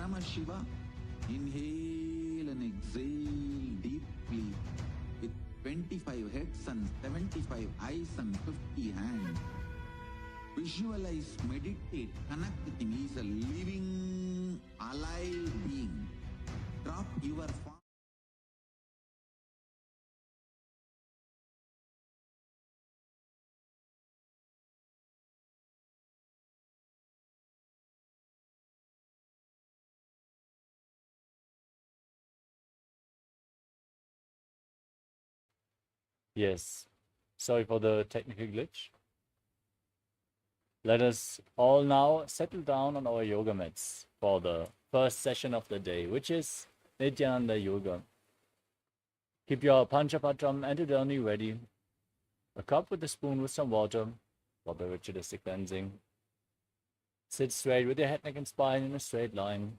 Paramashiva, inhale and exhale deeply with 25 heads and 75 eyes and 50 hands. Visualize, meditate, connect with him. He is a living, alive being. Drop your form. Yes, sorry for the technical glitch. Let us all now settle down on our yoga mats for the first session of the day, which is Nithyananda Yoga. Keep your Panchapatram and Udani ready. A cup with a spoon with some water for the ritualistic cleansing. Sit straight with your head, neck and spine in a straight line.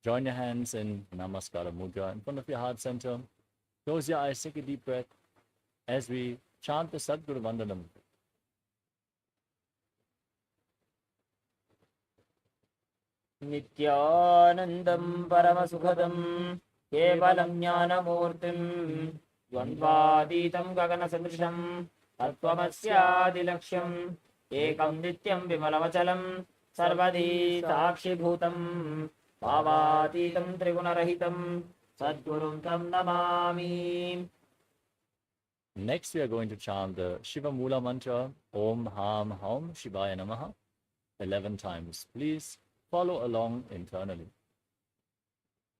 Join your hands in Namaskara Mudra in front of your heart center. Close your eyes, take a deep breath as we chant the Sadguru Vandanam. Nithyanandam Paramasukhadam Kevalam Jnanamurtim Dvandvaditam Gaganasadrisham Tattvamasyaadilaksham Ekam Nityam Vimalavachalam Sarvadi Sakshibhutam Bhavatitam Trigunarahitam Sadgurum Tam Namami. Next, we are going to chant the Shiva Mula mantra, Om Ham Haum Shivaya Namaha, 11 times. Please follow along internally.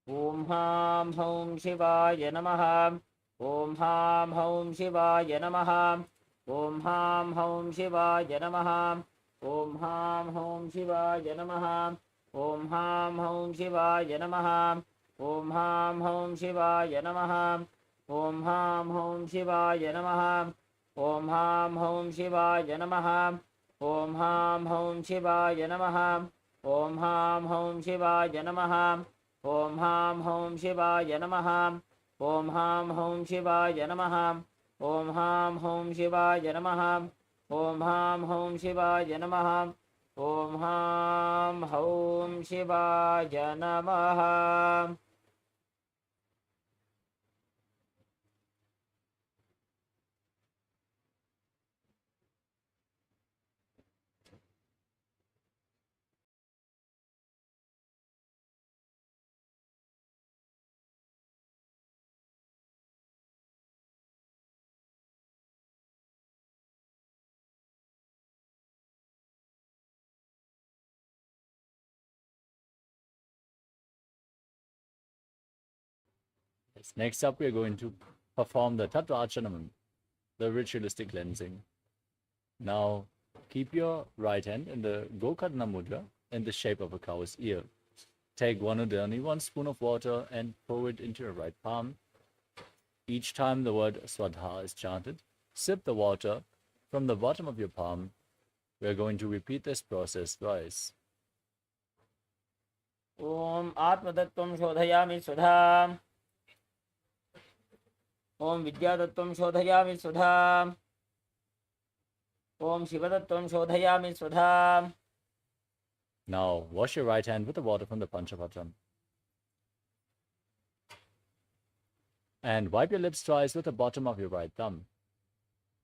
Om Ham Haum Shivaya Namaha. Om Ham Haum Shivaya Namaha. Om Ham Haum Shivaya Namaha. Om Ham Haum Shivaya Namaha. Om Ham Haum Shivaya Namaha. Om Ham Haum Shivaya Namaha. Om Ham Haum Shivaya Namaha. Om Ham Haum Shivaya Namaha. Om Ham Haum Shivaya Namaha. Om Ham Haum Shivaya Namaha. Om Ham Haum Shivaya Namaha. Om Ham Haum Shivaya Namaha. Om Ham Haum Shivaya Namaha. Om Ham Haum Shivaya Namaha. Om Ham Haum Shivaya Namaha. Yes. Next up, we are going to perform the Tattva Achanam, the ritualistic cleansing. Now, keep your right hand in the Gokarna Mudra in the shape of a cow's ear. Take one udani, 1 spoon of water, and pour it into your right palm. Each time the word Swadha is chanted, sip the water from the bottom of your palm. We are going to repeat this process twice. Om Atmatattvam Shodhayami Sudha. Om Vidyatattvam Shodhayami Sudha. Om Shivatattvam Shodhayami Sudha. Now, wash your right hand with the water from the Panchapatram. And wipe your lips twice with the bottom of your right thumb.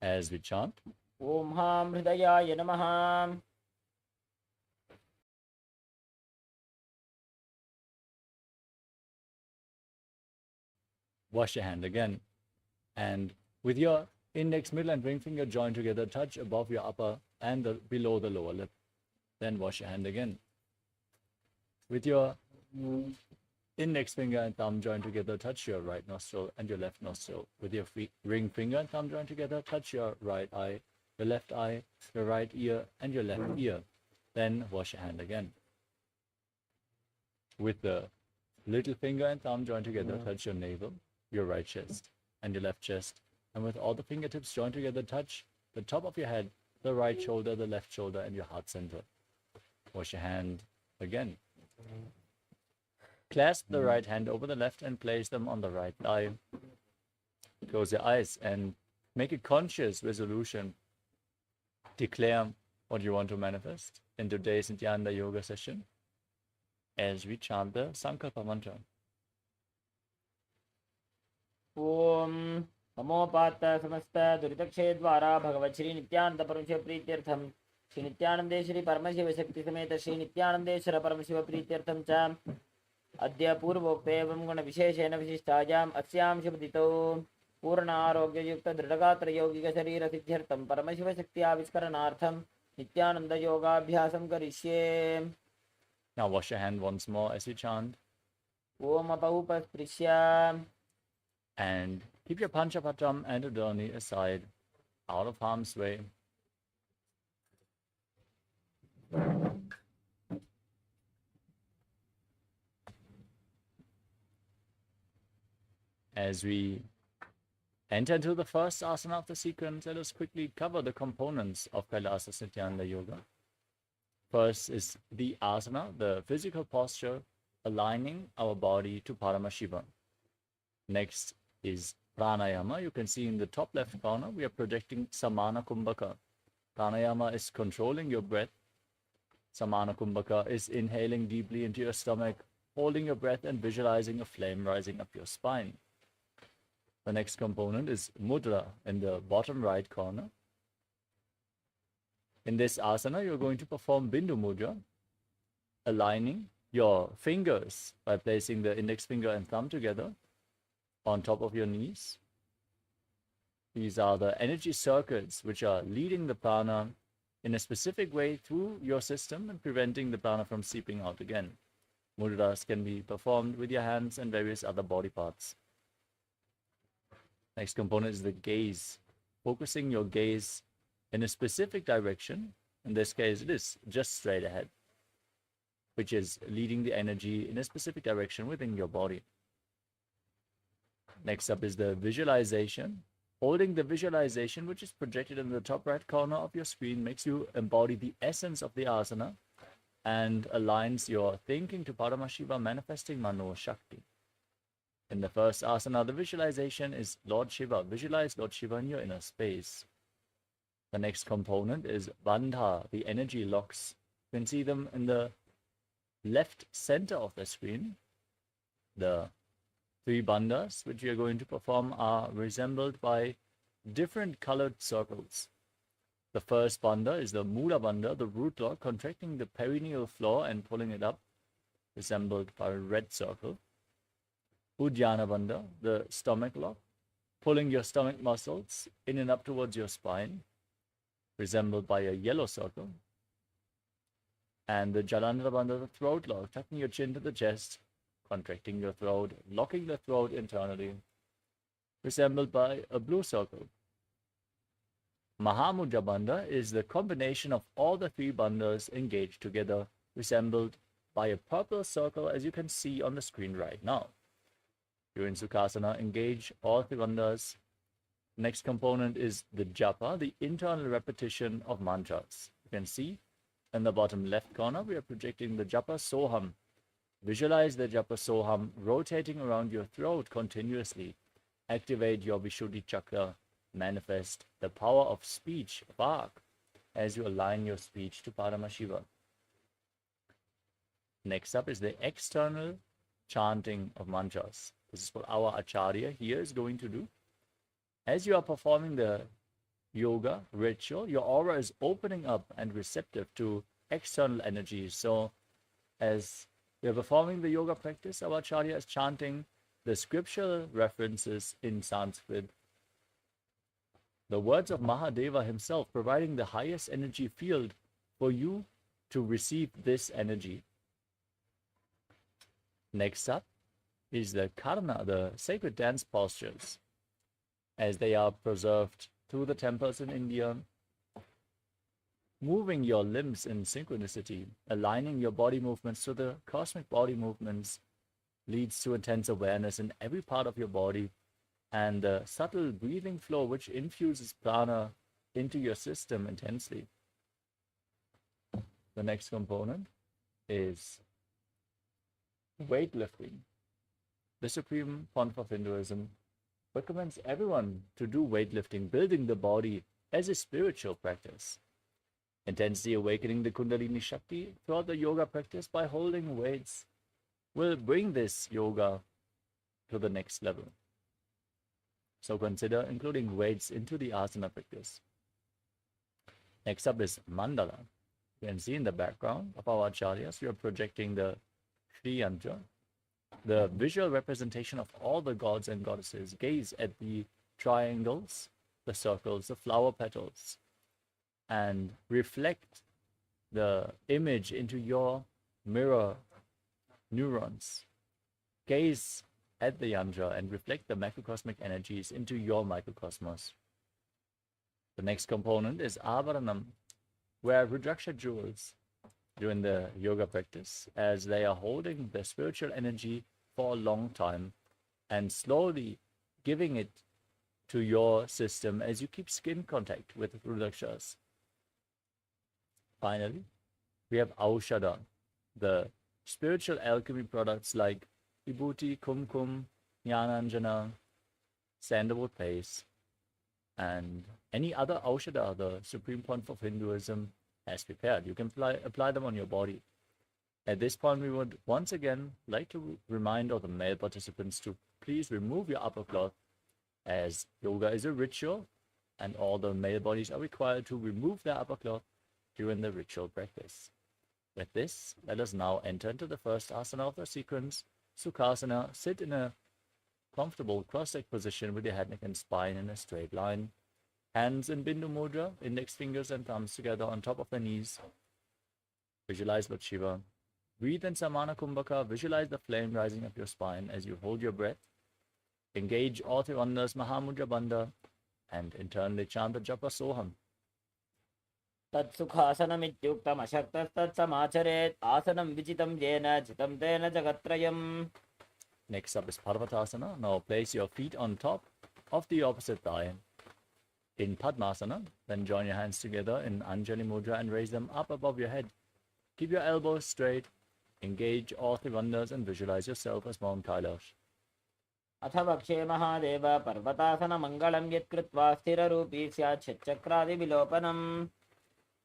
As we chant, Om Ham Hridayaya Namaha. wash your hand again. And with your index, middle, and ring finger joined together, touch above your upper and below the lower lip. Then wash your hand again. With your index finger and thumb joined together, touch your right nostril and your left nostril. With your ring finger and thumb joined together, touch your right eye, your left eye, your right ear, and your left ear. Then wash your hand again. With the little finger and thumb joined together, touch your navel, your right chest, and your left chest. And with all the fingertips joined together, touch the top of your head, the right shoulder, the left shoulder, and your heart center. Wash your hand again. Clasp the right hand over the left and place them on the right thigh. Close your eyes and make a conscious resolution. Declare what you want to manifest in today's Nithyananda Yoga session. as we chant the Sankalpa mantra. ओम नमोपात समस्त दुरितक्षय द्वारा भगवत श्री नित्यानंद परमशिव प्रीत्यर्थम श्री नित्यानंदे श्री परमशिव शक्ति समेत श्री नित्यानंदेश्वर परमशिव प्रीत्यर्थम च अद्य पूर्वोक्त एवं गुण विशेषेण विशिष्टायाम् अस्यां शुभदितौ पूर्ण आरोग्ययुक्त दृढगात्र यौगिक शरीर सिद्ध्यर्थम परमशिव शक्ति आविष्करणार्थम नित्यानंद योगाभ्यासं करिष्ये. Now wash your hand once more as you chant. Om अपौपस्पृश्य. And keep your Panchapatram and Udani aside, out of harm's way. As we enter into the first asana of the sequence, let us quickly cover the components of KAILASA Nithyananda Yoga. First is the asana, the physical posture, aligning our body to Paramashivam. Next is pranayama. You can see in the top left corner, we are projecting samana kumbhaka. Pranayama is controlling your breath. Samana kumbhaka is inhaling deeply into your stomach, holding your breath and visualizing a flame rising up your spine. The next component is mudra in the bottom right corner. In this asana, you're going to perform bindu mudra, aligning your fingers by placing the index finger and thumb together on top of your knees. These are the energy circuits which are leading the prana in a specific way through your system and preventing the prana from seeping out again. Mudras can be performed with your hands and various other body parts. Next component is the gaze. Focusing your gaze in a specific direction. In this case, it is just straight ahead, which is leading the energy in a specific direction within your body. Next up is the visualization. Holding the visualization, which is projected in the top right corner of your screen, makes you embody the essence of the asana and aligns your thinking to Paramashiva, manifesting Mano Shakti. In the first asana, the visualization is Lord Shiva. Visualize Lord Shiva in your inner space. The next component is Bandha, the energy locks. You can see them in the left center of the screen. The three bandhas which we are going to perform are resembled by different colored circles. The first bandha is the Mula bandha, the root lock, contracting the perineal floor and pulling it up, resembled by a red circle. Uddiyana bandha, the stomach lock, pulling your stomach muscles in and up towards your spine, resembled by a yellow circle. And the Jalandhara bandha, the throat lock, tucking your chin to the chest, contracting your throat, locking the throat internally, resembled by a blue circle. Mahamudra bandha is the combination of all the three bandhas engaged together, resembled by a purple circle, as you can see on the screen right now. During Sukhasana, engage all three bandhas. Next component is the japa, the internal repetition of mantras. You can see in the bottom left corner, we are projecting the japa soham. Visualize the japa soham rotating around your throat continuously. Activate your Vishuddhi chakra. Manifest the power of speech, vak, as you align your speech to Paramashiva. Next up is the external chanting of mantras. This is what our Acharya here is going to do. As you are performing the yoga ritual, your aura is opening up and receptive to external energies. So as we are performing the yoga practice, our Acharya is chanting the scriptural references in Sanskrit. The words of Mahadeva himself, providing the highest energy field for you to receive this energy. Next up is the karna, the sacred dance postures, as they are preserved through the temples in India. Moving your limbs in synchronicity, aligning your body movements to the cosmic body movements, leads to intense awareness in every part of your body, and the subtle breathing flow which infuses prana into your system intensely. The next component is weightlifting. The Supreme Pontiff of Hinduism recommends everyone to do weightlifting, building the body as a spiritual practice. Intensely awakening the Kundalini Shakti throughout the yoga practice by holding weights will bring this yoga to the next level. So consider including weights into the asana practice. Next up is mandala. You can see in the background of our acharyas, we are projecting the Sri Yantra, the visual representation of all the gods and goddesses. Gaze at the triangles, the circles, the flower petals, and reflect the image into your mirror neurons. Gaze at the yantra and reflect the macrocosmic energies into your microcosmos. The next component is avaranam, where Rudraksha jewels during the yoga practice, as they are holding the spiritual energy for a long time and slowly giving it to your system as you keep skin contact with Rudrakshas. Finally, we have Aushadha, the spiritual alchemy products like Vibhuti, Kumkum, Jnananjana, sandalwood paste, and any other Aushadha the Supreme Pontiff of Hinduism has prepared. You can apply them on your body. At this point, we would once again like to remind all the male participants to please remove your upper cloth, as yoga is a ritual and all the male bodies are required to remove their upper cloth during the ritual practice. With this, let us now enter into the first asana of the sequence, Sukhasana. Sit in a comfortable cross-legged position with your head, neck, and spine in a straight line. Hands in Bindu Mudra, index fingers and thumbs together on top of the knees. Visualize Lord Shiva. Breathe in Samana Kumbhaka. Visualize the flame rising up your spine as you hold your breath. Engage all three wonders, Mahamudra Bandha, and internally chant the japa Soham. तत्सुखासनमित्युक्तमशक्तस्तत्समाचरेत् आसनं विजितं येन जितं तेन जगत्त्रयम्. Next up is Parvatasana. Now place your feet on top of the opposite thigh. In Padmasana, then join your hands together in Anjali Mudra and raise them up above your head. Keep your elbows straight. Engage all three wonders and visualize yourself as Mount Kailash. अथ वक्षे महादेव पर्वतासनमङ्गलं यत्कृत्वा स्थिररूपी स्यात् षट्चक्रादिविलोपनम्.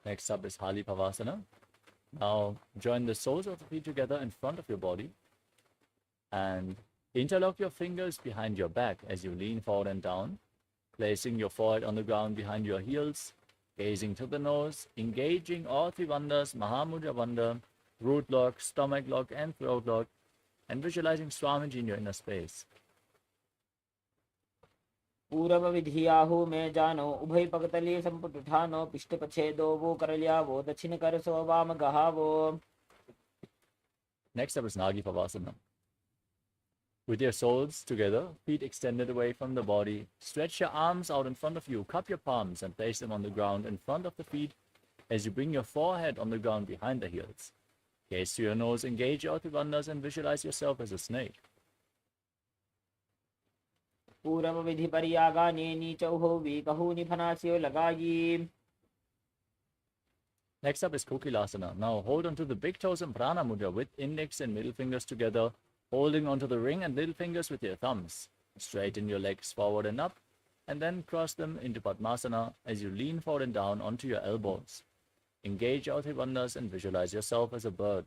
Next up is Hali Pavasana. Now join the soles of the feet together in front of your body and interlock your fingers behind your back as you lean forward and down, placing your forehead on the ground behind your heels, gazing to the nose, engaging all three wonders, Mahamudra Bandha, root lock, stomach lock, and throat lock, and visualizing Swamiji in your inner space. पूर्वविधियाहु मे जानो उभय पगतली संपुटुठानो पिष्टपछेदो वो करल्यावो दक्षिण करसो वाम गहावो. Next up is Nagi Pavasana. With your soles together, feet extended away from the body, stretch your arms out in front of you, cup your palms and place them on the ground in front of the feet as you bring your forehead on the ground behind the heels. Gaze to your nose, engage your Bandhas and visualize yourself as a snake. पूर्वविधि परियागाने नीचौहो वीकहूनि फनास्यो लगायी. Next up is Kokilasana. Now hold onto the big toes in Prana Mudra with index and middle fingers together, holding onto the ring and little fingers with your thumbs. Straighten your legs forward and up, and then cross them into Padmasana as you lean forward and down onto your elbows. Engage your Bandhas and visualize yourself as a bird.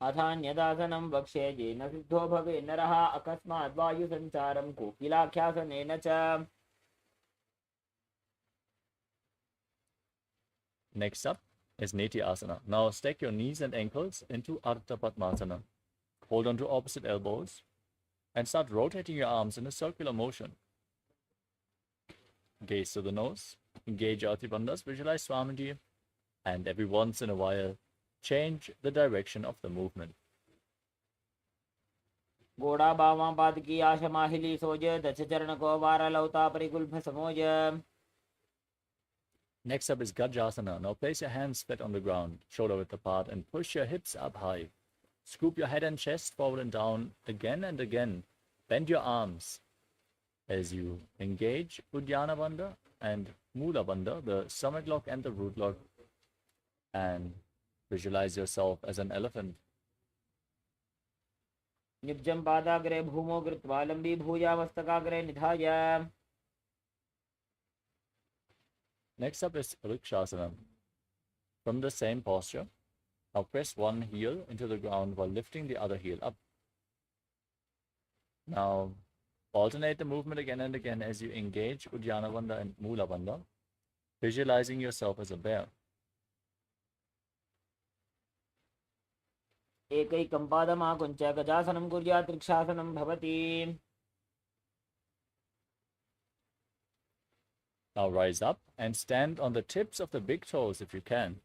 अथान्यदासनं वक्ष्ये येन सिद्धो भवे नरः अकस्मात् वायुसञ्चारं कोकिलाख्यासनेन च. Next up is Nithyananda. Now stack your knees and ankles into Ardha Padmasana. Hold on to opposite elbows and start rotating your arms in a circular motion. Gaze to the nose, engage your Bandhas, visualize Swamiji, and every once in a while change the direction of the movement. गोड़ा बावां पाद की आश माहिली सोज दश चरण को वार लौता परिकुल्भ समोज. Next up is Gajasana. Now place your hands flat on the ground, shoulder width apart, and push your hips up high. Scoop your head and chest forward and down again and again. Bend your arms as you engage Uddiyana Bandha and Mula Bandha, the stomach lock and the root lock, and visualize yourself as an elephant. निब्जं पादाग्रे भूमो कृत्वा लंबी भूया मस्तकाग्रे निधाय. Next up is Vrikshasana. From the same posture, now press one heel into the ground while lifting the other heel up. Now alternate the movement again and again as you engage Uddiyana Bandha and Mula Bandha, visualizing yourself as a bear. एकैकं पादमाकुञ्च गजासनं कुर्यात् वृक्षासनं भवति. Now rise up and stand on the tips of the big toes if you can.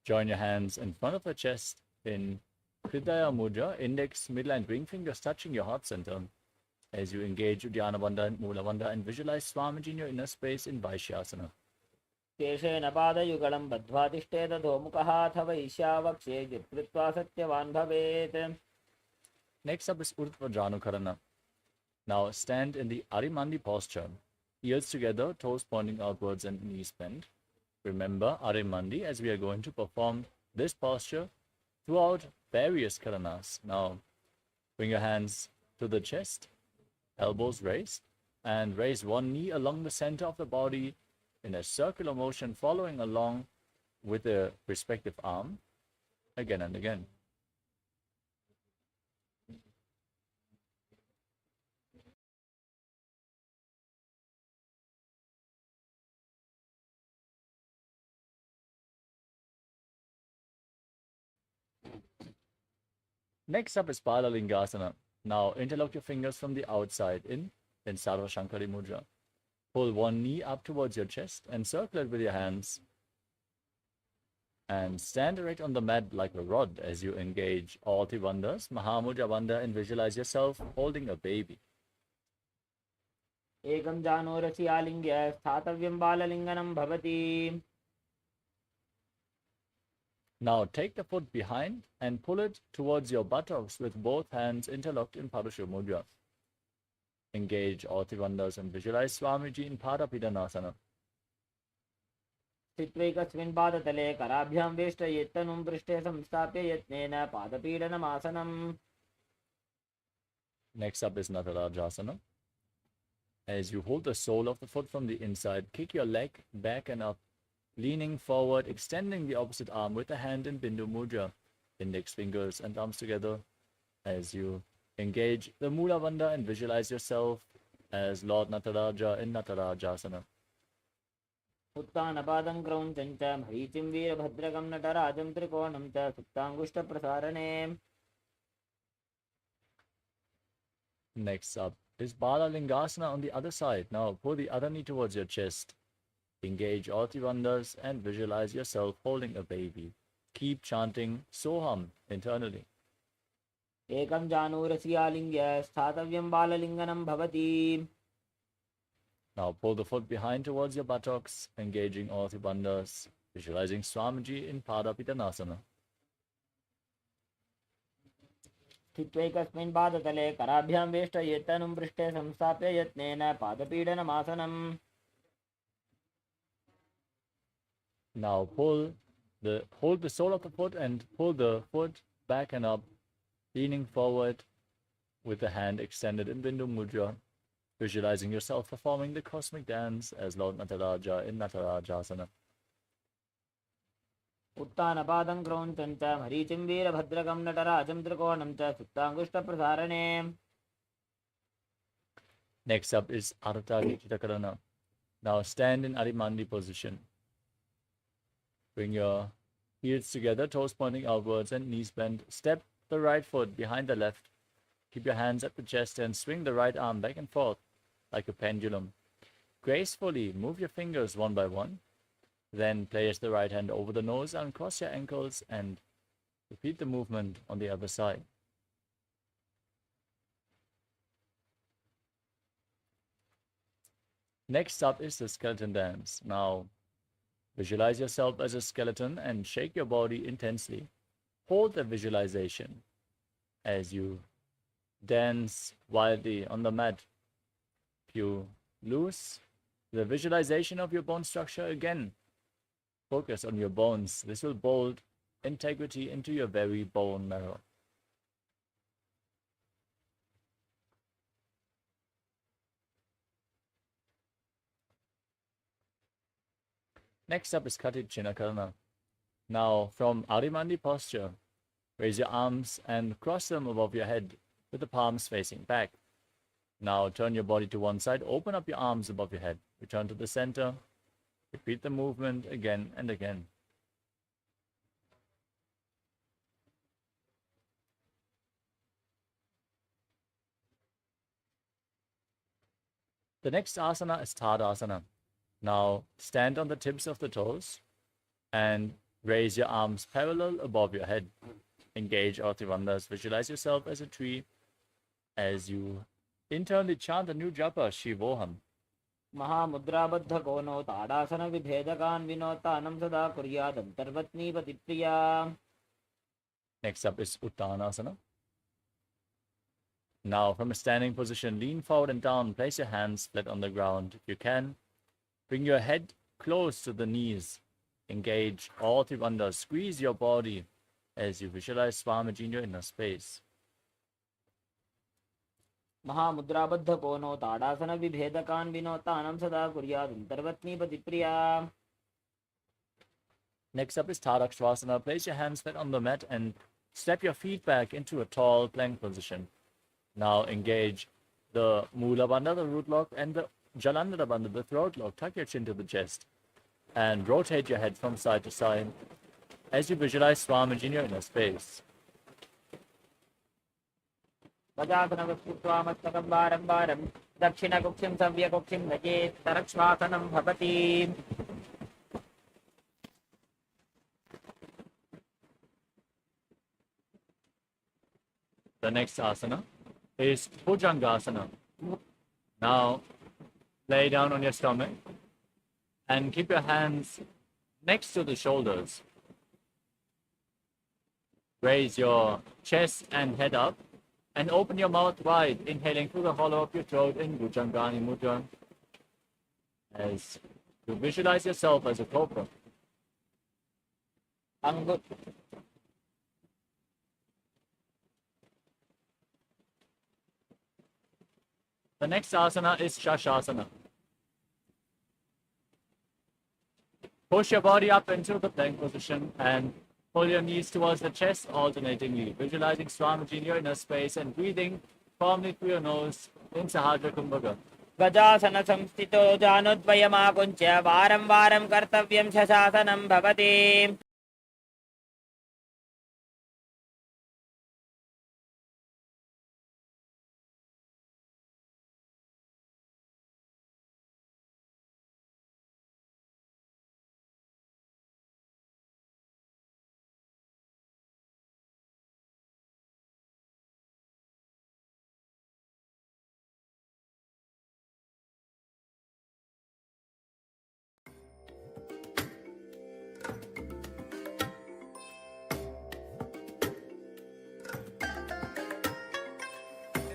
Join your hands in front of the chest in Hridaya Mudra, index, middle and ring fingers touching your heart center as you engage Uddiyana Bandha and Mula Bandha and visualize Swamiji in your inner space in Vaishyasana. शेषेण पादयुगलं बद्ध्वा तिष्ठेत अधोमुखः अथ वैश्यावक्षे कृत्वा सत्यवान् भवेत्. Next up is Urdhva Janukarana. Now stand in the Arimandi posture, heels together, toes pointing outwards and knees bent. Remember Arimandi as we are going to perform this posture throughout various karanas. Now bring your hands to the chest, elbows raised, and raise one knee along the center of the body in a circular motion, following along with the respective arm again and again. Next up is Palalingasana. Now interlock your fingers from the outside in Sarva Shankari Mudra. Pull one knee up towards your chest and circle it with your hands. And stand erect on the mat like a rod as you engage all the bandhas, Mahamudra Bandha, and visualize yourself holding a baby. एकं जानोरसि आलिङ्ग्य स्थातव्यं बाललिङ्गनं भवति. Now take the foot behind and pull it towards your buttocks with both hands interlocked in Parashu Mudra. Engage all the bandhas and visualize Swamiji in Padapidanasana. स्थित्वैकस्मिन् पादतले कराभ्यां वेष्टयेत्तनुं पृष्ठे संस्थाप्य यत्नेन पादपीडनमासनम्. Next up is Natarajasana. As you hold the sole of the foot from the inside, kick your leg back and up, leaning forward, extending the opposite arm with the hand in Bindu Mudra, index fingers and thumbs together as you engage the Mula Bandha and visualize yourself as Lord Nataraja in Natarajasana. उत्तानपादं क्रौञ्चं च मरीचिं वीरभद्रकं नटराजं त्रिकोणं च सुप्ताङ्गुष्ठप्रसारणे. Next up is Balalingasana on the other side. Now pull the other knee towards your chest. Engage all the bandhas and visualize yourself holding a baby. Keep chanting Soham internally. एकं जानूरसि आलिङ्ग्य स्थातव्यं बाललिङ्गनं भवति. Now pull the foot behind towards your buttocks, engaging all the bandhas, visualizing Swamiji in Padapidanasana. स्थित्वैकस्मिन् पादतले कराभ्यां वेष्टयेत्तनुं पृष्ठे संस्थाप्य यत्नेन पादपीडनमासनम्. Now hold the sole of the foot and pull the foot back and up, leaning forward with the hand extended in Bindu Mudra, visualizing yourself performing the cosmic dance as Lord Nataraja in Natarajasana. उत्तानपादं क्रौञ्चं च मरीचिं वीरभद्रकं नटराजं त्रिकोणं च सुप्ताङ्गुष्ठप्रसारणे. Next up is Artha Gitakarana. Now stand in Arimandi position. Bring your heels together, toes pointing outwards and knees bent. Step the right foot behind the left. Keep your hands at the chest and swing the right arm back and forth like a pendulum. Gracefully move your fingers one by one. Then place the right hand over the nose, uncross your ankles, and repeat the movement on the other side. Next up is the skeleton dance. Now, visualize yourself as a skeleton and shake your body intensely. Hold the visualization as you dance wildly on the mat. If you lose the visualization of your bone structure again, focus on your bones. This will build integrity into your very bone marrow. Next up is Katichinakarana. Now, from Arimandi posture, raise your arms and cross them above your head with the palms facing back. Now, turn your body to one side, open up your arms above your head, return to the center, repeat the movement again and again. The next asana is Tadasana. Now, stand on the tips of the toes and raise your arms parallel above your head. Engage all trivandhas. Visualize yourself as a tree as you internally chant the new japa, Shivoham. महामुद्राबद्ध कोनो ताडासन विभेदकान् विनोत्तानं सदा कुर्यादन्तर्वत्नीपतिप्रिया. Next up is Uttanasana. Now, from a standing position, lean forward and down. Place your hands flat on the ground. If you can, bring your head close to the knees. Engage all trivandhas. Squeeze your body as you visualize Swamiji in your inner space. महामुद्राबद्ध कोनो ताडासन विभेदकान् विनोत्तानं सदा कुर्यादन्तर्वत्नीपतिप्रिया. Next up is Tadakshvasana. Place your hands flat on the mat and step your feet back into a tall plank position. Now engage the Mula Bandha, the root lock, and the Jalandhara Bandha, the throat lock. Tuck your chin to the chest and rotate your head from side to side as you visualize Swamiji in your inner space. गजासनवस्तुत्वामस्तकं वारं वारं दक्षिणकुक्षिं सव्यकुक्षिं नयेत् तरक्ष्वासनं भवति. The next asana is Bhujangasana. Now lay down on your stomach and keep your hands next to the shoulders. Raise your chest and head up and open your mouth wide, inhaling through the hollow of your throat in Bhujangani Mudra as you visualize yourself as a cobra. The next asana is Shashasana. Push your body up into the plank position and pull your knees towards the chest alternatingly, visualizing Swamiji in your inner space and breathing firmly through your nose in Sahasra Kumbhaka. गजासन संस्थितो जानोद्वयमाकुञ्च्य वारं वारं कर्तव्यं शशासनं भवति.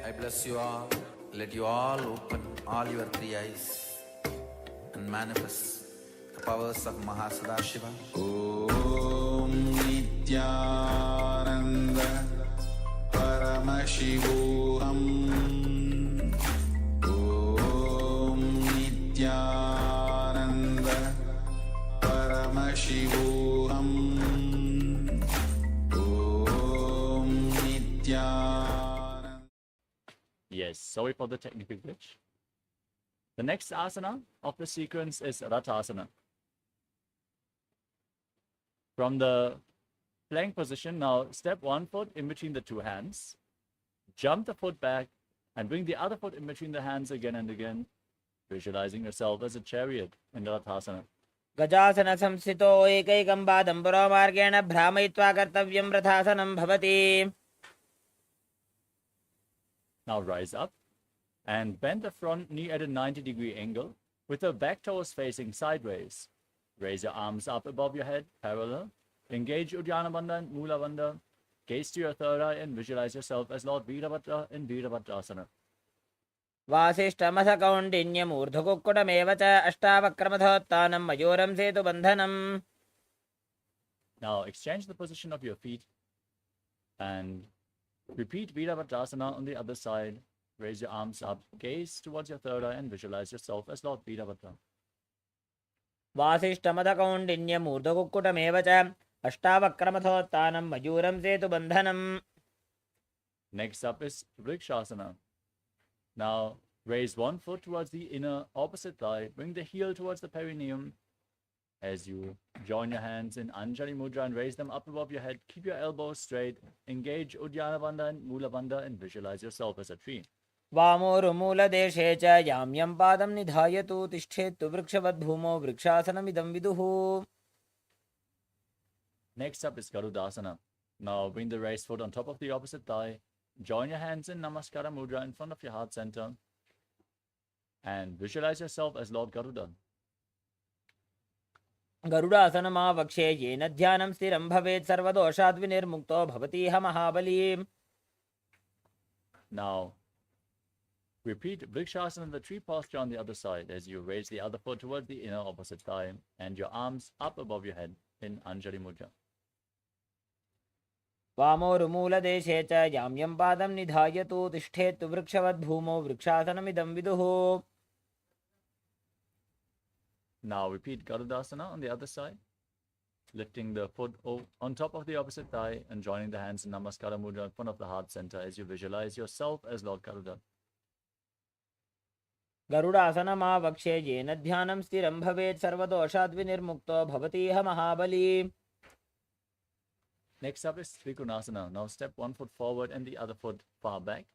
I bless you all. Let you all open all your three eyes and manifest the powers of Mahasadashiva. Om Nithyananda Paramashivoham. Om Nithyananda Paramashivoham. Om Nithyananda. Yes, sorry for the technical glitch. The next asana of the sequence is Rathasana. From the plank position, now step one foot in between the two hands, jump the foot back, and bring the other foot in between the hands again and again, visualizing yourself as a chariot in Rathasana. गजासन संस्थितो एकैकं पादं पुरोमार्गेण भ्रामयित्वा कर्तव्यं रथासनं भवति. Now rise up and bend the front knee at a 90-degree angle with the back toes facing sideways. Raise your arms up above your head, parallel. Engage Uddiyana Bandha and Mula Bandha. Gaze to your third eye and visualize yourself as Lord Virabhadra in Virabhadrasana. वासिष्ठमसकौण्डिन्यमूर्धकुक्कुटमेव च अष्टावक्रमथोत्थानं मयूरं सेतुबन्धनम्. Now exchange the position of your feet and repeat Virabhadrasana on the other side. Raise your arms up, gaze towards your third eye and visualize yourself as Lord Virabhadra. वासिष्ठमदकौण्डिन्यमूर्धकुक्कुटमेव च अष्टावक्रमथोत्थानं मयूरं सेतुबन्धनम्. Next up is Vrikshasana. Now raise one foot towards the inner opposite thigh. Bring the heel towards the perineum. As you join your hands in Anjali Mudra and raise them up above your head, keep your elbows straight. Engage Uddiyana Bandha and Mula Bandha and visualize yourself as a tree. वामोरुमूलदेशे च यां यं पादं निधायतु तिष्ठेत्तु वृक्षवद्भूमौ वृक्षासनमिदं विदुः. Next up is Garudasana. Now bring the raised foot on top of the opposite thigh. Join your hands in Namaskara Mudra in front of your heart center. And visualize yourself as Lord Garuda. गरुडासनमावक्षे येन ध्यानं स्थिरं भवेत् सर्वदोषाद्विनिर्मुक्तो भवतीह महाबली. Now repeat Vrikshasana, the tree posture on the other side, as you raise the other foot towards the inner opposite thigh and your arms up above your head in Anjali Mudra. वामोरुमूलदेशे च यां यं पादं निधायतु तिष्ठेत्तु वृक्षवद्भूमौ वृक्षासनमिदं विदुः. Now repeat Garudasana on the other side, lifting the foot on top of the opposite thigh and joining the hands in Namaskara Mudra in front of the heart center as you visualize yourself as Lord Garuda. गरुडासनमावक्षे येन ध्यानं स्थिरं भवेत् सर्वदोषाद्विनिर्मुक्तो भवतीह महाबली. Next up is Trikonasana. Now step one foot forward and the other foot far back,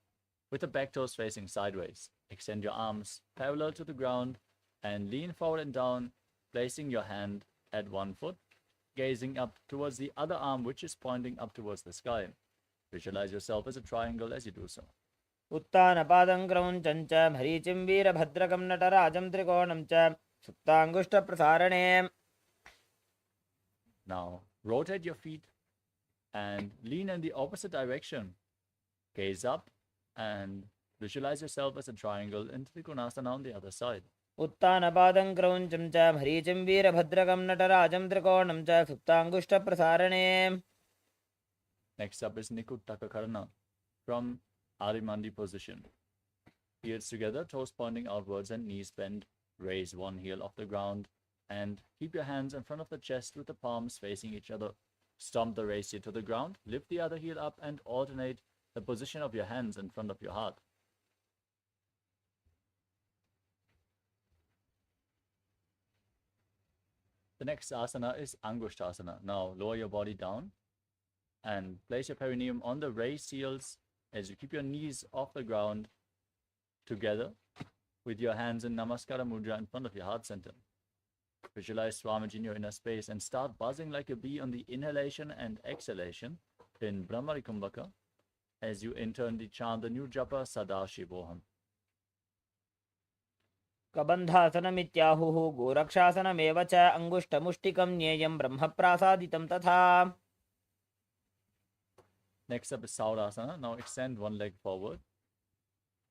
with the back toes facing sideways. Extend your arms parallel to the ground and lean forward and down, placing your hand at one foot, gazing up towards the other arm, which is pointing up towards the sky. Visualize yourself as a triangle as you do so. उत्तानपादं क्रौञ्चं च मरीचिं वीरभद्रकं नटराजं त्रिकोणं च सुप्ताङ्गुष्ठप्रसारणे. Now rotate your feet and lean in the opposite direction. Gaze up and visualize yourself as a triangle in Trikonasana on the other side. उत्तानपादं क्रौञ्चं च मरीचिं वीरभद्रकं नटराजं त्रिकोणं च सुप्ताङ्गुष्ठप्रसारणे. Next up is Nikuttaka Karana from Adimandi position. Heels together, toes pointing outwards and knees bent. Raise one heel off the ground and keep your hands in front of the chest with the palms facing each other. Stomp the raised heel to the ground, lift the other heel up and alternate the position of your hands in front of your heart. The next asana is Angushtasana. Now lower your body down and place your perineum on the raised heels as you keep your knees off the ground together with your hands in Namaskara Mudra in front of your heart center. Visualize Swamiji in your inner space and start buzzing like a bee on the inhalation and exhalation in Brahmari Kumbhaka as you internally chant the new japa Sadashivoham. कबन्धासनमित्याहुः गोरक्षासनमेव च अङ्गुष्ठमुष्टिकं ज्ञेयं ब्रह्मप्रासादितं तथा. Next up is Saurasana. Now extend one leg forward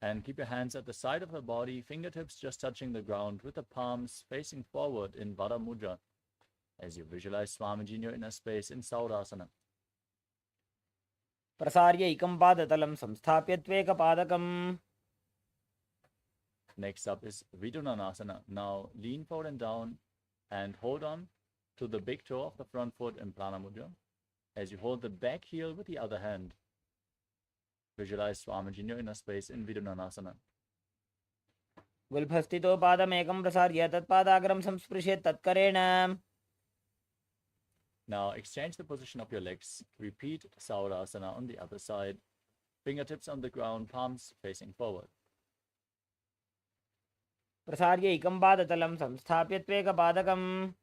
and keep your hands at the side of the body, fingertips just touching the ground with the palms facing forward in Vara Mudra as you visualize Swamiji in your inner space in Saurasana. प्रसार्यैकं पादतलं संस्थाप्य त्वेकपादकम्. Next up is Vidunanasana. Now lean forward and down and hold on to the big toe of the front foot in Prana Mudra as you hold the back heel with the other hand. Visualize Swamiji in your inner space in Vidunanasana. गुल्फस्थितो पादमेकं प्रसार्य तत्पादाग्रं संस्पृशेत् तत्करेण. Now exchange the position of your legs. Repeat Saurasana on the other side. Fingertips on the ground, palms facing forward. प्रसार्यैकं पादतलं संस्थाप्य त्वेकपादकम्.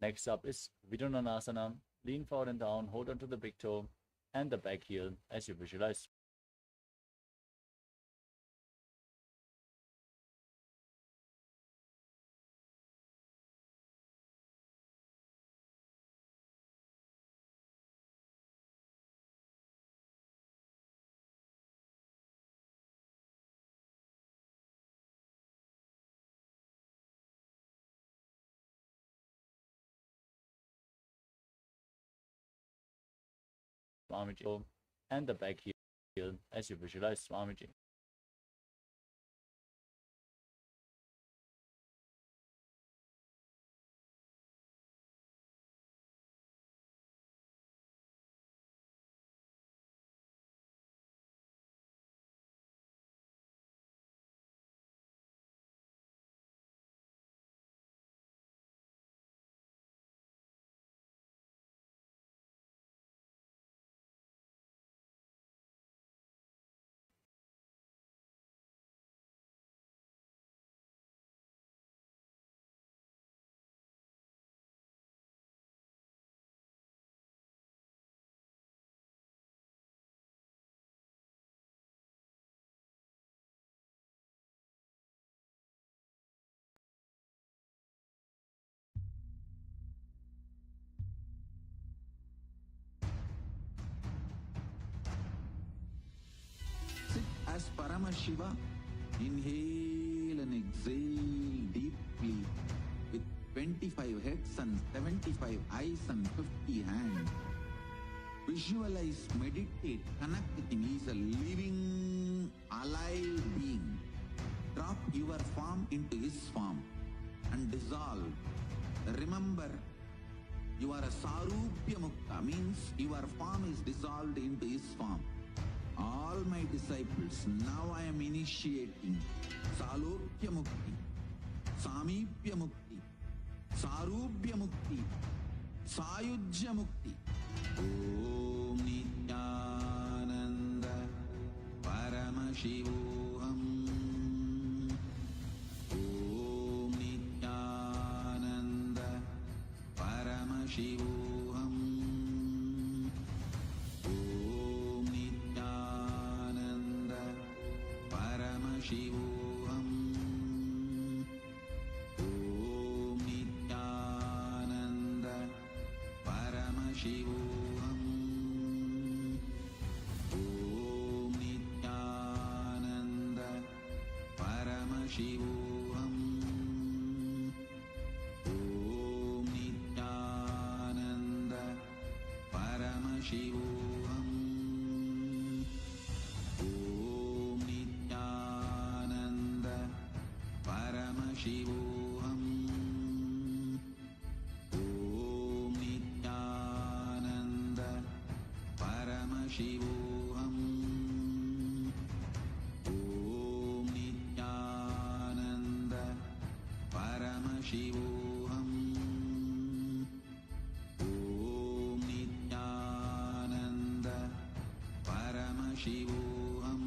Next up is Vidunanasana. Lean forward and down, hold on to the big toe and the back heel as you visualize. Swamiji and the back heel as you visualize Swamiji. Paramashiva. Inhale and exhale deeply with 25 heads and 75 eyes and 50 hands. Visualize, meditate, connect with him. He is a living, alive being. Drop your form into his form and dissolve. Remember, you are a Sarupya Mukta, means your form is dissolved into his form. All my disciples, now I am initiating Salokya Mukti, Samipya Mukti, Sarupya Mukti, Sayujya Mukti. Om Nithyananda Paramashivoham. Om Nithyananda Paramashivoham. Om Nithyananda Paramashivoham. Om Nithyananda Paramashivoham. Om Nithyananda Paramashivoham. Om Nithyananda Paramashivoham. Om Nithyananda Paramashivoham. Om Nithyananda Paramashivoham. Om Nithyananda Paramashivoham. Om Nithyananda Paramashivoham. Om Nithyananda Paramashivoham.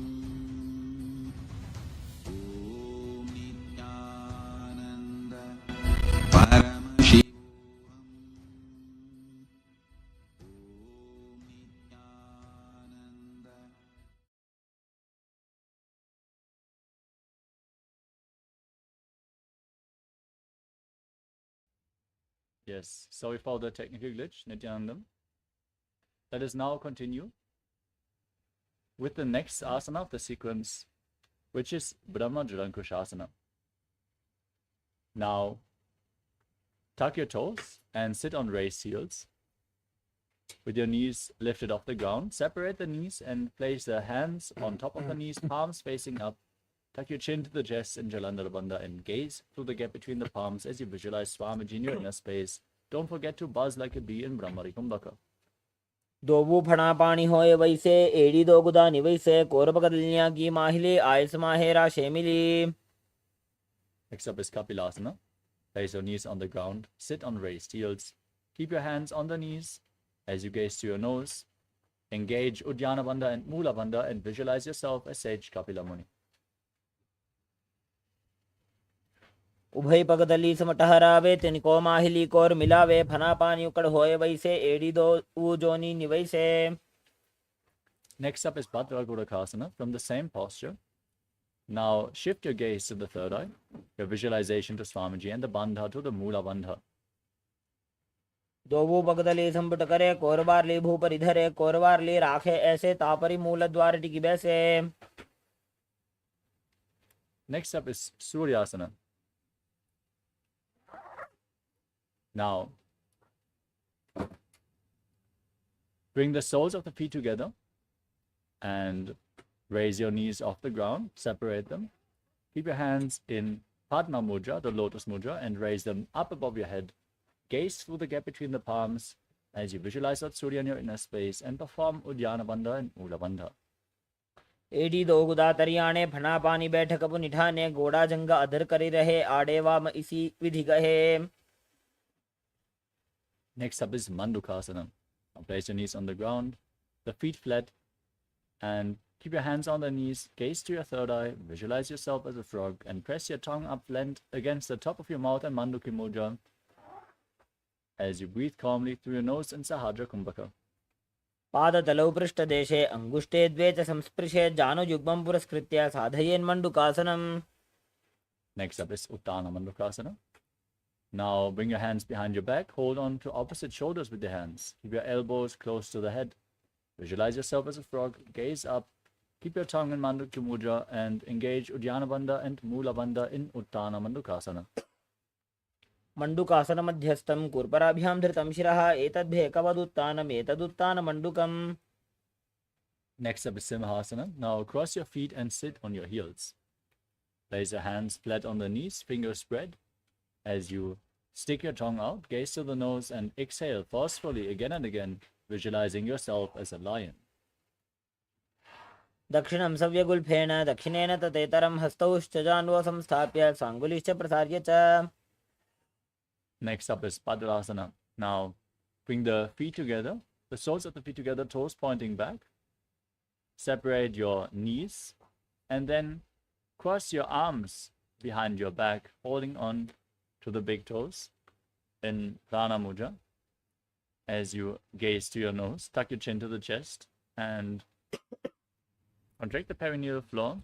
Om Nithyananda. Yes, sorry for the technical glitch, Nithyanandam. Let us now continue with the next asana of the sequence, which is Brahma Jalankushasana. Now, tuck your toes and sit on raised heels with your knees lifted off the ground. Separate the knees and place the hands on top of the knees, palms facing up. Tuck your chin to the chest in Jalandhara Bandha and gaze through the gap between the palms as you visualize Swamiji in your inner space. Don't forget to buzz like a bee in Brahmari Kumbhaka. दोबू फणा पानी होए वैसे एड़ी दो गुदा निवैसे कोरबक दिलियां की माहिले आयस माहेरा शेमिली. Next up is Kapilasana. Place your knees on the ground. Sit on raised heels. Keep your hands on the knees as you gaze to your nose. Engage Uddiyana Bandha and Mula Bandha and visualize yourself as Sage Kapila Muni. उभय पगदली समटहरावे तिनको माहिली core मिलावे फना पानी उकड़ होए वैसे एड़ी दो ऊ जोनी निवैसे. Next up is Bhadra Gurukasana from the same posture. Now shift your gaze to the third eye, your visualization to Swamiji and the Bandha to the Mula Bandha. दोबू पगदली संपट करे कोरबार ली भू पर इधरे कोरबार ली राखे ऐसे तापरी मूल द्वार टिकी बैसे. Next up is Suryasana. Now, bring the soles of the feet together and raise your knees off the ground, separate them. Keep your hands in Padma Mudra, the lotus mudra, and raise them up above your head. Gaze through the gap between the palms as you visualize Lord Surya in your inner space and perform Uddiyana Bandha and Mula Bandha. एडी दो गुदा तरियाणे फना पानी बैठक पु निठाने गोड़ा जंगा अधर करी रहे आड़े वाम इसी विधि गहे. Next up is Mandukasana. Now place your knees on the ground, the feet flat, and keep your hands on the knees. Gaze to your third eye, visualize yourself as a frog, and press your tongue up flat against the top of your mouth and Manduki Mudra as you breathe calmly through your nose in Sahadra Kumbhaka. पादतलौ पृष्ठदेशे अङ्गुष्ठे द्वे च संस्पृशे जानुयुग्मं पुरस्कृत्य साधयेन् मण्डुकासनम्. Next up is Uttana Mandukasana. Now bring your hands behind your back. Hold on to opposite shoulders with your hands. Keep your elbows close to the head. Visualize yourself as a frog. Gaze up. Keep your tongue in Mandukya Mudra and engage Uddiyana Bandha and Mula Bandha in Uttana Mandukasana. मंडूकासन मध्यस्थं कूर्पराभ्यां धृतं शिरः एतद्भेकवदुत्तानम् एतदुत्तानमण्डूकम्. Next up is Simhasana. Now cross your feet and sit on your heels. Place your hands flat on the knees, fingers spread. As you stick your tongue out, gaze to the nose and exhale forcefully again and again, visualizing yourself as a lion. दक्षिणं सव्यगुल्फेन दक्षिणेन ततेतरं हस्तौश्च जान्वो संस्थाप्य साङ्गुलिश्च प्रसार्य च. Next up is Padasana. Now bring the feet together, the soles of the feet together, toes pointing back. Separate your knees and then cross your arms behind your back, holding on to the big toes in Prana Mudra. As you gaze to your nose, tuck your chin to the chest and contract the perineal floor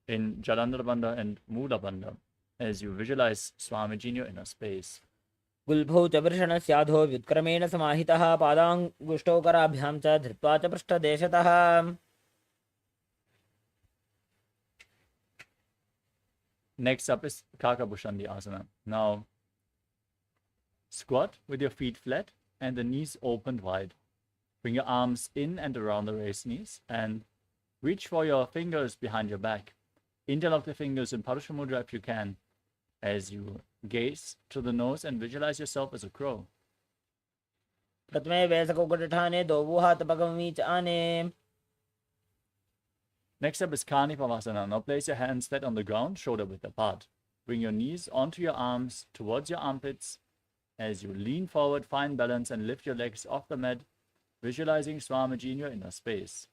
in Jalandhara Bandha and Mula Bandha as you visualize Swamiji in your inner space. गुल्फौ च वृषणस्याधो व्युत्क्रमेण समाहितः पादाङ्गुष्टौ कराभ्यां च धृत्वा च पृष्ठदेशतः. Next up is Kakabhushandi Asana. Now squat with your feet flat and the knees opened wide. Bring your arms in and around the raised knees and reach for your fingers behind your back. Interlock the fingers in Parusha Mudra if you can, as you gaze to the nose and visualize yourself as a crow. प्रथमे वैसकोकटठाने दोवुहातपगमी च आने. Next up is Kanipavasana. Now place your hands flat on the ground, shoulder width apart. Bring your knees onto your arms towards your armpits. As you lean forward, find balance and lift your legs off the mat, visualizing Swamiji in your inner space.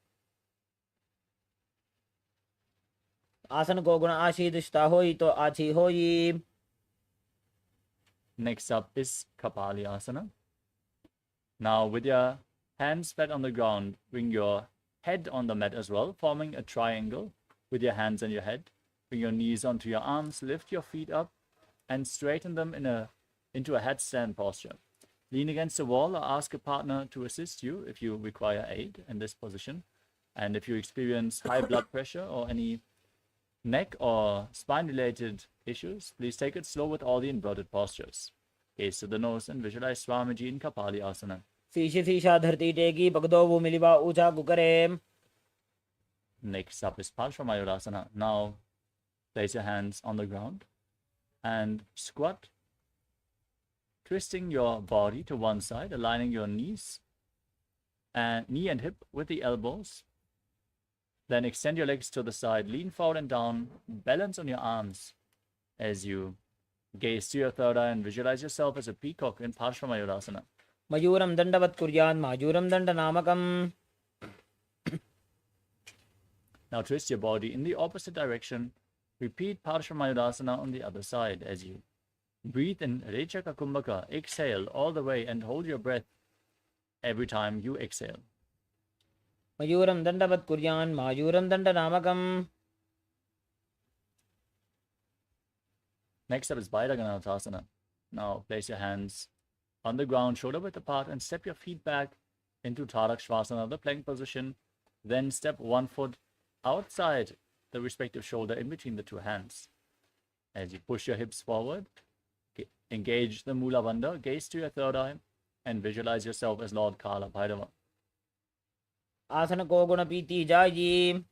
आसन को गुण आशीर्षता होई तो आछी होई. Next up is Kapali Asana. Now with your hands flat on the ground, bring your head on the mat as well, forming a triangle with your hands and your head. Bring your knees onto your arms, lift your feet up and straighten them into a headstand posture. Lean against the wall or ask a partner to assist you if you require aid in this position. And if you experience high blood pressure or any neck or spine related issues, please take it slow with all the inverted postures. Gaze to the nose and visualize Swamiji in Kapali Asana. शीश शीशा धरती टेकी पगदो वो मिलिवा ऊंचा कुकरे. Next up is Paramashivoham. Now place your hands on the ground and squat, twisting your body to one side, aligning your knees and knee and hip with the elbows. Then extend your legs to the side, lean forward and down, balance on your arms as you gaze to your third eye and visualize yourself as a peacock in Paramashivoham. मयूरं दण्डवत् कुर्यान् मायूरं दण्डनामकम्. Now twist your body in the opposite direction. Repeat Paramashivoham on the other side as you breathe in Rechaka Kumbhaka. Exhale all the way and hold your breath every time you exhale. मयूरं दण्डवत् कुर्यान् मायूरं दण्डनामकम्. Next up is Bhairaganatha. Now place your hands on the ground, shoulder width apart, and step your feet back into Tadakshvasana, the plank position. Then step one foot outside the respective shoulder in between the two hands. As you push your hips forward, engage the Mula Bandha, gaze to your third eye, and visualize yourself as Lord Kala Bhairava. आसन को गुण पीती जाई.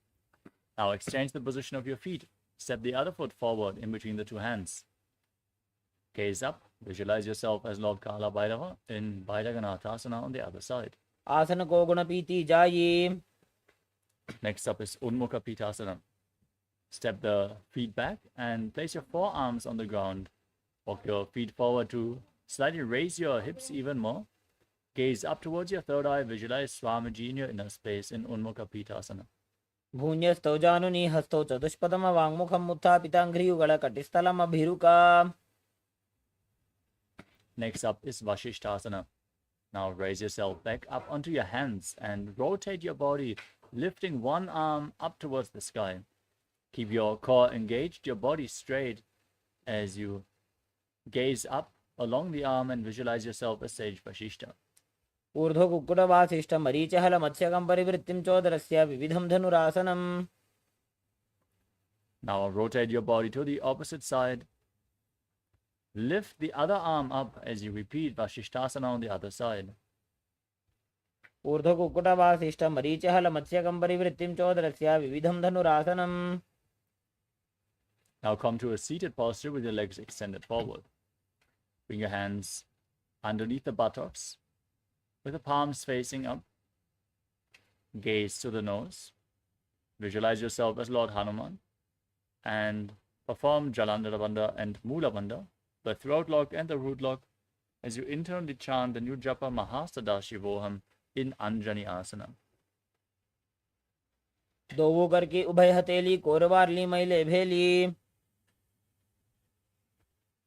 Now exchange the position of your feet. Step the other foot forward in between the two hands. Gaze up. Visualize yourself as Lord Kala Bhairava in Bhairaganatha on the other side. आसन को गुण पीती जाई. Next up is Unmukha Pitasana. Step the feet back and place your forearms on the ground. Walk your feet forward to slightly raise your hips even more. Gaze up towards your third eye. Visualize Swamiji in your inner space in Unmukha Pitasana. भून्यस्तौ जानुनी हस्तौ चतुष्पदम वाङ्मुखम् उत्थापिताङ्घ्रियुगल कटिस्थलम् अभिरुका. Next up is Vashishthasana. Now raise yourself back up onto your hands and rotate your body, lifting one arm up towards the sky. Keep your core engaged, your body straight as you gaze up along the arm and visualize yourself as Sage Vashishta. ऊर्ध्वकुक्कुटवासिष्ठमरीचहलमत्स्यकं परिवृत्तिं चोदरस्य विविधं धनुरासनम्. Now rotate your body to the opposite side. Lift the other arm up as you repeat Vasishthasana on the other side. ऊर्ध्वकुक्कुटवासिष्ठमरीचहलमत्स्यकं परिवृत्तिं चोदरस्य विविधं धनुरासनम्. Now come to a seated posture with your legs extended forward. Bring your hands underneath the buttocks with the palms facing up. Gaze to the nose. Visualize yourself as Lord Hanuman and perform Jalandhara Bandha and Mula Bandha, the throat lock and the root lock, as you internally chant the new japa Mahapadashivoham in Anjani Asana. दोवो करके उभय हथेली कोरवारली मैले भेली.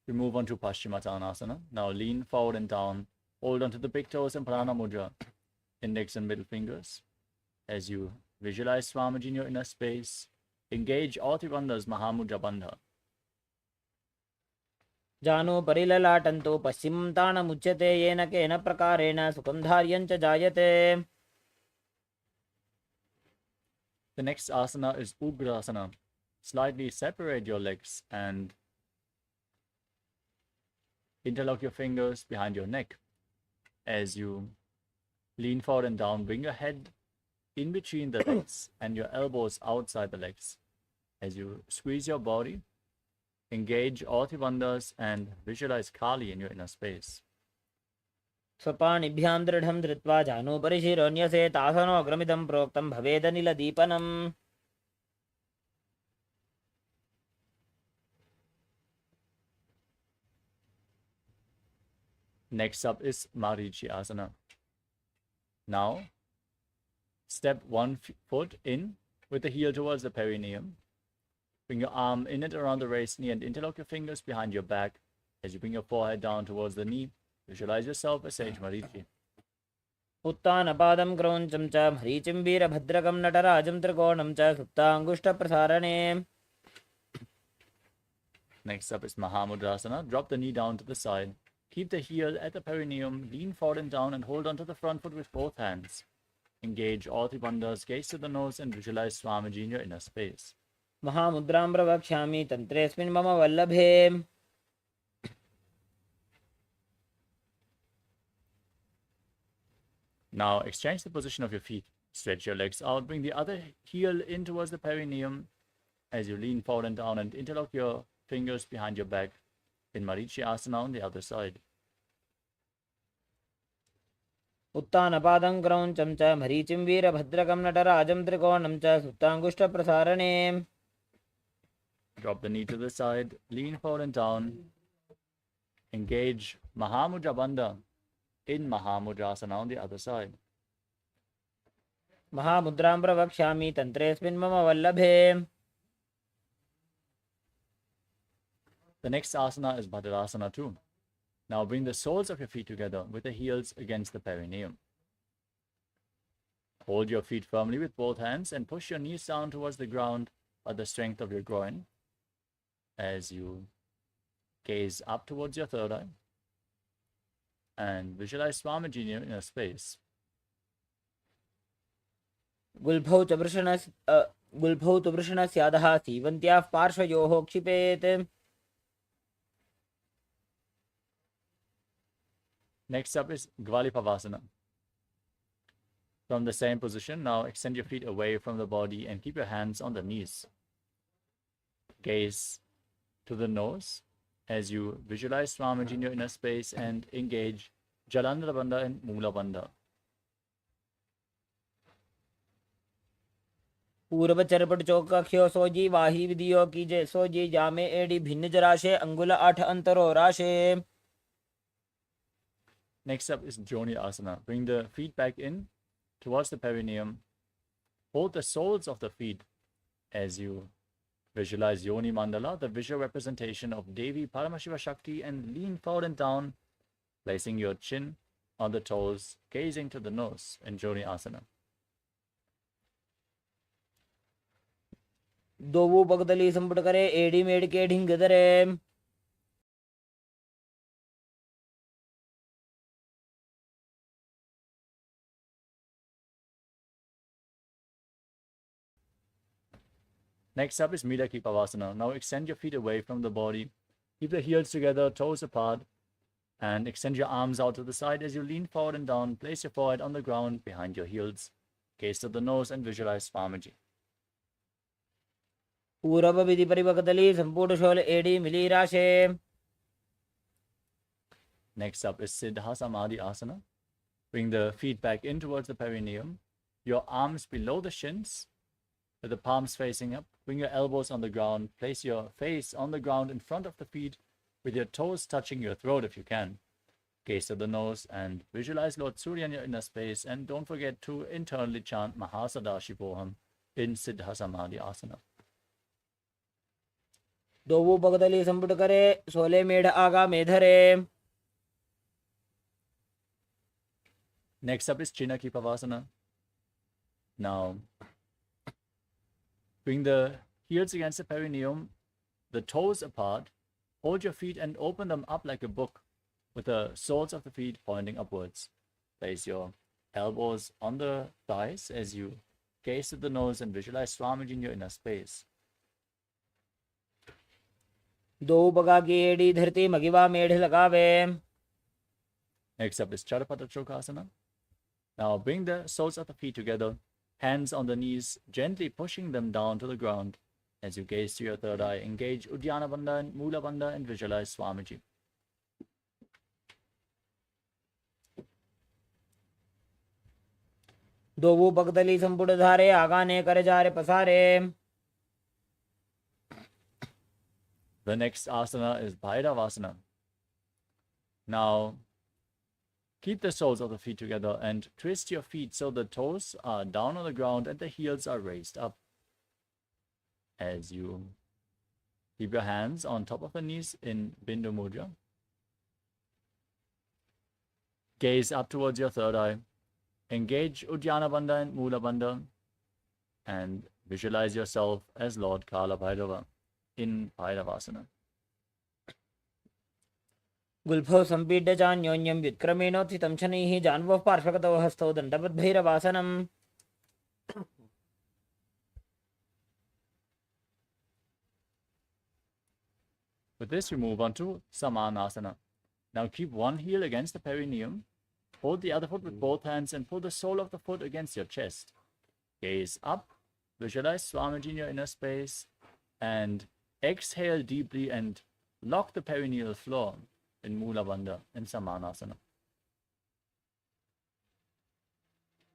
We move on to Paschimottanasana. Now lean forward and down. Hold onto the big toes in Prana Mudra, index and middle fingers. As you visualize Swamiji in your inner space, engage all Tribandhas Mahamudra Bandha. जानो परिललाटन्तो पश्चिमं ताणमुच्यते येन केन प्रकारेण सुखं धार्यं च जायते. The next asana is Ugrasana. Slightly separate your legs and interlock your fingers behind your neck. As you lean forward and down, bring your head in between the legs and your elbows outside the legs. As you squeeze your body, engage all Tribandhas and visualize Kali in your inner space. स्वपाणिभ्यां दृढं धृत्वा जानो परिशिरोऽन्यसेत् आसनोऽग्रमिदं प्रोक्तं भवेदनिलदीपनम्. Next up is Marichi Asana. Now, step one foot in with the heel towards the perineum. Bring your arm in and around the raised knee and interlock your fingers behind your back. As you bring your forehead down towards the knee, visualize yourself as Sage Marichi. उत्तानपादं क्रौञ्चं च मरीचिं वीरभद्रकं नटराजं त्रिकोणं च सुप्ताङ्गुष्ठप्रसारणे. Next up is Mahamudrasana. Drop the knee down to the side. Keep the heel at the perineum, lean forward and down and hold onto the front foot with both hands. Engage all Tribandhas, gaze to the nose and visualize Swamiji in your inner space. महामुद्रां प्रवक्ष्यामि तन्त्रेऽस्मिन् मम वल्लभे. Now exchange the position of your feet. Stretch your legs out. Bring the other heel in towards the perineum as you lean forward and down and interlock your fingers behind your back in Marichi Asana on the other side. उत्तानपादं क्रौञ्चं च मरीचिं वीरभद्रकं नटराजं त्रिकोणं च सुप्ताङ्गुष्ठप्रसारणे. Drop the knee to the side, lean forward and down. Engage Mahamudra Bandha in Mahamudrasana on the other side. महामुद्रां प्रवक्ष्यामि तन्त्रेऽस्मिन् मम वल्लभे. The next asana is Bhadrasana too. Now bring the soles of your feet together with the heels against the perineum. Hold your feet firmly with both hands and push your knees down towards the ground at the strength of your groin as you gaze up towards your third eye and visualize Swamiji in your inner space. गुल्भौ तु वृषणस्याधः सीवन्त्याः पार्श्वयोः क्षिपेत्. Next up is Gvalipavasana. From the same position, now extend your feet away from the body and keep your hands on the knees. Gaze to the nose as you visualize Swamiji in your inner space and engage Jalandhara Bandha and Mula Bandha. पूर्वचरपट चौकख्यो sooji वाही विधियो कीजे सोजी जामे AD भिन्न जराशे अंगुल 8 अंतरो राशे. Next up is Joni Asana. Bring the feet back in towards the perineum. Hold the soles of the feet as you visualize Yoni Mandala, the visual representation of Devi Paramashiva Shakti, and lean forward and down, placing your chin on the toes, gazing to the nose in Joni Asana. दोवो पगतली संपुट करे AD made के ढिंग दरे. Next up is Mila Kipavasana. Now extend your feet away from the body. Keep the heels together, toes apart, and extend your arms out to the side as you lean forward and down. Place your forehead on the ground behind your heels. Gaze to the nose and visualize Swamiji. पूरब विधि परिवकतली संपूर्ण शोल एडी मिली राशे. Next up is Siddha Samadhi Asana. Bring the feet back in towards the perineum. Your arms below the shins, with the palms facing up. Bring your elbows on the ground. Place your face on the ground in front of the feet, with your toes touching your throat if you can. Gaze to the nose and visualize Lord Surya in your inner space. And don't forget to internally chant Mahapadashivoham in Siddha Samadhi Asana. दोवो बगदली संपुट करे सोले मेढ़ आगा मेधरे. Next up is Chinaki Pavasana. Now, bring the heels against the perineum, the toes apart. Hold your feet and open them up like a book, with the soles of the feet pointing upwards. Place your elbows on the thighs as you gaze to the nose and visualize Swamiji in your inner space. दो बगा की AD धरती मगिवा मेढ़ लगावे. Next up is Charapata Chokasana. Now bring the soles of the feet together, hands on the knees, gently pushing them down to the ground. As you gaze to your third eye, engage Uddiyana Bandha and Mula Bandha and visualize Swamiji. दोवो बगदली संपुट धारे आगाने करे जारे पसारे. The next asana is Bhairavasana. Now, keep the soles of the feet together and twist your feet so the toes are down on the ground and the heels are raised up. As you keep your hands on top of the knees in Bindu Mudra. Gaze up towards your third eye. Engage Uddiyana Bandha and Mula Bandha and visualize yourself as Lord Kala Bhairava in Bhairavasana. गुल्फो संपीड्य चान्योन्यं व्युत्क्रमेणोत्थितं शनैः जान्वः पार्श्वगतौ हस्तौ दण्डवद्भैरवासनम्. With this, we move on to Samanasana. Now keep one heel against the perineum. Hold the other foot with both hands and pull the sole of the foot against your chest. Gaze up. Visualize Swamiji in your inner space. And exhale deeply and lock the perineal floor in Mula Bandha in Samanasana.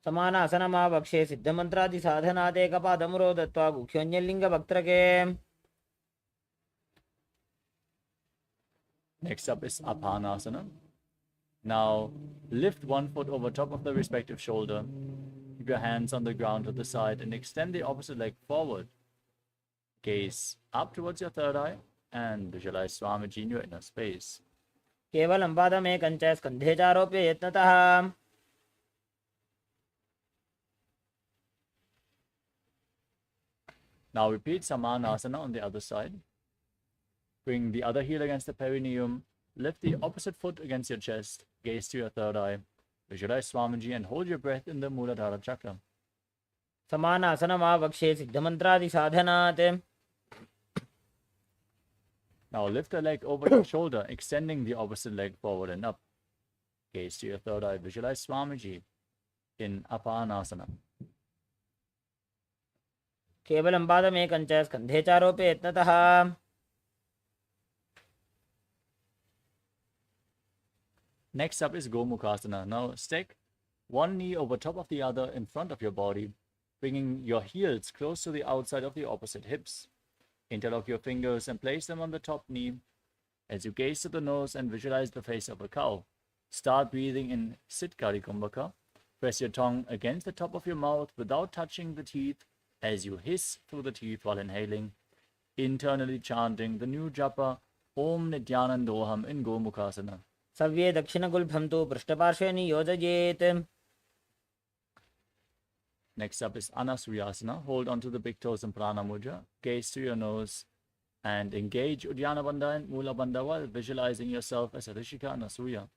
समानासनमावक्षे सिद्धमन्त्रादि साधनादे कपादमुरो दत्वा गुह्योन्यलिङ्गभक्त्रके. Next up is Apanasana. Now lift one foot over top of the respective shoulder. Keep your hands on the ground to the side and extend the opposite leg forward. Gaze up towards your third eye and visualize Swamiji in your inner space. केवलं पादमेकं च स्कन्धे चारोप्य यत्नतः. Now repeat Samanasana on the other side. Bring the other heel against the perineum. Lift the opposite foot against your chest. Gaze to your third eye. Visualize Swamiji and hold your breath in the Muladhara chakra. समानासनमावक्षे सिद्धमन्त्रादि साधनात्. Now lift the leg over your shoulder, extending the opposite leg forward and up. Gaze to your third eye. Visualize Swamiji in Apanasana. केवलं पादमेकं च स्कन्धे चारोप्य यत्नतः. Next up is Gomukhasana. Now stick one knee over top of the other in front of your body, bringing your heels close to the outside of the opposite hips. Interlock your fingers and place them on the top knee. As you gaze to the nose and visualize the face of a cow, start breathing in Sitkari Kumbhaka. Press your tongue against the top of your mouth without touching the teeth as you hiss through the teeth while inhaling, internally chanting the new japa Om Nithyanandoham in Gomukhasana. सव्ये दक्षिणगुल्फं तु पृष्ठपार्श्वे नियोजयेत्. Next up is Anasuyasana. Hold onto the big toes in Prana Mudra. Gaze to your nose and engage Uddiyana Bandha and Mula Bandha while visualizing yourself as a Rishika Anasuya.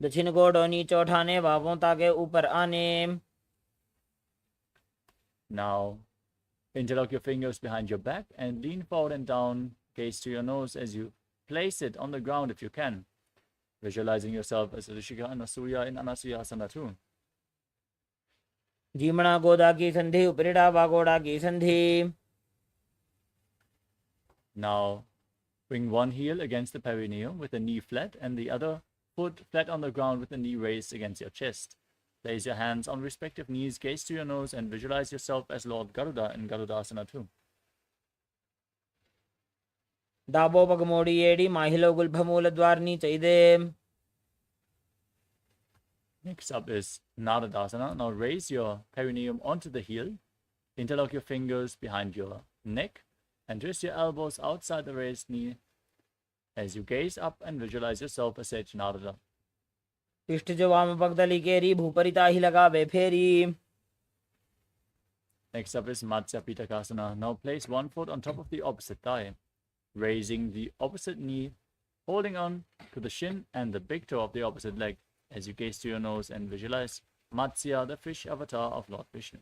दक्षिण गोड़ नीचे उठाने, बाहों ताके ऊपर आने. Now, interlock your fingers behind your back and lean forward and down. Gaze to your nose as you place it on the ground if you can, visualizing yourself as a Rishika Anasuya in Anasuyasana too. जीमणा गोदा की संधि उपरिड़ा वागोड़ा की संधि. Now, bring one heel against the perineum with the knee flat and the other foot flat on the ground with the knee raised against your chest. Place your hands on respective knees, gaze to your nose, and visualize yourself as Lord Garuda in Garudasana too. दाबो पगमोड़ी एड़ी माहिलो गुल्भमूल द्वारनी चैदे. Next up is Nadadasana. Now raise your perineum onto the heel, interlock your fingers behind your neck, and twist your elbows outside the raised knee as you gaze up and visualize yourself as Sage Narada. पिष्ट जो वाम पगदली केरी भूपरिता ही लगावे फेरी. Next up is Matsya Pitakasana. Now place one foot on top of the opposite thigh, raising the opposite knee, holding on to the shin and the big toe of the opposite leg as you gaze to your nose and visualize Matsya, the fish avatar of Lord Vishnu.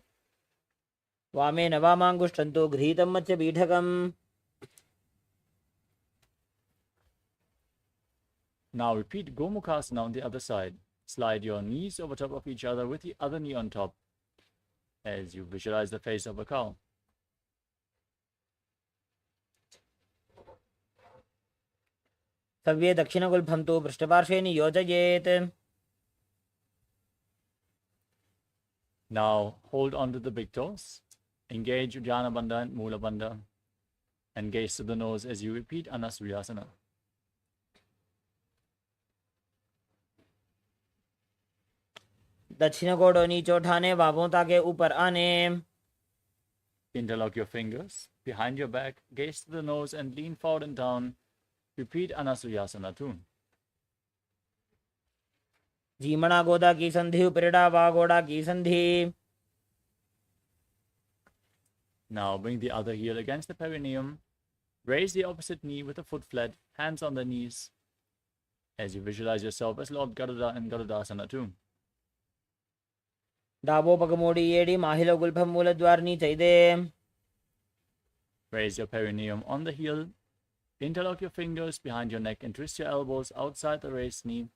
वामेन वामाङ्गुष्ठन्तो गृहीतं मत्स्य पीठकम्. Now repeat Gomukhasana on the other side. Slide your knees over top of each other with the other knee on top as you visualize the face of a cow. सव्ये दक्षिणगुल्भं तु पृष्ठपार्श्वे नियोजयेत्. Now hold on to the big toes. Engage Uddiyana Bandha and Mula Bandha and gaze to the nose as you repeat Anasuyasana. दक्षिण कोडो नीचे उठाने बाबों ताके ऊपर आने. Interlock your fingers behind your back, gaze to the nose and lean forward and down. Repeat Anasuyasana too. जीमणा गोदा की संधि उपरिड़ा वागोड़ा की संधि. Now bring the other heel against the perineum. Raise the opposite knee with the foot flat, hands on the knees, as you visualize yourself as Lord Garuda in Garudasana too. डाबो पगमोड़ी एड़ी माहिलो गुल्भं मूल द्वारनी चैदे. Raise your perineum on the heel. Interlock your fingers behind your neck and twist your elbows outside the raised knee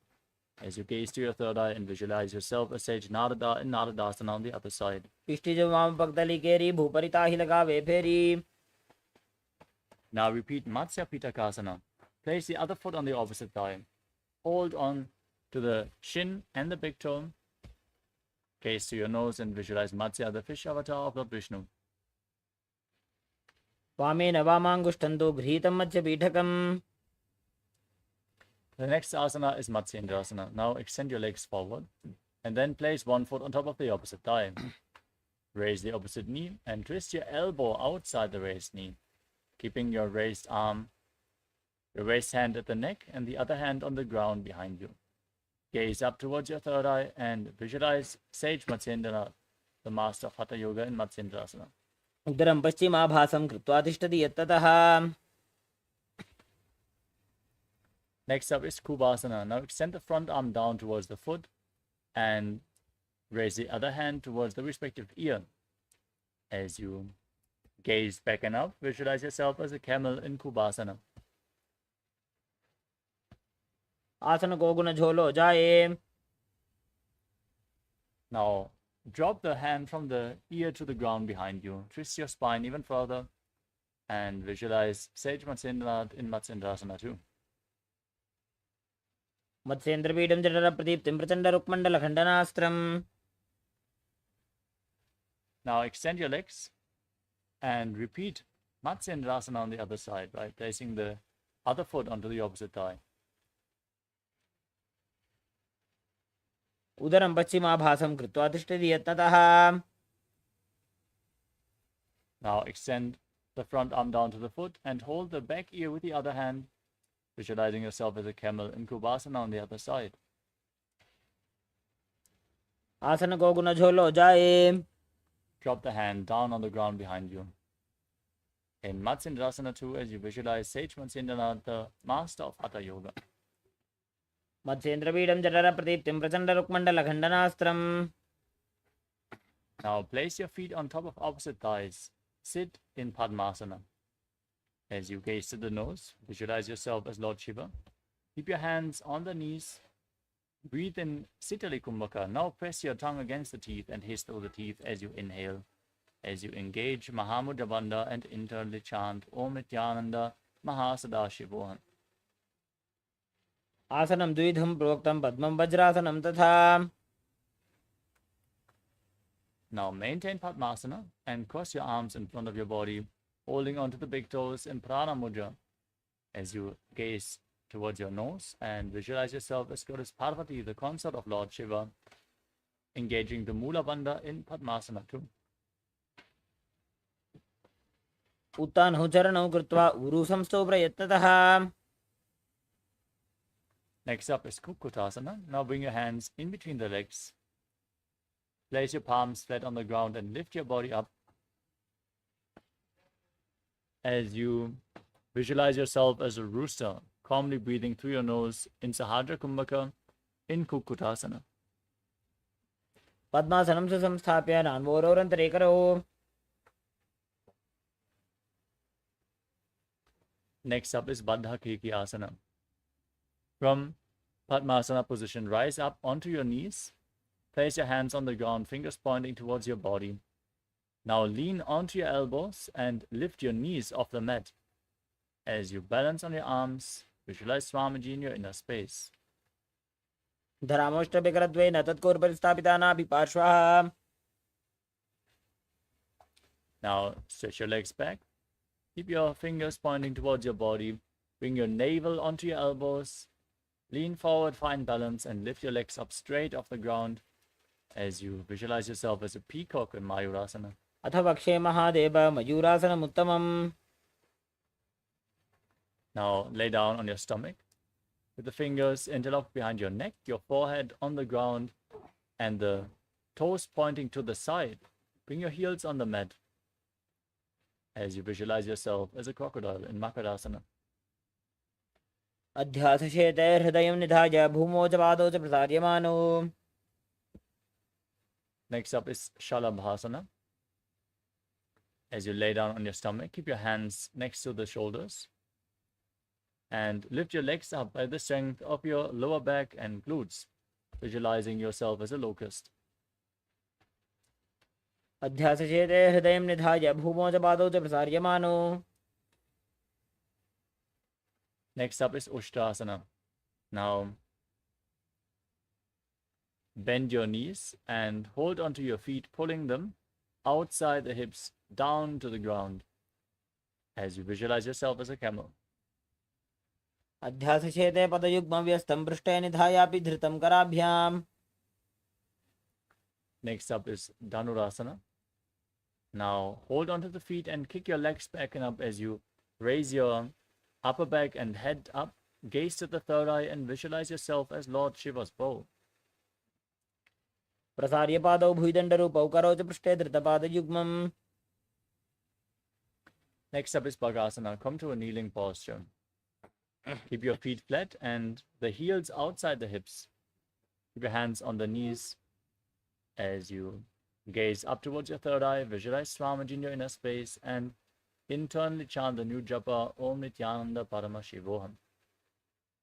as you gaze to your third eye and visualize yourself as Sage Narada in Naradasana on the other side. पिष्टि जो वाम पगदली केरी भूपरिता ही लगावे फेरी. Now repeat Matsya Pitakasana. Place the other foot on the opposite thigh. Hold on to the shin and the big toe. Gaze to your nose and visualize Matsya, the fish avatar of Lord Vishnu. वामेन वामाङ्गुष्ठन्तो गृहीतं मत्स्य पीठकम्. The next asana is Matsyendrasana. Now extend your legs forward and then place one foot on top of the opposite thigh. Raise the opposite knee and twist your elbow outside the raised knee, keeping your raised arm, your raised hand at the neck and the other hand on the ground behind you. Gaze up towards your third eye and visualize Sage Matsyendra, the master of Hatha Yoga in Matsyendrasana. उदरं पश्चिमाभासं कृत्वा तिष्ठति यत्ततः. Next up is Kubasana. Now extend the front arm down towards the foot and raise the other hand towards the respective ear. As you gaze back and up, visualize yourself as a camel in Kubasana. आसन को गुण झोलो जाए. Now drop the hand from the ear to the ground behind you. Twist your spine even further and visualize Sage Matsyendra in Matsyendrasana too. मत्स्येन्द्रपीठं जठर प्रदीप्तिं Prachanda रुक्मण्डल खण्डनास्त्रम्. Now extend your legs and repeat Matsyendrasana on the other side, right? Placing the other foot onto the opposite thigh. उदरं पश्चिमाभासं कृत्वा तिष्ठति यत्ततः. Now extend the front arm down to the foot and hold the back ear with the other hand, visualizing yourself as a camel in Kubasana on the other side. आसन को गुण झोलो जाए. Drop the hand down on the ground behind you. In Matsyendrasana too, as you visualize Sage Matsyendra, the master of Hatha Yoga. मत्स्येन्द्रपीठं जठर प्रदीप्तिं Prachanda रुक्मण्डल खण्डनास्त्रम्. Now place your feet on top of opposite thighs. Sit in Padmasana. As you gaze to the nose, visualize yourself as Lord Shiva. Keep your hands on the knees. Breathe in Sitali Kumbhaka. Now press your tongue against the teeth and hiss through the teeth as you inhale. As you engage Mahamudra Bandha and internally chant Om Nithyananda Mahasadashivoham. आसनं द्विधं प्रोक्तं पद्मं वज्रासनं तथा. Now maintain Padmasana and cross your arms in front of your body, holding onto the big toes in Prana Mudra. As you gaze towards your nose and visualize yourself as Goddess Parvati, the consort of Lord Shiva, engaging the Mula Bandha in Padmasana too. उत्तानौ चरणौ कृत्वा उरु संस्थौ प्रयत्नतः. Next up is Kukutasana. Now bring your hands in between the legs. Place your palms flat on the ground and lift your body up. As you visualize yourself as a rooster, calmly breathing through your nose in Sahadra Kumbhaka in Kukutasana. पद्मासनं सुसंस्थाप्य नान्वोरोरन्तरे करौ. Next up is Baddha Kriti Asana. From Padmasana position, rise up onto your knees. Place your hands on the ground, fingers pointing towards your body. Now lean onto your elbows and lift your knees off the mat. As you balance on your arms, visualize Swamiji in your inner space. धरामोष्टभिकरद्वयेन तत्कोर्परिस्थापिता नाभि पार्श्वः. Now stretch your legs back. Keep your fingers pointing towards your body. Bring your navel onto your elbows. Lean forward, find balance, and lift your legs up straight off the ground as you visualize yourself as a peacock in Mayurasana. अथ वक्षे महादेव मयूरासनम् उत्तमम्. Now lay down on your stomach with the fingers interlocked behind your neck, your forehead on the ground, and the toes pointing to the side. Bring your heels on the mat as you visualize yourself as a crocodile in Makarasana. अध्यासशेते हृदयं निधाय भूमौ च पादौ च प्रसार्यमाणौ. Next up is Shalabhasana. As you lay down on your stomach, keep your hands next to the shoulders and lift your legs up by the strength of your lower back and glutes, visualizing yourself as a locust. अध्यासशेते हृदयं निधाय भूमौ च पादौ च प्रसार्यमाणौ. Next up is Ushtrasana. Now bend your knees and hold onto your feet, pulling them outside the hips down to the ground as you visualize yourself as a camel. अध्यासशेते पदयुग्मं व्यस्तं पृष्ठे निधायापि धृतं कराभ्याम्. Next up is Dhanurasana. Now hold onto the feet and kick your legs back and up as you raise your upper back and head up. Gaze to the third eye and visualize yourself as Lord Shiva's bow. प्रसार्य पादौ भुजदण्डरूपौ करौ च पृष्ठे धृतपादयुग्मम्. Next up is Bhagasana. Come to a kneeling posture. Keep your feet flat and the heels outside the hips. Keep your hands on the knees as you gaze up towards your third eye. Visualize Swamiji in your inner space and internally chant the new japa Om Nithyananda Paramashivoham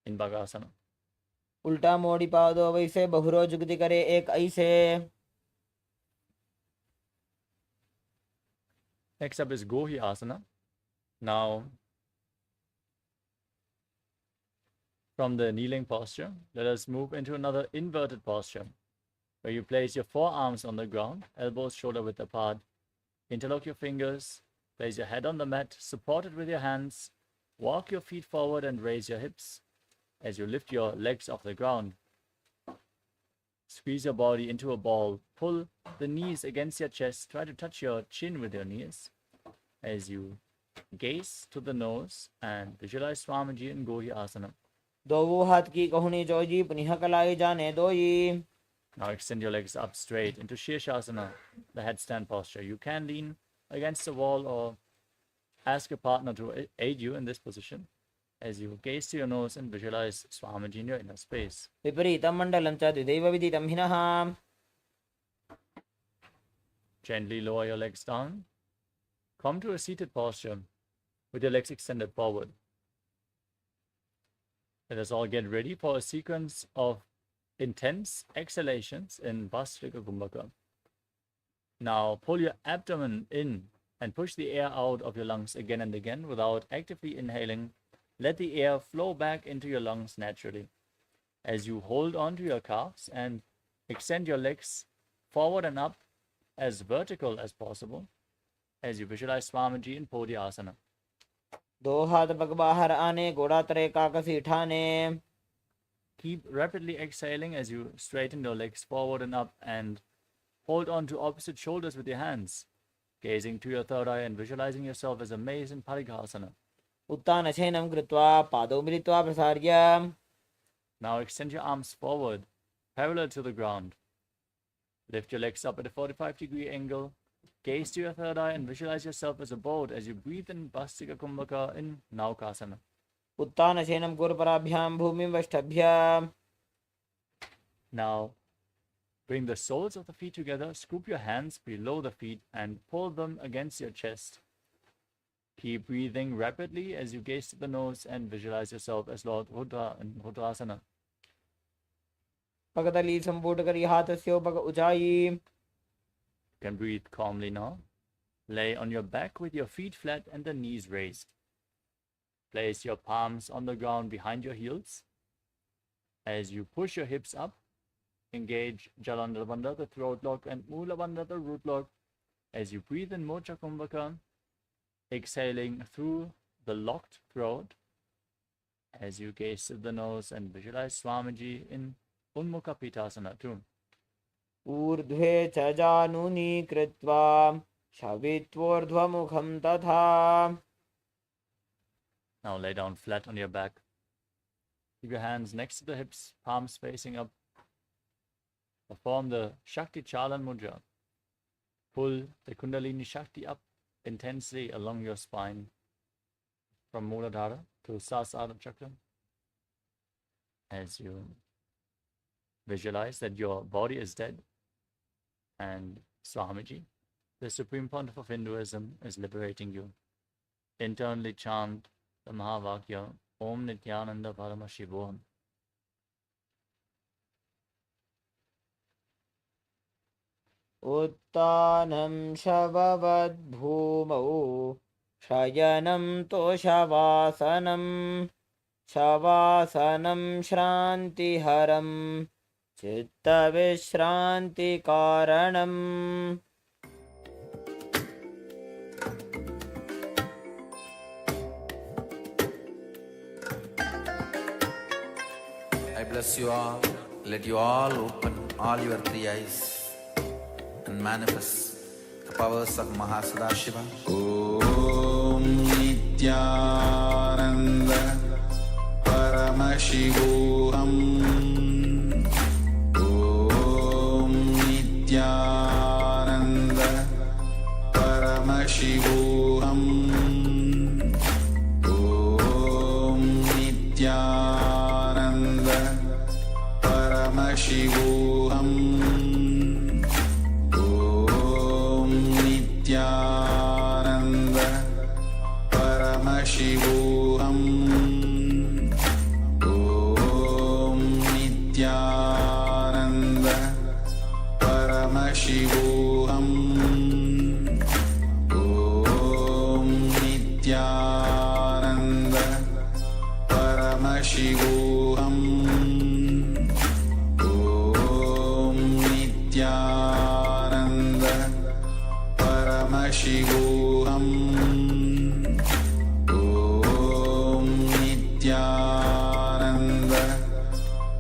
in Bhagasana. उल्टा मोड़ी पादौ वैसे बहुरो जुगति करे एक ऐसे. Next up is Gohi Asana. Now, from the kneeling posture, let us move into another inverted posture, where you place your forearms on the ground, elbows shoulder width apart, interlock your fingers, place your head on the mat, support it with your hands, walk your feet forward and raise your hips as you lift your legs off the ground. Squeeze your body into a ball, pull the knees against your chest, try to touch your chin with your knees as you gaze to the nose and visualize Swamiji in Gohi Asana. दो हाथ की कहुनी जोजी पुनिह कलाई जाने दोई. Now extend your legs up straight into Shirshasana, the headstand posture. You can lean against the wall or ask your partner to aid you in this position as you gaze to your nose and visualize Swamiji in your inner space. विपरीतं मण्डलं च द्विदैव विदितं हिनः. Gently lower your legs down. Come to a seated posture with your legs extended forward. Let us all get ready for a sequence of intense exhalations in Bhastrika Kumbhaka. Now pull your abdomen in and push the air out of your lungs again and again without actively inhaling. Let the air flow back into your lungs naturally. As you hold on to your calves and extend your legs forward and up as vertical as possible, as you visualize Swamiji in Podhyasana. दो हाथ पग बाहर आने, घोड़ा तरे काकसी ठाने. Keep rapidly exhaling as you straighten your legs forward and up and hold on to opposite shoulders with your hands, gazing to your third eye and visualizing yourself as a mace in Parighasana. उत्तानशयनं कृत्वा पादौ मिलित्वा प्रसार्य. Now extend your arms forward, parallel to the ground. Lift your legs up at a 45-degree angle. Gaze to your third eye and visualize yourself as a boat as you breathe in Bhastrika Kumbhaka in Naukasana. उत्तानशयनं कुर्पराभ्यां भूमिं वष्टभ्य. Now, bring the soles of the feet together, scoop your hands below the feet and pull them against your chest. Keep breathing rapidly as you gaze to the nose and visualize yourself as Lord Rudra in Rudrasana. पगतली संपूर्ण करी हाथस्यो पग ऊंचाई. You can breathe calmly now. Lay on your back with your feet flat and the knees raised. Place your palms on the ground behind your heels. As you push your hips up, engage Jalandhara Bandha, the throat lock, and Mula Bandha, the root lock. As you breathe in Mocha Kumbhaka, exhaling through the locked throat. As you gaze to the nose and visualize Swamiji in Unmukha Pitasana too. ऊर्ध्वे च जानूनि कृत्वा शवित्वोर्ध्वमुखं तथा. Now lay down flat on your back. Keep your hands next to the hips, palms facing up. Perform the Shakti Chalan Mudra. Pull the Kundalini Shakti up intensely along your spine from Muladhara to Sahasrara Chakra. As you visualize that your body is dead and Swamiji, the Supreme Pontiff of Hinduism, is liberating you. Internally chant the Mahavakya, Om Nithyananda Paramashivoham. उत्तानं शववद्भूमौ शयनं तोषवासनं. शवासनं श्रान्तिहरं चित्तविश्रान्तिकारणम्. I bless you all. Let you all open all your three eyes and manifest the powers of Mahasadashiva. Om Nithyananda Paramashivoham. Om Nithyananda Paramashivoham. Om Nithyananda Paramashivoham. Om Nithyananda Paramashivoham. Om Nithyananda Paramashivoham. Om Nithyananda Paramashivoham. Om Nithyananda Paramashivoham. Om Nithyananda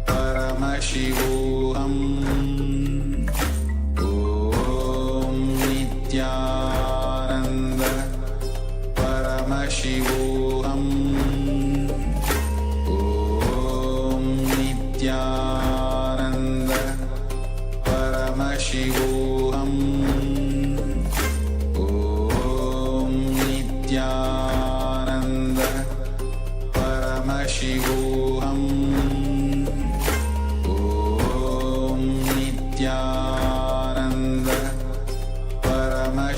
Paramashivoham. Om Nithyananda Paramashivoham. Om Nithyananda Paramashivoham. Om Nithyananda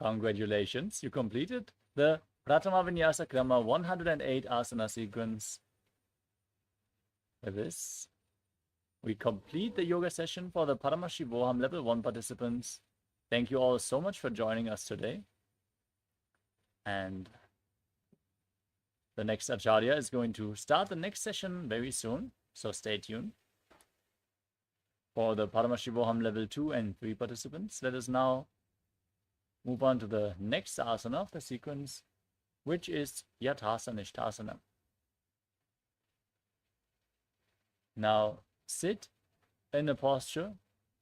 Congratulations, you completed the Pratama Vinyasa Krama 108 asana sequence. With this, we complete the yoga session for the Paramashivoham Level 1 participants. Thank you all so much for joining us today. And the next Acharya is going to start the next session very soon, so stay tuned. For the Paramashivoham Level 2 and 3 participants, let us now move on to the next asana of the sequence, which is Yathasana Ishtasana. Now, sit in a posture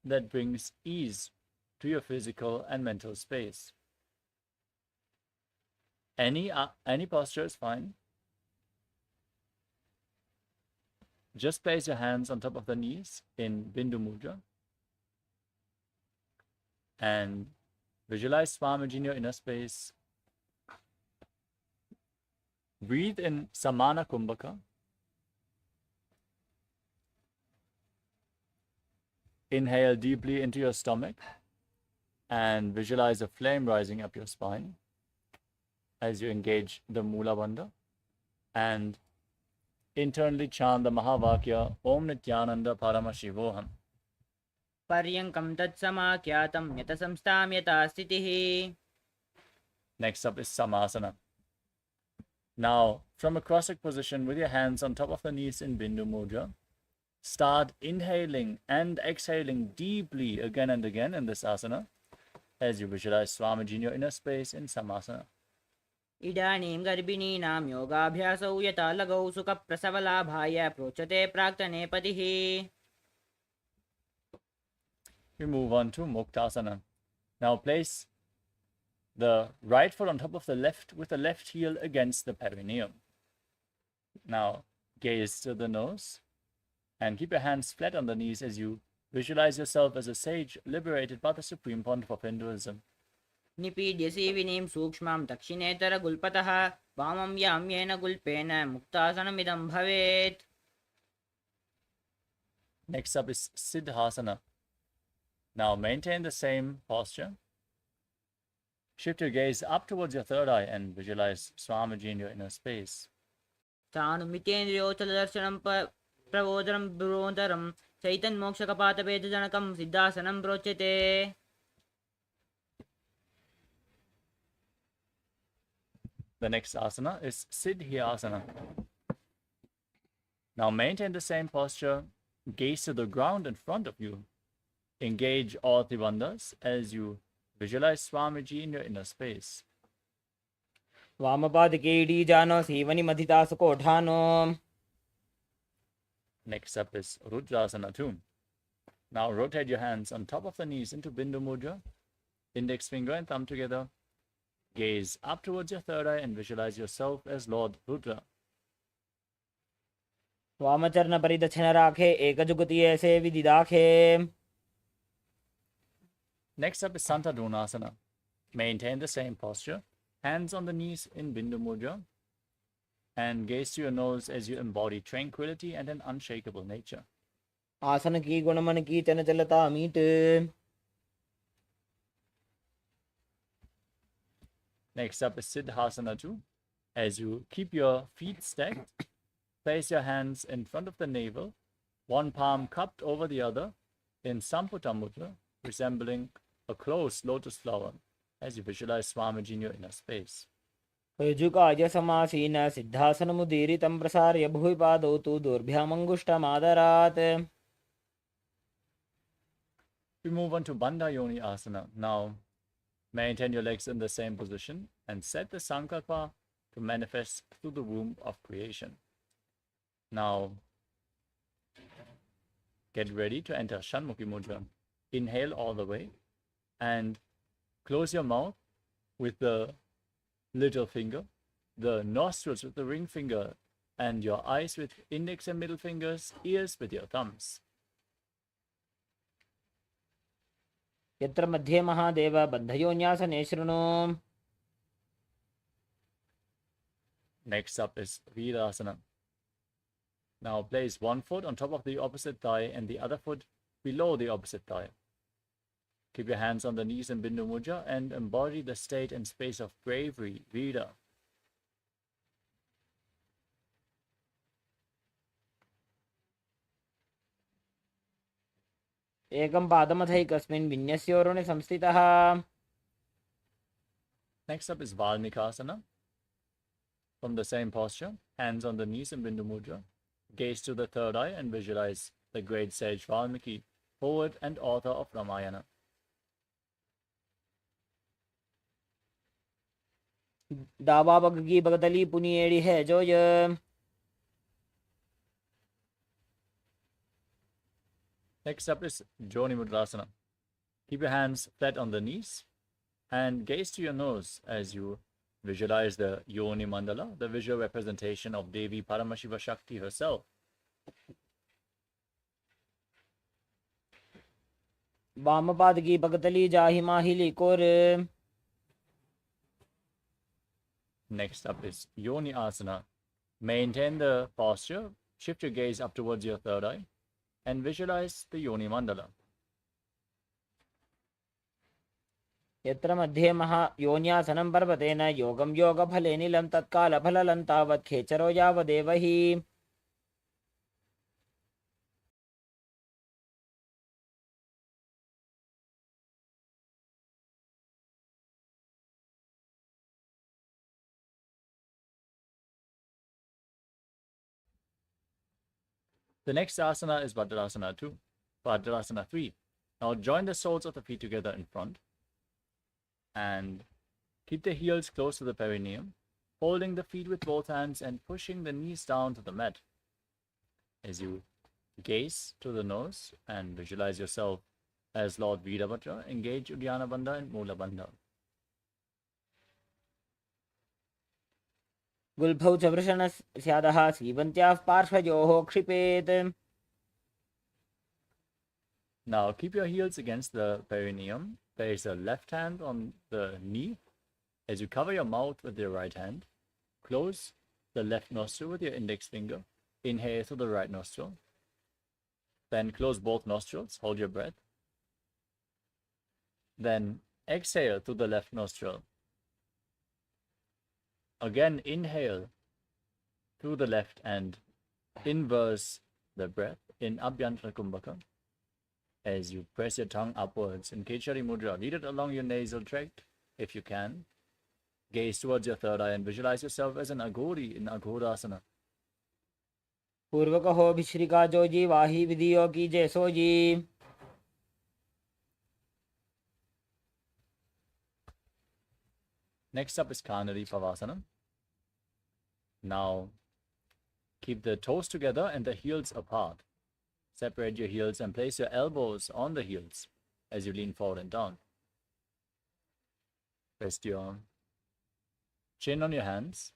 that brings ease to your physical and mental space. Any posture is fine. Just place your hands on top of the knees in Bindu Mudra and visualize Swamiji in your inner space. Breathe in Samana Kumbhaka. Inhale deeply into your stomach and visualize a flame rising up your spine as you engage the Mula Bandha, and internally chant the Mahavakya Om Nithyananda Paramashivoham. Paryankam tatsamakhyatam yata samstam yata sthitihi. Next up is Samasana. Now, from a cross-legged position with your hands on top of the knees in Bindu Mudra, start inhaling and exhaling deeply again and again in this asana as you visualize Swamiji in your inner space in Samasana. इदानीं गर्भिणीनां योगाभ्यासौ यथा लगौ सुखप्रसवलाभाय प्रोच्यते प्राक्तने पतिः. We move on to Muktasana. Now place the right foot on top of the left with the left heel against the perineum. Now gaze to the nose and keep your hands flat on the knees as you visualize yourself as a sage liberated by the Supreme Pontiff of Hinduism. निपीड्यसि विनीं सूक्ष्मं दक्षिणेतरगुल्पतः वामं याम्येन गुल्पेन मुक्तासनमिदं भवेत्. Next up is Siddhasana. Now maintain the same posture. Shift your gaze up towards your third eye and visualize Swamiji in your inner space. तानुमितेन्द्रियोचलदर्शनं प्रबोधनं ब्रोधरं चैतन्मोक्षकपातभेदजनकं सिद्धासनं प्रोच्यते. The next asana is Siddhyasana. Now maintain the same posture. Gaze to the ground in front of you. Engage all three bandhas as you visualize Swamiji in your inner space. वामपादके जानो सीवनि मथिता सुकोठानो. Next up is Rudrasana too. Now rotate your hands on top of the knees into Bindu Mudra. Index finger and thumb together. Gaze up towards your third eye and visualize yourself as Lord Rudra. वामचरण परिदक्षिण राखे एकजुगति ऐसे विदिदाखे. Next up is Santadunasana. Maintain the same posture. Hands on the knees in Bindu Mudra. And gaze to your nose as you embody tranquility and an unshakable nature. आसन की गुणमन की चंचलता meet. Next up is Siddhasana too. As you keep your feet stacked, place your hands in front of the navel, one palm cupped over the other in Samputa Mudra, resembling a closed lotus flower, as you visualize Swamiji in your inner space. युजुकाय समासीन सिद्धासनमुदीरितं प्रसार्य भुवि पादौ तु दोर्भ्यामङ्गुष्ठमादरात्. We move on to Bandha Yoni Asana. Now, maintain your legs in the same position and set the Sankalpa to manifest through the womb of creation. Now, get ready to enter Shanmukhi Mudra. Inhale all the way and close your mouth with the little finger, the nostrils with the ring finger, and your eyes with index and middle fingers, ears with your thumbs. यत्र मध्ये महादेव बन्धयोन्यासने शृणु. Next up is Virasana. Now place one foot on top of the opposite thigh and the other foot below the opposite thigh. Keep your hands on the knees in Bindu Mudra and embody the state and space of bravery, Vida. एकं पादमथैकस्मिन् विन्यस्योरुणे संस्थितः. Next up is Valmikasana. From the same posture, hands on the knees in Bindu Mudra. Gaze to the third eye and visualize the great sage Valmiki, poet and author of Ramayana. दावा बग्गी बगदली पुनिएड़ी है जो ये. Next up is Joni Mudrasana. Keep your hands flat on the knees and gaze to your nose as you visualize the Yoni Mandala, the visual representation of Devi Paramashiva Shakti herself. वामपाद की बगदली जाहि माहिली core. Next up is Yoni Asana. Maintain the posture, shift your gaze up towards your third eye, and visualize the Yoni Mandala. यत्र मध्ये महा योन्यासनं पर्वतेन योगं योगफले नीलं तत्कालफलं तावत् खेचरो यावदेव हि. The next asana is Vajrasana 2, Vajrasana 3. Now join the soles of the feet together in front and keep the heels close to the perineum, holding the feet with both hands and pushing the knees down to the mat. As you gaze to the nose and visualize yourself as Lord Veerabhadra, engage Uddiyana Bandha and Mula Bandha. गुल्फौ च वृषणस्यादः सीवन्त्याः पार्श्वयोः क्षिपेत्. Now keep your heels against the perineum. Place the left hand on the knee as you cover your mouth with your right hand. Close the left nostril with your index finger. Inhale through the right nostril. Then close both nostrils. Hold your breath. Then exhale through the left nostril. Again, inhale through the left and inverse the breath in Abhyantara Kumbhaka. As you press your tongue upwards in Kechari Mudra, lead it along your nasal tract if you can. Gaze towards your third eye and visualize yourself as an Aghori in Aghorasana. पूर्व कहो भिश्रिका जो जी वाही विधियो की जैसो जी. Next up is Kanari Pavasana. Now, keep the toes together and the heels apart. Separate your heels and place your elbows on the heels as you lean forward and down. Rest your chin on your hands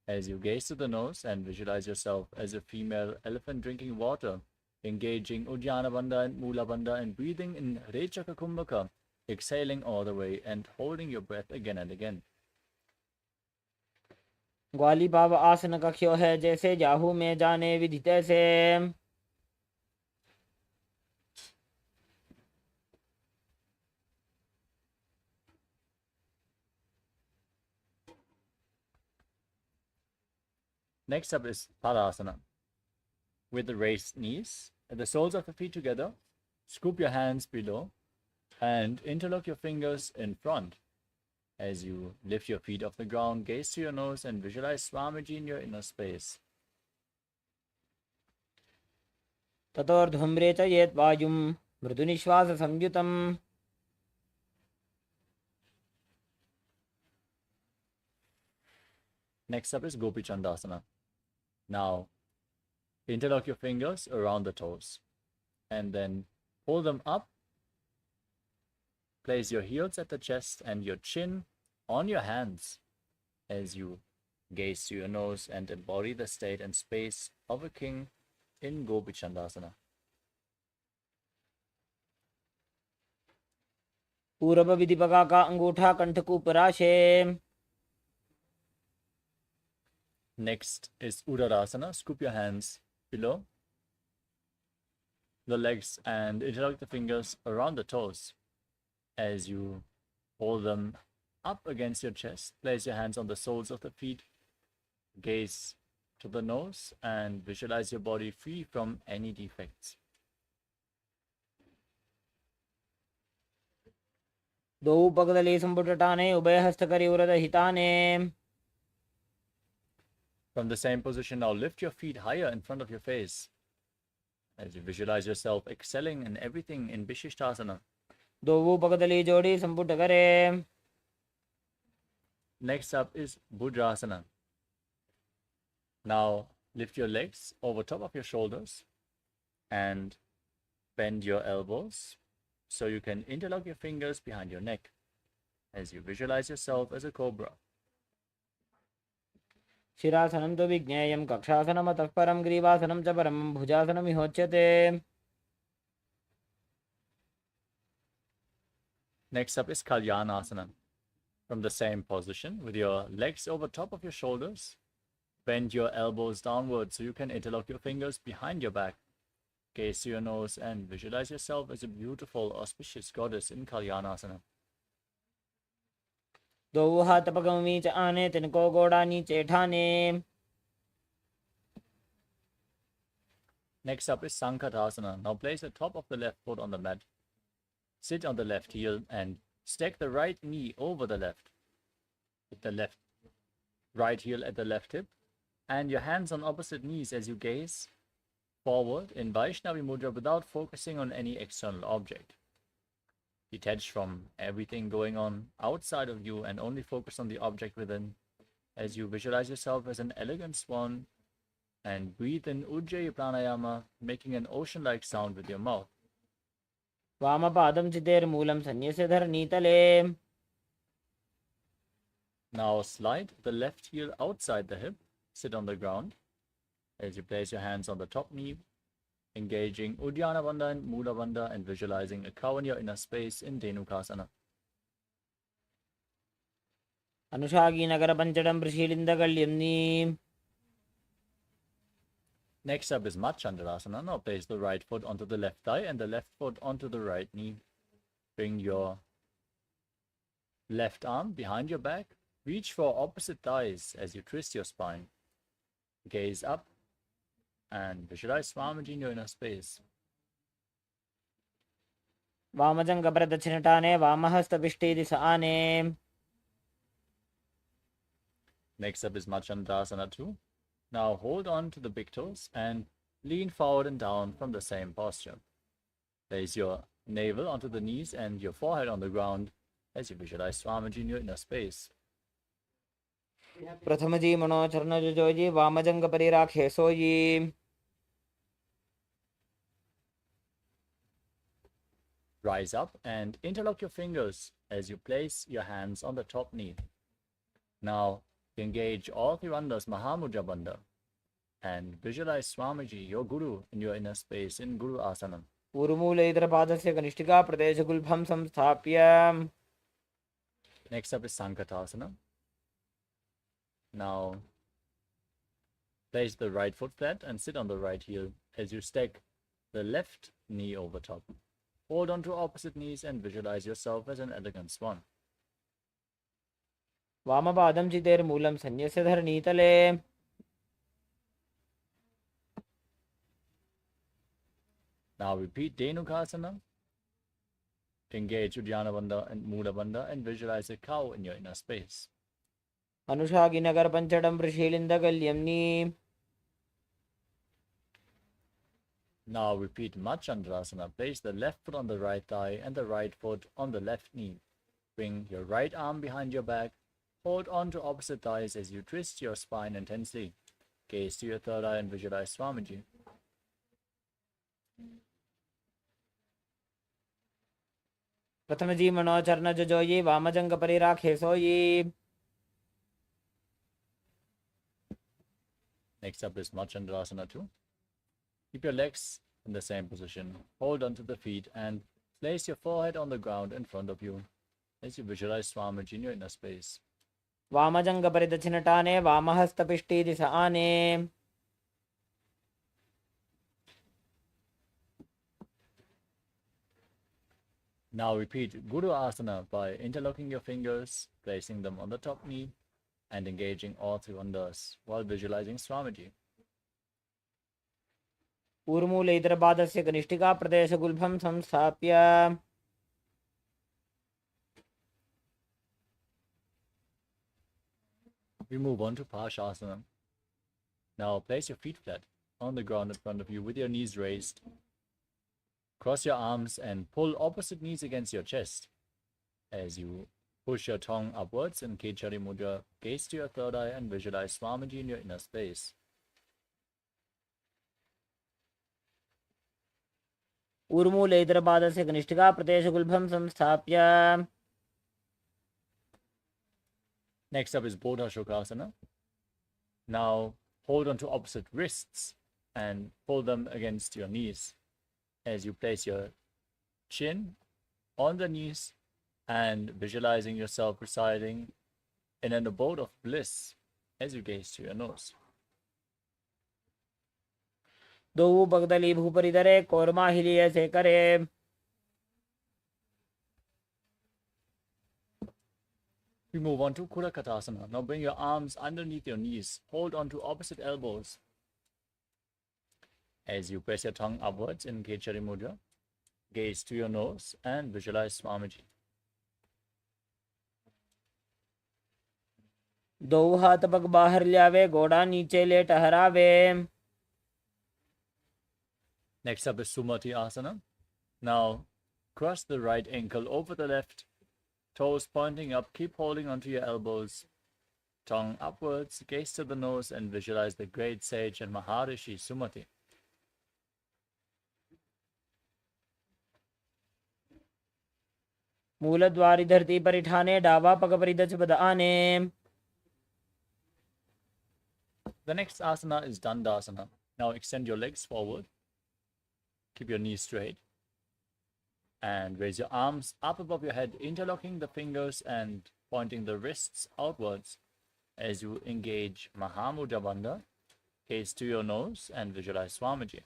as you gaze to the nose and visualize yourself as a female elephant drinking water, engaging Uddiyana Bandha and Mula Bandha and breathing in Rechaka Kumbhaka, exhaling all the way and holding your breath again and again. ग्वाली पाव आसन कख्यो है जैसे जाहू में जाने विधि तैसे. Next up is Padasana. With the raised knees, and the soles of the feet together, scoop your hands below and interlock your fingers in front. As you lift your feet off the ground, gaze to your nose and visualize Swamiji in your inner space. ततोर्ध्वम्रे च येत् वायुं मृदुनिश्वास संयुतम्. Next up is Gopi Chandasana. Now, interlock your fingers around the toes and then pull them up. Place your heels at the chest and your chin on your hands as you gaze to your nose and embody the state and space of a king in Gopi Chandasana. पूर्व विधिपका का अंगूठा कंठ को पराशे. Next is Udarasana. Scoop your hands below the legs and interlock the fingers around the toes. As you hold them up against your chest, place your hands on the soles of the feet, gaze to the nose, and visualize your body free from any defects. द्वौ पगदले संपुटटाने उभयहस्तकरि उरदहिताने. From the same position, now lift your feet higher in front of your face as you visualize yourself excelling in everything in Vishishtasana. द्वौ पगदले जोड़ी संपुट करे. Next up is Budrasana. Now lift your legs over top of your shoulders and bend your elbows so you can interlock your fingers behind your neck as you visualize yourself as a cobra. शिरासनं तु विज्ञेयं कक्षासनमतः परं ग्रीवासनं च परं भुजासनमिहोच्यते. Next up is Kalyanasana. From the same position, with your legs over top of your shoulders, bend your elbows downward so you can interlock your fingers behind your back. Gaze to your nose and visualize yourself as a beautiful, auspicious goddess in Kalyanasana. द्वौ हाथपगमी च आने तिनको गोडानी चेठाने. Next up is Sankatasana. Now place the top of the left foot on the mat. Sit on the left heel and stack the right knee over the left. With the right heel at the left hip and your hands on opposite knees as you gaze forward in Vaishnavi Mudra without focusing on any external object. Detach from everything going on outside of you and only focus on the object within as you visualize yourself as an elegant swan and breathe in Ujjayi Pranayama, making an ocean-like sound with your mouth. वामपादं चितेर्मूलं सन्न्यस्य धरणीतले. Now slide the left heel outside the hip, sit on the ground as you place your hands on the top knee, engaging Uddiyana Bandha and Mula Bandha and visualizing a cow in your inner space in Dhenukasana. अनुषागी Nagar पंचडं प्रशीलिन्दगल्यं. Next up is Machandasana. Now place the right foot onto the left thigh and the left foot onto the right knee. Bring your left arm behind your back. Reach for opposite thighs as you twist your spine. Gaze up and visualize Swamiji in your inner space. वामजङ्गप्रदक्षिणटाने वामहस्तपिष्टेति स आने. Next up is Machandasana 2. Now hold on to the big toes and lean forward and down from the same posture. Place your navel onto the knees and your forehead on the ground as you visualize Swamiji in your inner space. प्रथमजी मनोचरणजोजी वामजङ्गपरिराखे सोयी. Rise up and interlock your fingers as you place your hands on the top knee. Now engage all Thirandas Mahamudra Bandha and visualize Swamiji, your Guru, in your inner space in Guru Asana. ऊरुमूलैतरपादस्य कनिष्ठिका प्रदेशगुल्फं संस्थाप्य. Next up is Sankatasana. Now place the right foot flat and sit on the right heel as you stack the left knee over top. Hold on to opposite knees and visualize yourself as an elegant swan. वामपादं चितेर्मूलं सन्न्यस्य धरणीतले. Now repeat Dhenukasana. Engage Uddiyana Bandha and Mula Bandha and visualize a cow in your inner space. अनुषागी Nagar पंचडं प्रशीलिन्दगल्यं. Now repeat Machandasana. Place the left foot on the right thigh and the right foot on the left knee. Bring your right arm behind your back. Hold on to opposite thighs as you twist your spine intensely. Gaze to your third eye and visualize Swamiji. प्रथमजी मनोचरणजोजी वामजङ्गपरिराखे सोयी. Next up is Machandasana 2. Keep your legs in the same position. Hold onto the feet and place your forehead on the ground in front of you as you visualize Swamiji in your inner space. वामजङ्गपरिदक्षिणटाने वामहस्तपिष्टेति स आने. Now repeat Guru Asana by interlocking your fingers, placing them on the top knee, and engaging all three wonders while visualizing Swamiji. ऊर्मूलेतरपादस्य कनिष्ठिका प्रदेशगुल्भं संस्थाप्य We move on to Parshasana. Now place your feet flat on the ground in front of you with your knees raised. Cross your arms and pull opposite knees against your chest. As you push your tongue upwards in Kechari Mudra, gaze to your third eye and visualize Swamiji in your inner space. ऊर्मूलेतरपादस्य कनिष्ठिका प्रदेशगुल्भं संस्थाप्य Next up is Bodha Shokasana. Now hold on to opposite wrists and pull them against your knees as you place your chin on the knees and visualizing yourself residing in an abode of bliss as you gaze to your nose. दो पगदली भूपरिधरे कोर्माहिलीय से करे We move on to Kurakatasana. Now bring your arms underneath your knees. Hold on to opposite elbows. As you press your tongue upwards in Kechari Mudra, gaze to your nose and visualize Swamiji. दो हाथ पग बाहर ल्यावे गोड़ा नीचे ले टहरावे Next up is Sumati Asana. Now cross the right ankle over the left, toes pointing up, keep holding onto your elbows, tongue upwards, gaze to the nose and visualize the great sage and Maharishi Sumati. मूलद्वारी धरती परिठाने डावा पग परिधच बदाने The next asana is Dandasana. Now extend your legs forward. Keep your knees straight. And raise your arms up above your head, interlocking the fingers and pointing the wrists outwards as you engage Mahamudra Bandha. Gaze to your nose and visualize Swamiji.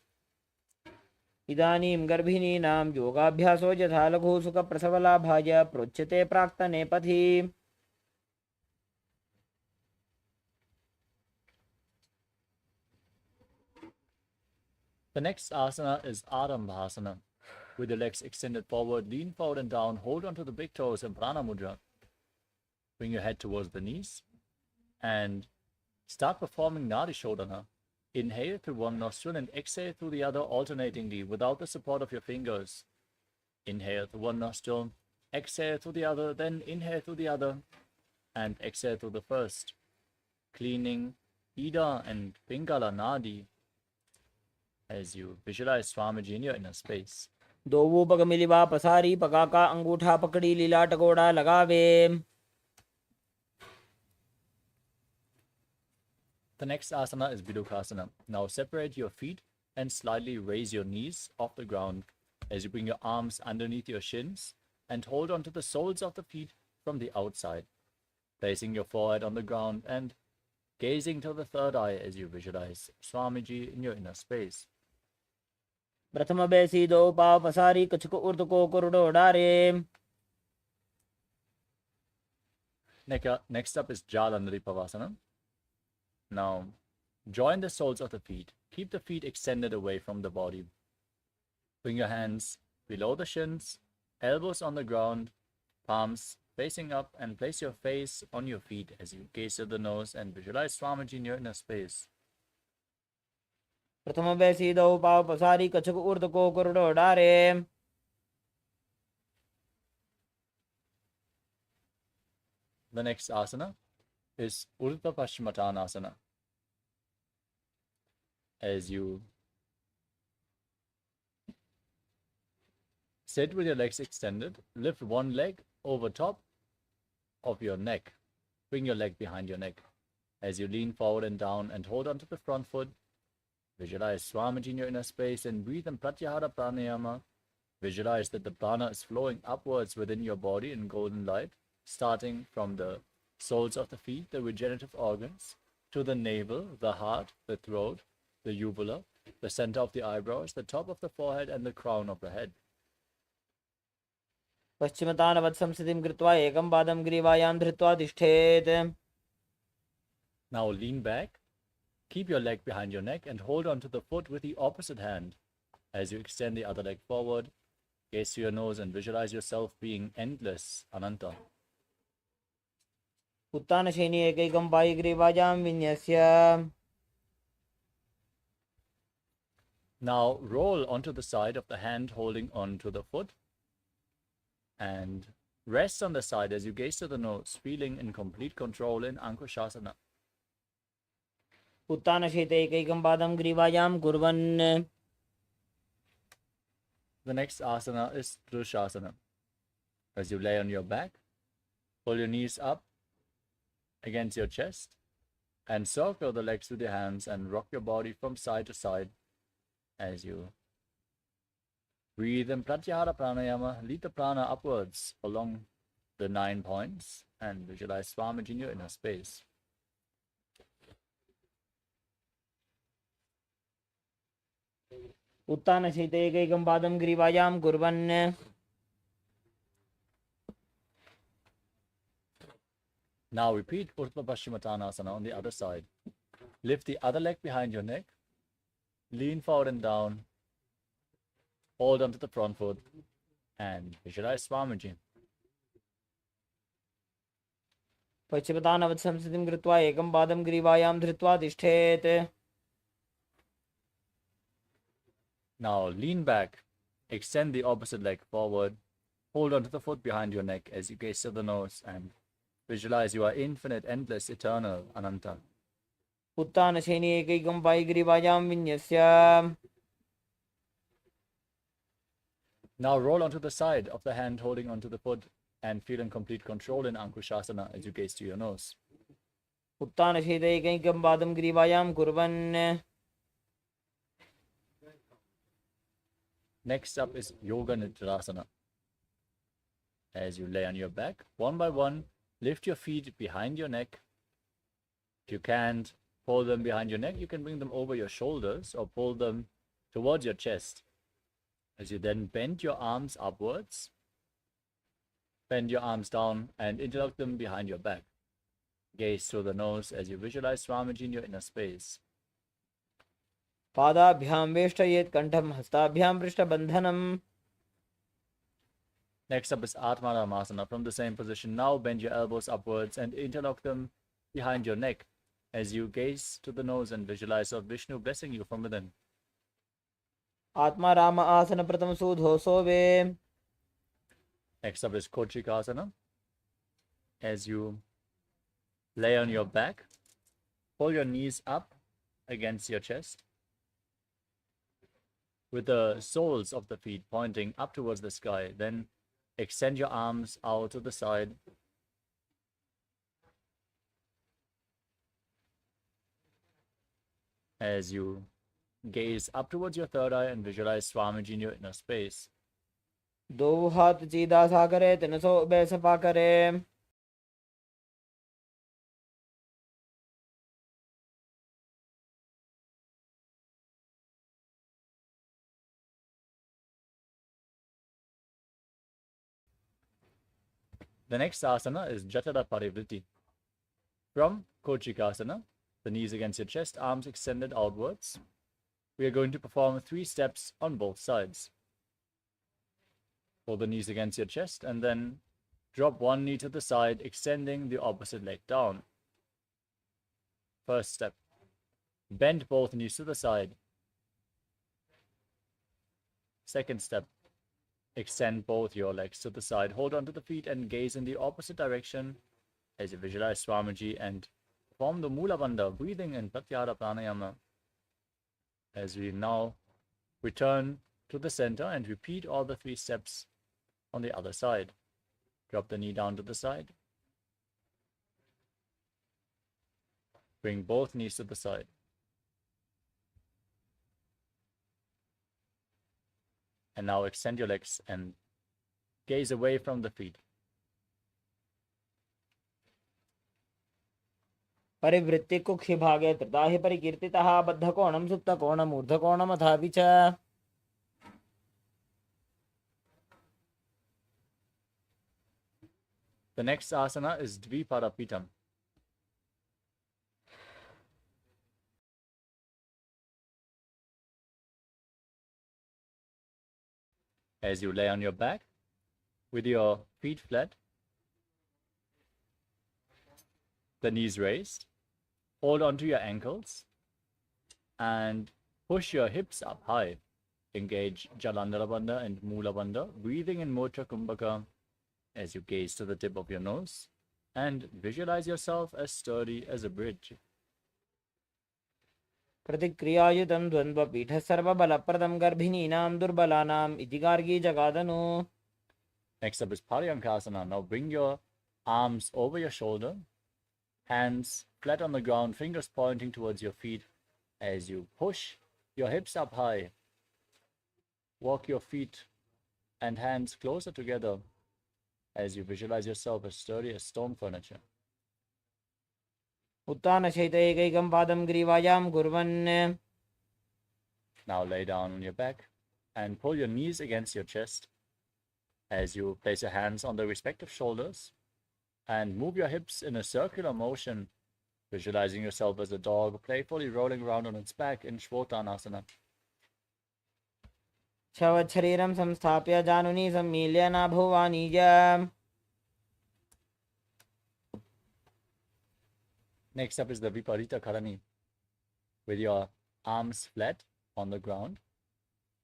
इदानीं गर्भिणीनां योगाभ्यासो यथा लघु सुख प्रसवलाभाय प्रोच्यते प्राक्तने पथि The next asana is Arambhasana. With your legs extended forward, lean forward and down, hold onto the big toes in Prana Mudra. Bring your head towards the knees and start performing Nadi Shodhana. Inhale through one nostril and exhale through the other alternatingly without the support of your fingers. Inhale through one nostril, exhale through the other, then inhale through the other and exhale through the first. Cleaning Ida and Pingala Nadi as you visualize Swamiji in your inner space. दो पग मिलिवा पसारी पगा का अंगूठा पकड़ी लीला टकोड़ा लगावे The next asana is Vidukasana. Now separate your feet and slightly raise your knees off the ground as you bring your arms underneath your shins and hold onto the soles of the feet from the outside, placing your forehead on the ground and gazing to the third eye as you visualize Swamiji in your inner space. प्रथम बैसी दो पाव पसारी कछुक उर्द को कुरुडो डारे Next up is Jalandhari Pavasana. Now, join the soles of the feet. Keep the feet extended away from the body. Bring your hands below the shins, elbows on the ground, palms facing up, and place your face on your feet as you gaze to the nose and visualize Swamiji in your inner space. प्रथम बैसी दो पाव पसारी कछुक उर्द को कुरुडो डारे The next asana is Urdhva Paschimottanasana. As you sit with your legs extended, lift one leg over top of your neck. Bring your leg behind your neck. As you lean forward and down and hold onto the front foot, visualize Swamiji in your inner space and breathe in Pratyahara Pranayama. Visualize that the prana is flowing upwards within your body in golden light, starting from the soles of the feet, the regenerative organs, to the navel, the heart, the throat, the uvula, the center of the eyebrows, the top of the forehead, and the crown of the head. पश्चिमतानवत् संस्थितिं कृत्वा एकं पादं ग्रीवायां धृत्वा तिष्ठेत्. Now lean back, keep your leg behind your neck and hold on to the foot with the opposite hand. As you extend the other leg forward, gaze to your nose and visualize yourself being endless, Ananta. उत्तानशयनी एकैकं पायिग्रीवायां विन्यस्य. Now roll onto the side of the hand holding onto the foot and rest on the side as you gaze to the nose, feeling in complete control in Ankushasana. उत्तानशयिते एकैकं पादं ग्रीवायां कुर्वन्. The next asana is Drushasana. As you lay on your back, pull your knees up against your chest and circle the legs with your hands and rock your body from side to side as you breathe in Pratyahara Pranayama. Lead the prana upwards along the 9 points and visualize Swamiji in your inner space. उत्तानशयिते एकैकं पादं ग्रीवायां कुर्वन्. Now repeat Urdhva Paschimottanasana on the other side. Lift the other leg behind your neck. Lean forward and down. Hold onto the front foot and visualize Swamiji. पश्चिमतानवत् संस्थितिं कृत्वा एकं पादं ग्रीवायां धृत्वा तिष्ठेत्. Now lean back, extend the opposite leg forward, hold onto the foot behind your neck as you gaze to the nose and visualize you are infinite, endless, eternal, Ananta. उत्तानशयनी एकैकं पायिग्रीवायां विन्यस्य. Now roll onto the side of the hand holding onto the foot and feel in complete control in Ankushasana as you gaze to your nose. उत्तानशयिते एकैकं पादं ग्रीवायां कुर्वन्. Next up is Yoga Nidrasana. As you lay on your back, one by one, lift your feet behind your neck. If you can't pull them behind your neck, you can bring them over your shoulders or pull them towards your chest. As you then bend your arms upwards, bend your arms down and interlock them behind your back. Gaze through the nose as you visualize Swamiji in your inner space. पादाभ्यां वेष्टयेत् कण्ठं हस्ताभ्यां पृष्ठबन्धनम्. Next up is Atmanamasana. From the same position, now bend your elbows upwards and interlock them behind your neck as you gaze to the nose and visualize Lord Vishnu blessing you from within. आत्मा राम आसन प्रथम सूधो सोवे. Next up is Kochikasana. As you lay on your back, pull your knees up against your chest with the soles of the feet pointing up towards the sky. Then extend your arms out to the side. As you gaze up towards your third eye and visualize Swamiji in your inner space. दो हाथ सीधा सा करे तिन सो बेसपा करे. The next asana is Jatara Parivritti. From Kochikasana, the knees against your chest, arms extended outwards. We are going to perform 3 steps on both sides. Pull the knees against your chest and then drop one knee to the side, extending the opposite leg down. First step. Bend both knees to the side. Second step. Extend both your legs to the side. Hold onto the feet and gaze in the opposite direction as you visualize Swamiji and perform the Mula Bandha, breathing in Pratyahara Pranayama. As we now return to the center and repeat all the 3 steps on the other side. Drop the knee down to the side. Bring both knees to the side. And now extend your legs and gaze away from the feet. परिवृत्ति कुक्षि भागे तृता हि परिकीर्तितः बद्धकोणं सुप्तकोणम् ऊर्ध्वकोणम् अथापि च. The next asana is Dvipadapitam. As you lay on your back with your feet flat, the knees raised, hold onto your ankles and push your hips up high. Engage Jalandhara Bandha and Mula Bandha, breathing in Mocha Kumbhaka as you gaze to the tip of your nose and visualize yourself as sturdy as a bridge. प्रतिक्रियायुतं द्वन्द्वपीठः सर्वबलप्रदं गर्भिणीनां दुर्बलानाम् इति Gargi जगादनु. Next up is Paryankasana. Now bring your arms over your shoulder, hands flat on the ground, fingers pointing towards your feet as you push your hips up high. Walk your feet and hands closer together as you visualize yourself as sturdy as stone furniture. उत्तानशयितैकैकं पादं ग्रीवायां कुर्वन्. Now lay down on your back and pull your knees against your chest as you place your hands on the respective shoulders and move your hips in a circular motion, visualizing yourself as a dog playfully rolling around on its back in Shvotanasana. शवच्छरीरं संस्थाप्य जानुनी सम्मील्य नाभुवानीय. Next up is the Viparita Karani. With your arms flat on the ground,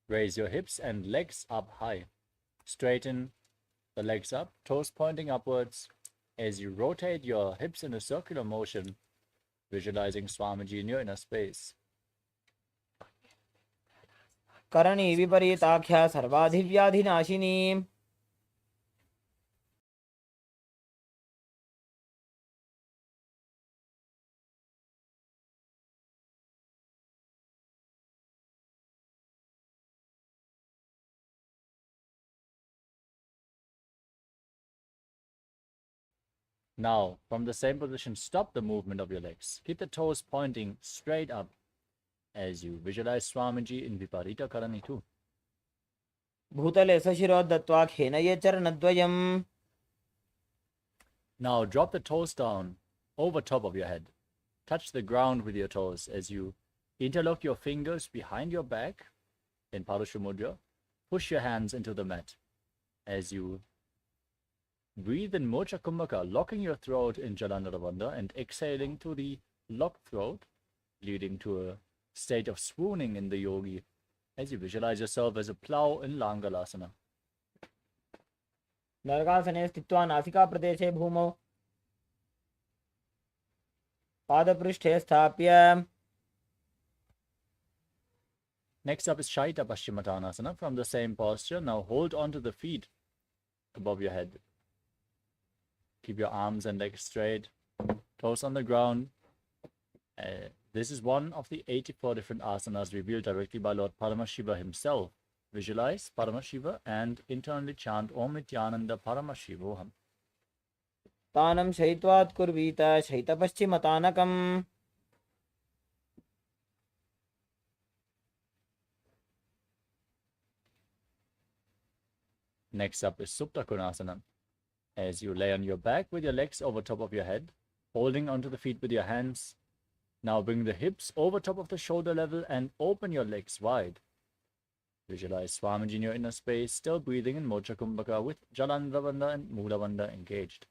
raise your hips and legs up high. Straighten the legs up, toes pointing upwards as you rotate your hips in a circular motion, visualizing Swamiji in your inner space. Karni विपरीताख्या सर्वाधिव्याधिनाशिनी. Now, from the same position, stop the movement of your legs. Keep the toes pointing straight up as you visualize Swamiji in Viparita Karani too. भूतले सशिरो दत्त्वा खेनये चरणद्वयम्. Now drop the toes down over top of your head. Touch the ground with your toes as you interlock your fingers behind your back in Parashu Mudra. Push your hands into the mat as you breathe in Mocha Kumbhaka, locking your throat in Jalandhara Bandha and exhaling to the locked throat, leading to a state of swooning in the yogi as you visualize yourself as a plow in Langalasana. नरकासने स्थित्वा नासिकाप्रदेशे भूमौ पादपृष्ठे स्थाप्य. Next up is Shaita Paschimottanasana. From the same posture, now hold on to the feet above your head. Keep your arms and legs straight, toes on the ground. This is one of the 84 different asanas revealed directly by Lord Paramashiva himself. Visualize Paramashiva and internally chant Om Nithyananda Paramashivoham. तानं शयित्वात् कुर्वीत शयितपश्चिमतानकम्. Next up is Supta Konasana. As you lay on your back with your legs over top of your head, holding onto the feet with your hands. Now bring the hips over top of the shoulder level and open your legs wide. Visualize Swamiji in your inner space, still breathing in Mocha Kumbhaka with Jalandhara Bandha and Mula Bandha engaged.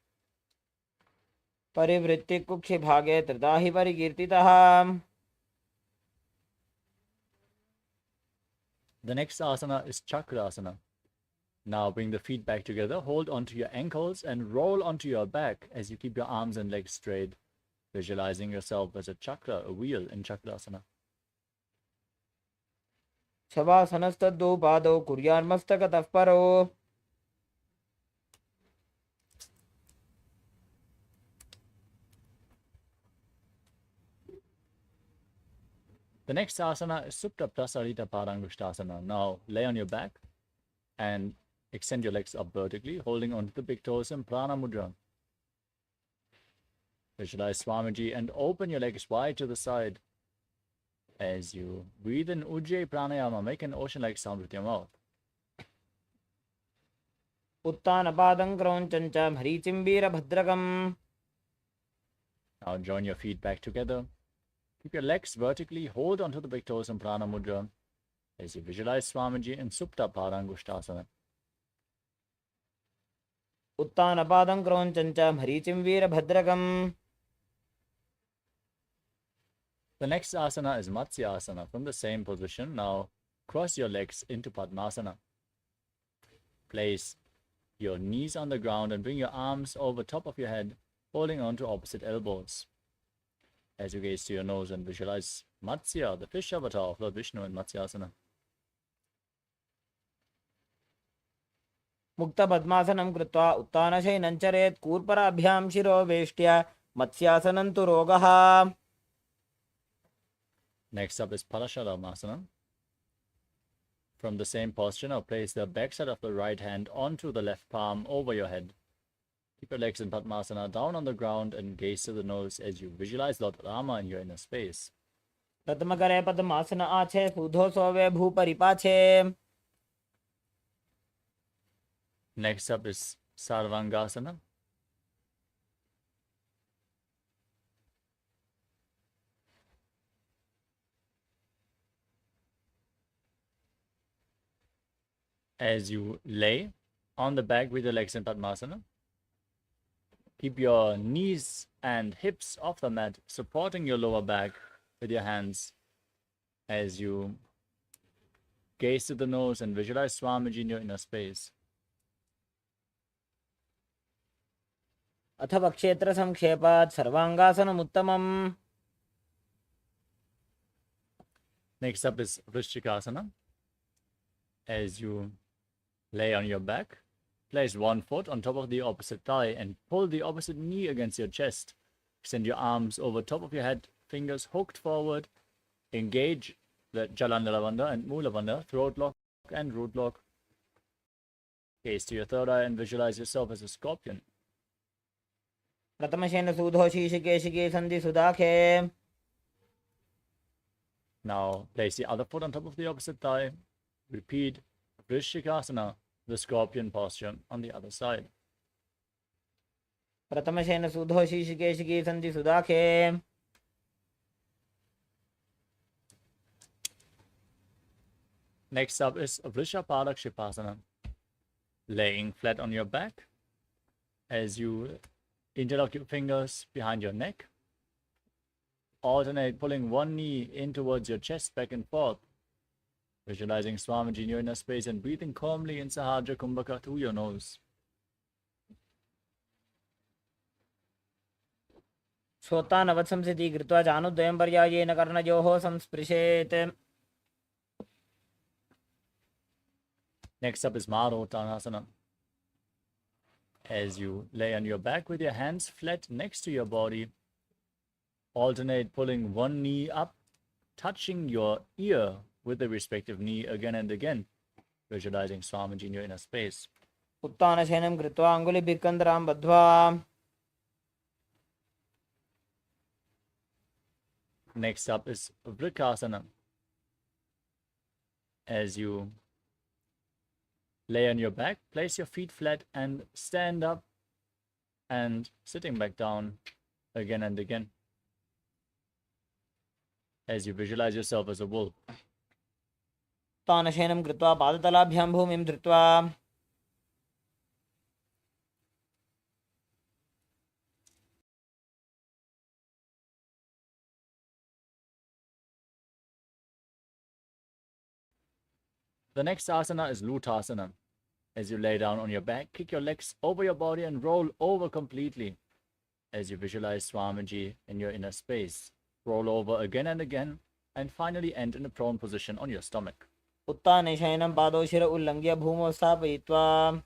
परिवृत्ति कुक्षि भागे त्रिदाहि परिकीर्तितः. The next asana is Chakrasana. Now bring the feet back together, hold onto your ankles and roll onto your back as you keep your arms and legs straight, visualizing yourself as a chakra, a wheel in Chakrasana. शवासनस्तद्दौ पादौ कुर्यान्मस्तकतः परो. The next asana is Supta Prasarita Padangushtasana. Now lay on your back and extend your legs up vertically, holding onto the big toes in Prana Mudra. Visualize Swamiji and open your legs wide to the side. As you breathe in Ujjayi Pranayama, make an ocean-like sound with your mouth. उत्तानपादं क्रौञ्चं च मरीचिं वीरभद्रकम्. Now join your feet back together. Keep your legs vertically. Hold onto the big toes in Prana Mudra as you visualize Swamiji in Supta Padangushtasana. उत्तानपादं क्रौञ्चं च मरीचिं वीरभद्रकम्. The next asana is Matsya Asana. From the same position, now cross your legs into Padmasana. Place your knees on the ground and bring your arms over top of your head, holding on to opposite elbows. As you gaze to your nose and visualize Matsya, the fish avatar of Lord Vishnu in Matsyasana. मुक्तपद्मासनं कृत्वा उत्तानशयनं चरेत्. कूर्पराभ्यां शिरो वेष्ट्या मत्स्यासनं तु रोगः. Next up is Parasharamasana. From the same posture, now place the backside of the right hand onto the left palm over your head. Keep your legs in Padmasana down on the ground and gaze to the nose as you visualize Lord Rama in your inner space. प्रथमकरे पद्मासन आछे सूधो सोवे भूपरिपाछे. Next up is Sarvangasana. As you lay on the back with your legs in Padmasana, keep your knees and hips off the mat, supporting your lower back with your hands as you gaze to the nose and visualize Swamiji in your inner space. अथवा क्षेत्र संक्षेपात् सर्वांगासनमुत्तमम्. Next up is Vrishchikasana. As you lay on your back, place one foot on top of the opposite thigh and pull the opposite knee against your chest. Extend your arms over top of your head, fingers hooked forward. Engage the Jalandhara Bandha and Mula Bandha, throat lock and root lock. Gaze to your third eye and visualize yourself as a scorpion. प्रथमशेन सूधो शीशिकेशिके सन्धि सुदाखे. Now place the other foot on top of the opposite thigh. Repeat Vrishchikasana, the scorpion posture on the other side. प्रथमशेन सूधो शीशिकेशिके सन्धि सुदाखे. Next up is Vrishabhadakshipasana. Laying flat on your back as you interlock your fingers behind your neck. Alternate pulling one knee in towards your chest, back and forth. Visualizing Swamiji in your inner space and breathing calmly in Sahajra Kumbhaka through your nose. श्रोतानवत्संसिति कृत्वा जानुद्वयं पर्यायेन कर्णयोः संस्पृशेत्. Next up is Marottanasana. As you lay on your back with your hands flat next to your body, alternate pulling one knee up, touching your ear with the respective knee again and again, visualizing Swamiji in your inner space. उत्तानशयनं कृत्वा अङ्गुलिभिः कन्दरां बद्ध्वा. Next up is Vrikasana. As you lay on your back, place your feet flat and stand up and sitting back down again and again as you visualize yourself as a wolf. उत्तानशयनं कृत्वा पादतलाभ्यां भूमिं धृत्वा. The next asana is Lutasana. As you lay down on your back, kick your legs over your body and roll over completely as you visualize Swamiji in your inner space. Roll over again and again and finally end in a prone position on your stomach. उत्तानशयनं पादौ शिर उल्लङ्घ्य भूमौ स्थापयित्वा.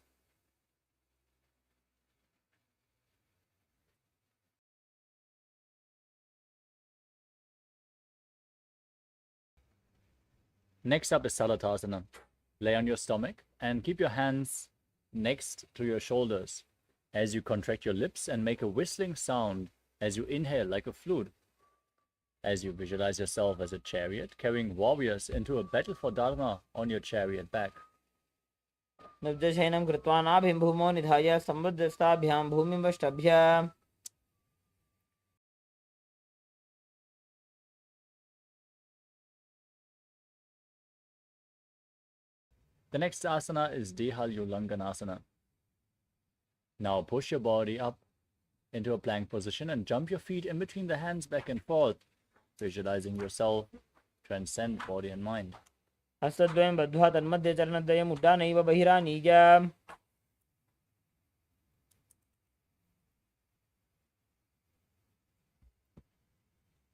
Next up is Salatasana. Lay on your stomach and keep your hands next to your shoulders as you contract your lips and make a whistling sound as you inhale like a flute. As you visualize yourself as a chariot carrying warriors into a battle for Dharma on your chariot back. नब्जशयनं कृत्वा नाभिं भूमौ निधाय सम्बद्धस्ताभ्यां भूमिमष्टभ्य The next asana is Dehalulanganasana. Now push your body up into a plank position and jump your feet in between the hands back and forth, visualizing yourself transcend body and mind. हस्तद्वयं बद्ध्वा तन्मध्ये चरणद्वयम् उड्डानैव बहिरानीय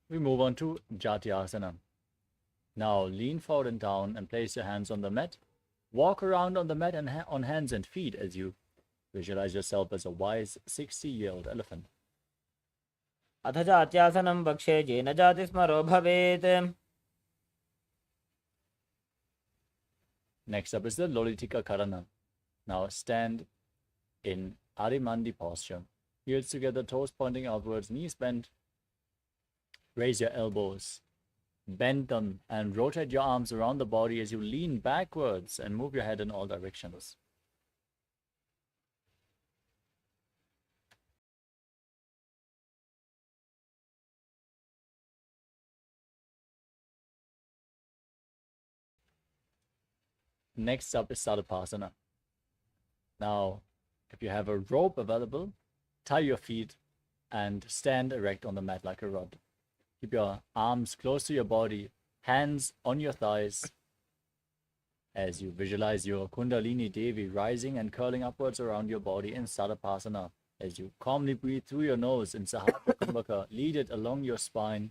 We move on to Jatyasana. Now lean forward and down and place your hands on the mat. Walk around on the mat and on hands and feet as you visualize yourself as a wise 60-year-old elephant. अथ जात्यासनं वक्षे येन जातिस्मरो भवेत्. Next up is the Lolitika Karana. Now stand in Arimandi posture. Heels together, toes pointing outwards, knees bent. Raise your elbows. Bend them and rotate your arms around the body as you lean backwards and move your head in all directions. Next up is Sadapasana. Now, if you have a rope available, tie your feet and stand erect on the mat like a rod. Keep your arms close to your body, hands on your thighs, as you visualize your Kundalini Devi rising and curling upwards around your body in Sadapasana. As you calmly breathe through your nose in Sahasrara Kumbhaka, lead it along your spine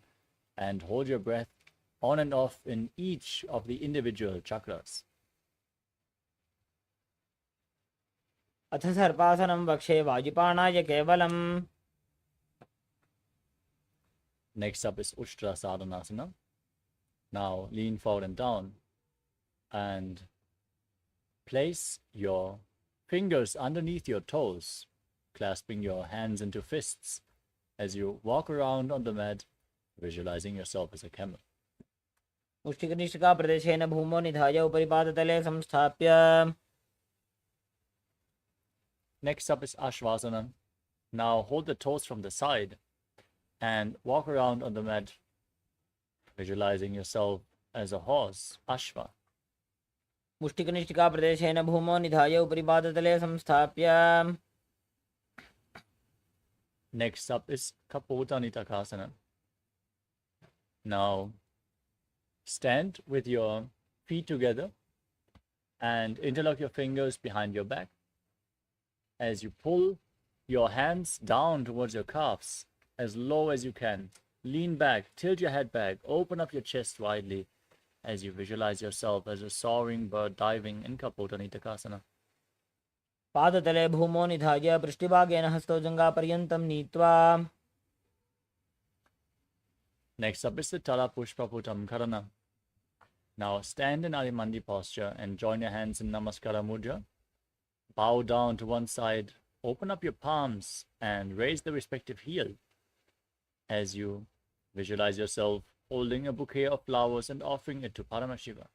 and hold your breath on and off in each of the individual chakras. अथ सर्पासनं वक्षे वायुपाणाय केवलम्. Next up is Ushtra Sadhanasana. Now lean forward and down and place your fingers underneath your toes, clasping your hands into fists as you walk around on the mat, visualizing yourself as a camel. मुष्टिकनिष्ठिका प्रदेशेन भूमौ निधाय उपरिपादतले संस्थाप्य. Next up is Ashvasana. Now hold the toes from the side and walk around on the mat, visualizing yourself as a horse, Ashva. मुष्टिकनिष्ठिका प्रदेशेन भूमौ निधाय उपरिपादतले संस्थाप्य. Next up is Kapota Nitakasana. Now stand with your feet together and interlock your fingers behind your back as you pull your hands down towards your calves as low as you can. Lean back, tilt your head back, open up your chest widely as you visualize yourself as a soaring bird diving in Kapota Nitakasana. पादतले भूमौ निधाय पृष्ठभागेन हस्तौ जङ्घापर्यन्तं नीत्वा. Next up is the Tala Pushpaputam Karana. Now stand in Arimandi posture and join your hands in Namaskara Mudra. Bow down to one side, open up your palms and raise the respective heel as you visualize yourself holding a bouquet of flowers and offering it to Paramashiva.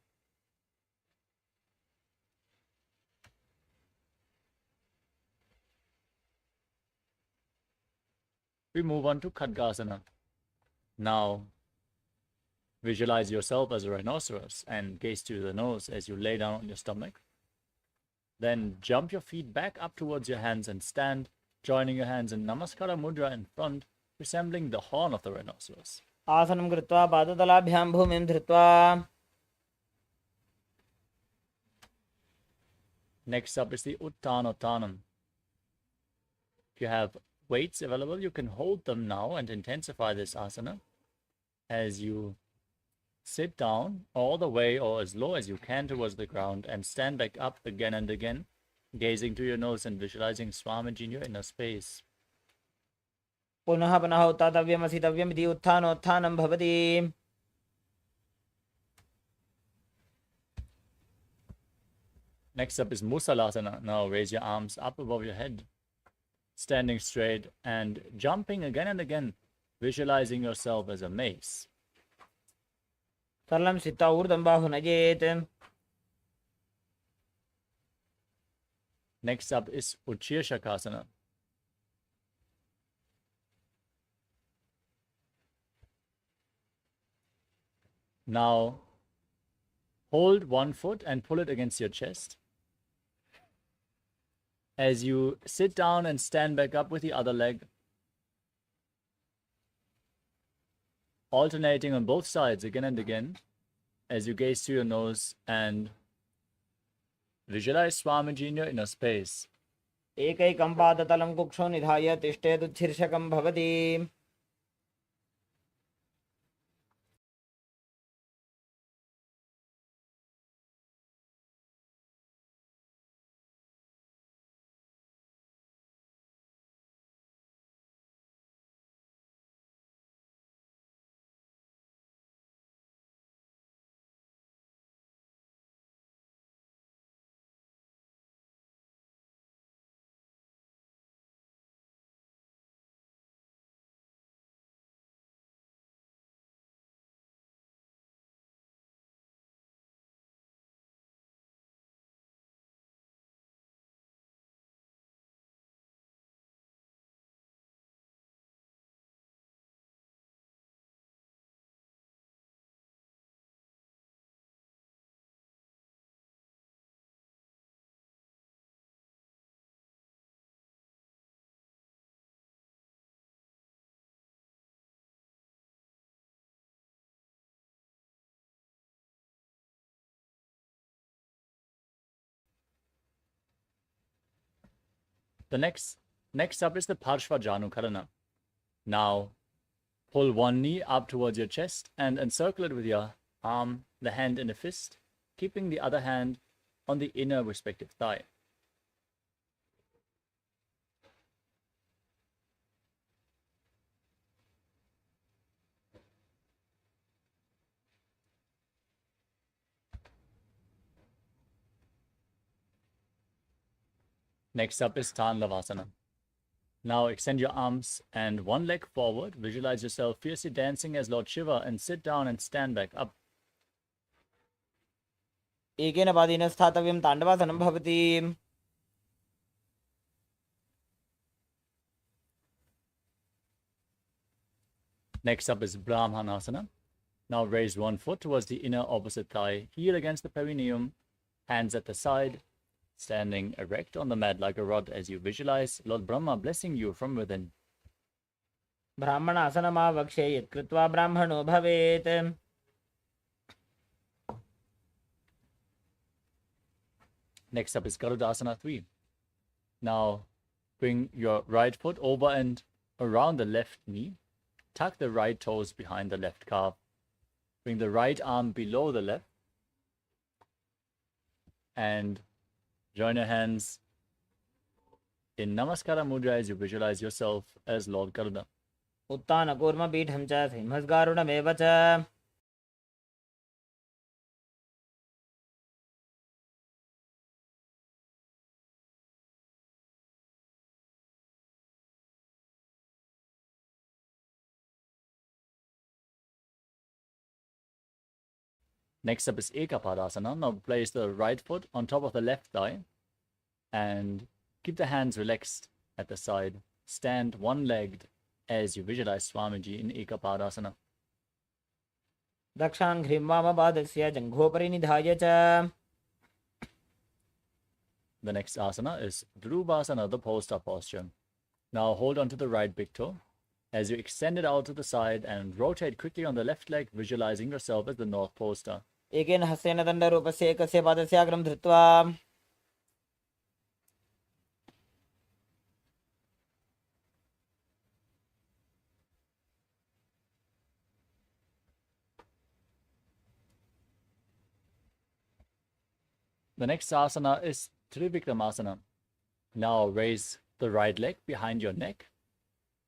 We move on to Khadgasana. Now visualize yourself as a rhinoceros and gaze to the nose as you lay down on your stomach. Then jump your feet back up towards your hands and stand, joining your hands in Namaskara Mudra in front, resembling the horn of the rhinoceros. आसनं कृत्वा पादतलाभ्यां भूमिं धृत्वा. Next up is the Uttanottanam. If you have weights available, you can hold them now and intensify this asana as you sit down all the way or as low as you can towards the ground and stand back up again and again, gazing to your nose and visualizing Swamiji in your inner space. पुनः पुनः उत्थातव्यम् असितव्यम् इति उत्थानोत्थानं भवति. Next up is Musalasana. Now raise your arms up above your head, standing straight and jumping again and again, visualizing yourself as a mace. सरलं स्थित्वा ऊर्ध्वं बाहुं नयेत्. Next up is Utshirshakasana. Now, hold one foot and pull it against your chest. As you sit down and stand back up with the other leg, alternating on both sides again and again, as you gaze to your nose and visualize Swamiji in your inner space. एकैकं पादतलं कुक्षौ निधाय तिष्ठेदुच्छीर्षकं भवति. The next up is the Parshvajanukarana. Now, pull one knee up towards your chest and encircle it with your arm, the hand in a fist, keeping the other hand on the inner respective thigh. Next up is Tanlavasana. Now extend your arms and one leg forward. Visualize yourself fiercely dancing as Lord Shiva and sit down and stand back up. एकेन पादेन स्थातव्यं ताण्डवासनं भवति. Next up is Brahmanasana. Now raise one foot towards the inner opposite thigh, heel against the perineum, hands at the side, standing erect on the mat like a rod as you visualize Lord Brahma blessing you from within. ब्राह्मणासनमावक्ष्ये यत्कृत्वा ब्राह्मणो भवेत्. Next up is Garudasana 3. Now bring your right foot over and around the left knee. Tuck the right toes behind the left calf. Bring the right arm below the left. And join your hands in Namaskara Mudra as you visualize yourself as Lord Garuda. उत्तानकूर्मपीठं च सिंहस्गारुडमेव च. Next up is Ekapadasana. Now place the right foot on top of the left thigh and keep the hands relaxed at the side. Stand one-legged as you visualize Swamiji in Ekapadasana. दक्षाङ्घ्रिं वामपादस्य जङ्घोपरि निधाय च. The next asana is Dhruvasana, the pole-star posture. Now hold on to the right big toe as you extend it out to the side and rotate quickly on the left leg, visualizing yourself as the North Pole Star. एकेन हस्तेन दण्डरूपस्य एकस्य पादस्य अग्रं धृत्वा. The next asana is Trivikramasana. Now raise the right leg behind your neck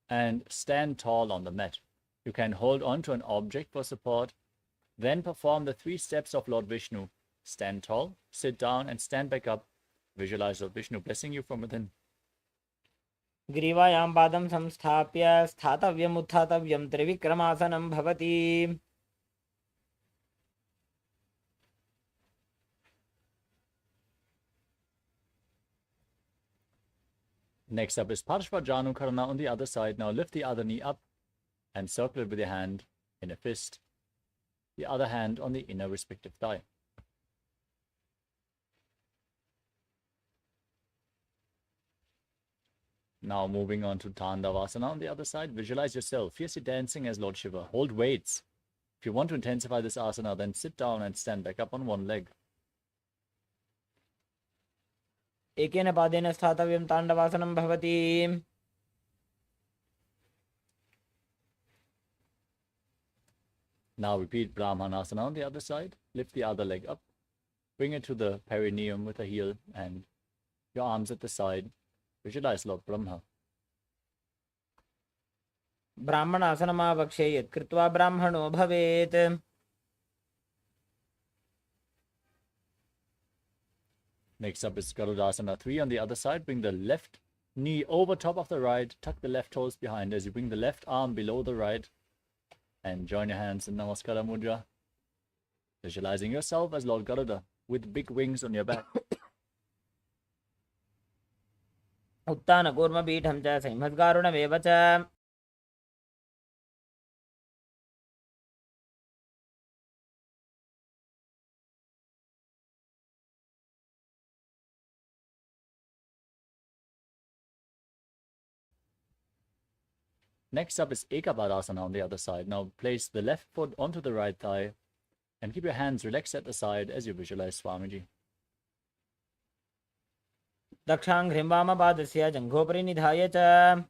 and stand tall on the mat. You can hold on to an object for support. Then perform the 3 steps of Lord Vishnu. Stand tall, sit down and stand back up. Visualize Lord Vishnu blessing you from within. ग्रीवायां पादं संस्थाप्य स्थातव्यम् उत्थातव्यं त्रिविक्रमासनं भवति. Next up is Parshva Karana on the other side. Now lift the other knee up and circle it with your hand in a fist. The other hand on the inner respective thigh. Now moving on to Tandavasana on the other side. Visualize yourself fiercely dancing as Lord Shiva. Hold weights. If you want to intensify this asana, then sit down and stand back up on one leg. एकेन पादेन स्थातव्यं ताण्डवासनं भवति. Now repeat Brahmanasana on the other side. Lift the other leg up. Bring it to the perineum with the heel and your arms at the side. Visualize Lord Brahma. ब्राह्मणासनमावक्षे यत् कृत्वा ब्राह्मणो भवेत्. Next up is Garudasana 3 on the other side. Bring the left knee over top of the right. Tuck the left toes behind as you bring the left arm below the right. And join your hands in Namaskara Mudra. Visualizing yourself as Lord Garuda with big wings on your back. उत्तानकूर्मपीठं च संहद्गारुणमेव च. Next up is Ekapadasana on the other side. Now place the left foot onto the right thigh and keep your hands relaxed at the side as you visualize Swamiji. दक्षाङ्घ्रिं वामपादस्य जङ्घोपरि निधाय च.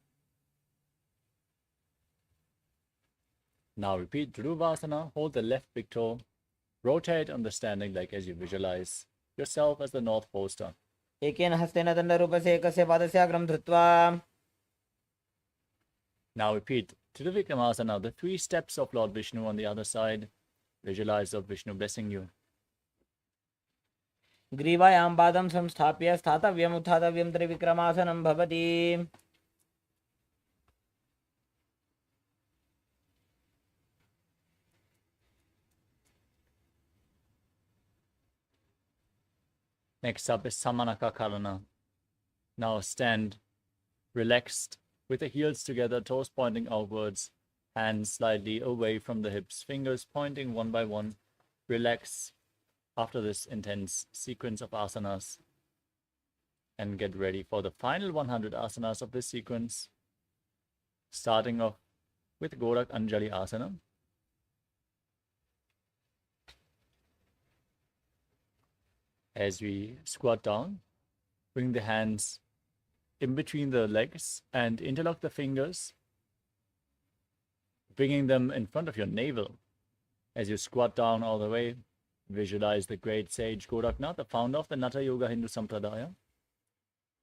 Now repeat Dhruvasana. Hold the left big toe. Rotate on the standing leg as you visualize yourself as the North Pole Star. एकेन हस्तेन दण्डरूपस्य एकस्य पादस्य अग्रं धृत्वा. Now repeat Trivikramasana, the 3 steps of Lord Vishnu on the other side. Visualize Lord Vishnu blessing you. ग्रीवायां पादं संस्थाप्य स्थातव्यम् उत्थातव्यं त्रिविक्रमासनं भवति. Next up is Samanaka Karana. Now stand relaxed with the heels together, toes pointing outwards, hands slightly away from the hips, fingers pointing one by one. Relax after this intense sequence of asanas and get ready for the final 100 asanas of this sequence, starting off with Gorak Anjali Asana. As we squat down, bring the hands in between the legs and interlock the fingers, bringing them in front of your navel. As you squat down all the way, visualize the great sage Goraknath, the founder of the Natha Yoga Hindu Sampradaya,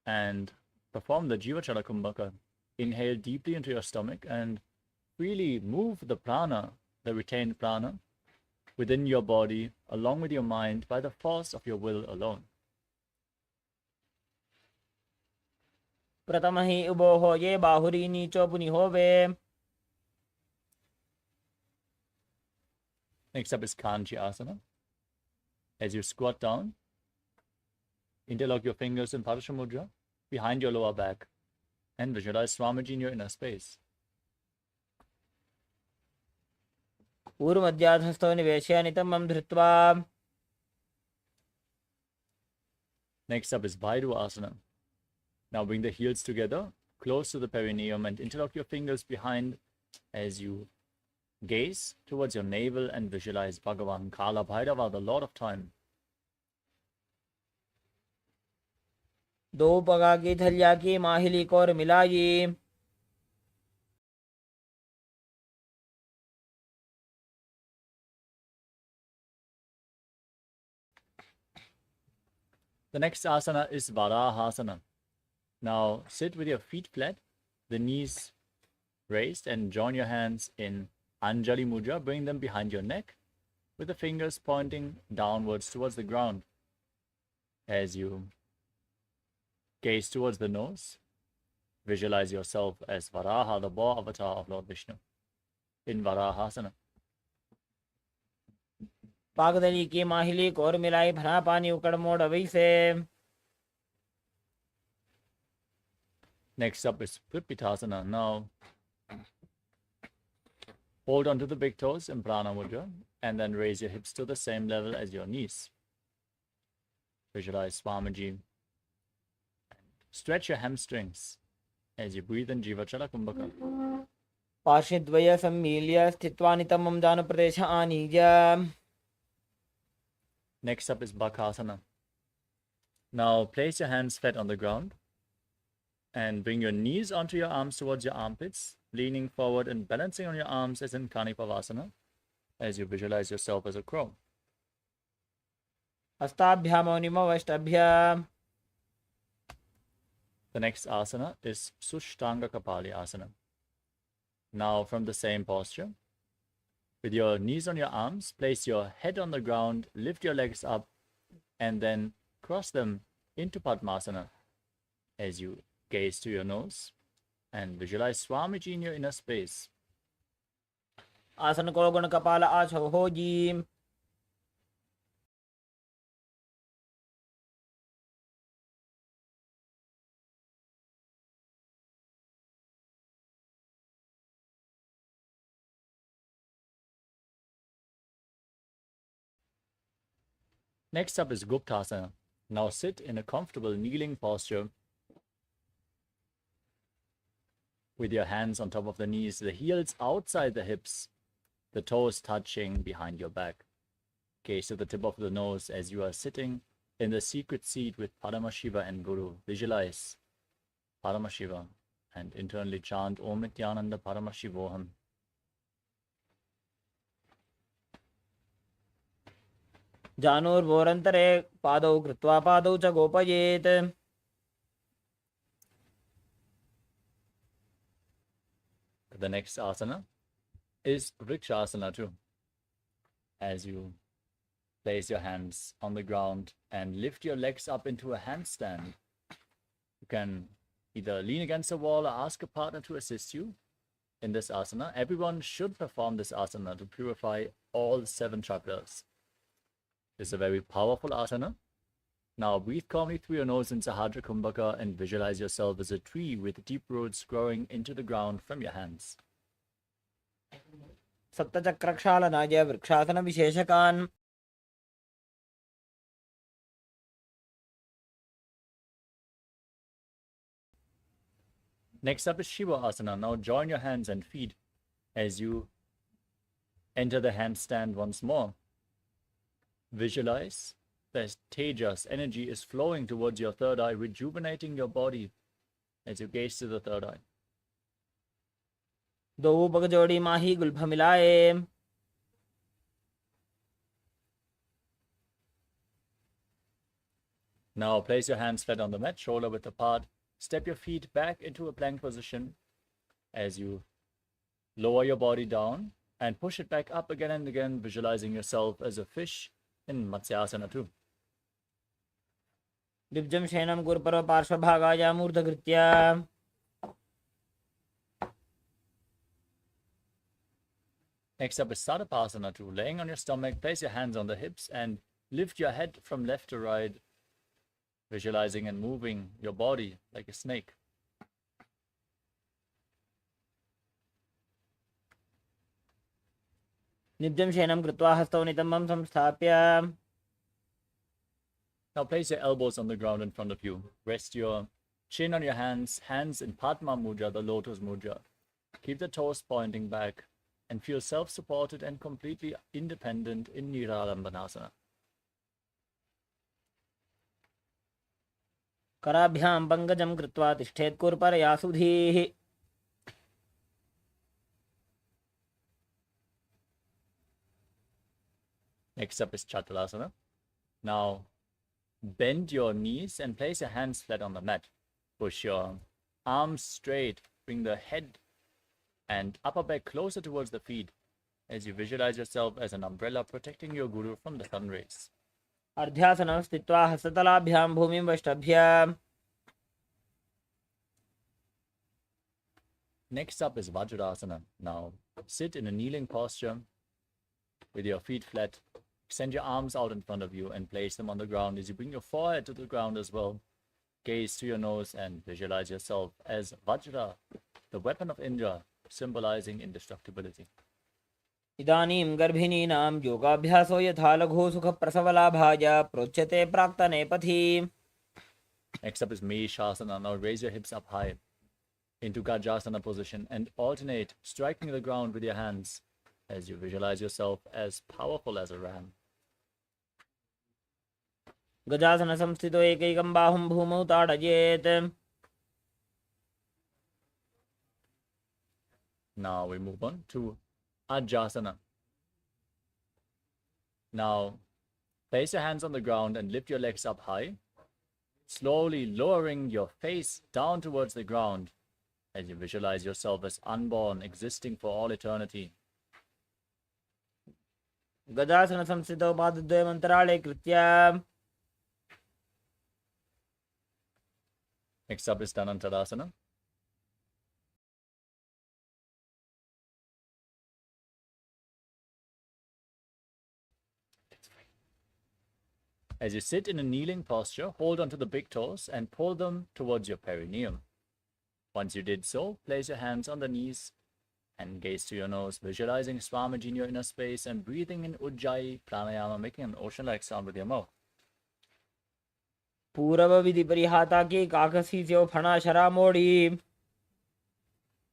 and perform the Jivachala Kumbhaka. Inhale deeply into your stomach and freely move the prana, the retained prana, within your body, along with your mind, by the force of your will alone. प्रथमहि उभोः ये बाहुरी नीचो पुनिहोवे. Next up is Kanchi Asana. As you squat down, interlock your fingers in Parasha Mudra behind your lower back and visualize Swamiji in your inner space. ऊर्ध्वमध्याधस्थो निवेश्य नितम्बं धृत्वा. Next up is Bhairu Asana. Now bring the heels together, close to the perineum, and interlock your fingers behind as you gaze towards your navel and visualize Bhagavan Kala Bhairava, the Lord of Time. दो पगा की थलिया की माहिली core मिलाई. The next asana is Varahasana. Now sit with your feet flat, the knees raised, and join your hands in Anjali Mudra. Bring them behind your neck with the fingers pointing downwards towards the ground. As you gaze towards the nose, visualize yourself as Varaha, the boar avatar of Lord Vishnu, in Varahasana. पागदली की माहिली core मिलाई भरा पानी उकड़ मोड़ वैसे. Next up is Kripitasana. Now, hold on to the big toes in Prana Mudra and then raise your hips to the same level as your knees. Visualize Swamiji. Stretch your hamstrings as you breathe in Jivachala Kumbhaka. पार्श्वद्वय सम्मील्य स्थित्वा नितमं दानप्रदेश आनीय. Next up is Bakasana. Now place your hands flat on the ground and bring your knees onto your arms towards your armpits, leaning forward and balancing on your arms as in Kanipavasana, as you visualize yourself as a crow. हस्ताभ्यां मौनिमवष्टाभ्याम्. The next asana is Sushtanga Kapali Asana. Now from the same posture, with your knees on your arms, place your head on the ground, lift your legs up, and then cross them into Padmasana as you gaze to your nose and visualize Swamiji in your inner space. आसन को गुण कपाल आछो हो जी. Next up is Guptasana. Now sit in a comfortable kneeling posture with your hands on top of the knees, the heels outside the hips, the toes touching behind your back. Gaze to the tip of the nose as you are sitting in the secret seat with Paramashiva and Guru. Visualize Paramashiva and internally chant Om Nithyananda Paramashivoham. जानोर्वोरन्तरे पादौ कृत्वा पादौ च गोपयेत्. The next asana is Vrikshasana too. As you place your hands on the ground and lift your legs up into a handstand, you can either lean against a wall or ask a partner to assist you in this asana. Everyone should perform this asana to purify all 7 chakras. It's a very powerful asana. Now breathe calmly through your nose in Sahadra Kumbhaka and visualize yourself as a tree with deep roots growing into the ground from your hands. सप्तचक्रक्षालनाय vrikshasana विशेषकान्. Next up is Shiva Asana. Now join your hands and feet as you enter the handstand once more. Visualize that Tejas energy is flowing towards your third eye, rejuvenating your body as you gaze to the third eye. दो बगजोड़ी माही Gulf मिलाए. Now place your hands flat on the mat, shoulder width apart. Step your feet back into a plank position as you lower your body down and push it back up again and again, visualizing yourself as a fish in Matsyasana too. दिव्जं शयनं Gurpurab पार्श्वभागाय मूर्धकृत्य. Next up is Sadapasana too. Laying on your stomach, place your hands on the hips and lift your head from left to right, visualizing and moving your body like a snake. निब्जं शयनं कृत्वा हस्तौ नितम्बं संस्थाप्य. Now place your elbows on the ground in front of you. Rest your chin on your hands in Padma Mudra, the Lotus Mudra. Keep the toes pointing back and feel self-supported and completely independent in Niralambanasana. कराभ्यां पङ्कजं कृत्वा तिष्ठेत् कुर्परया सुधीः. Next up is Chatalasana. Now bend your knees and place your hands flat on the mat. Push your arms straight. Bring the head and upper back closer towards the feet as you visualize yourself as an umbrella protecting your guru from the sun rays. अर्ध्यासनं स्थित्वा हस्ततलाभ्यां भूमिं वष्टाभ्याम्. Next up is Vajrasana. Now sit in a kneeling posture with your feet flat. Extend your arms out in front of you and place them on the ground as you bring your forehead to the ground as well. gaze to your nose and visualize yourself as Vajra, the weapon of Indra, symbolizing indestructibility. इदानीं गर्भिणीनां योगाभ्यासो यथा लघु सुखप्रसवलाभाय प्रोच्यते प्राक्तने पथि. Next up is Meshasana. Now raise your hips up high into Gajasana position and alternate striking the ground with your hands as you visualize yourself as powerful as a ram. गजासन संस्थितो एकैकं बाहुं भूमौ ताडयेत्. Now we move on to Ajasana. Now place your hands on the ground and lift your legs up high, slowly lowering your face down towards the ground as you visualize yourself as unborn, existing for all eternity. गजासन संस्थितो पादद्वयम् अन्तराळे कृत्य. Next up is Dhanantadasana. As you sit in a kneeling posture, hold onto the big toes and pull them towards your perineum. Once you did so, place your hands on the knees and gaze to your nose, visualizing Swamiji in your inner space and breathing in Ujjayi Pranayama, making an ocean-like sound with your mouth. पूर्व विधि परिहाता की काकसी से फणा शरा मोड़ी.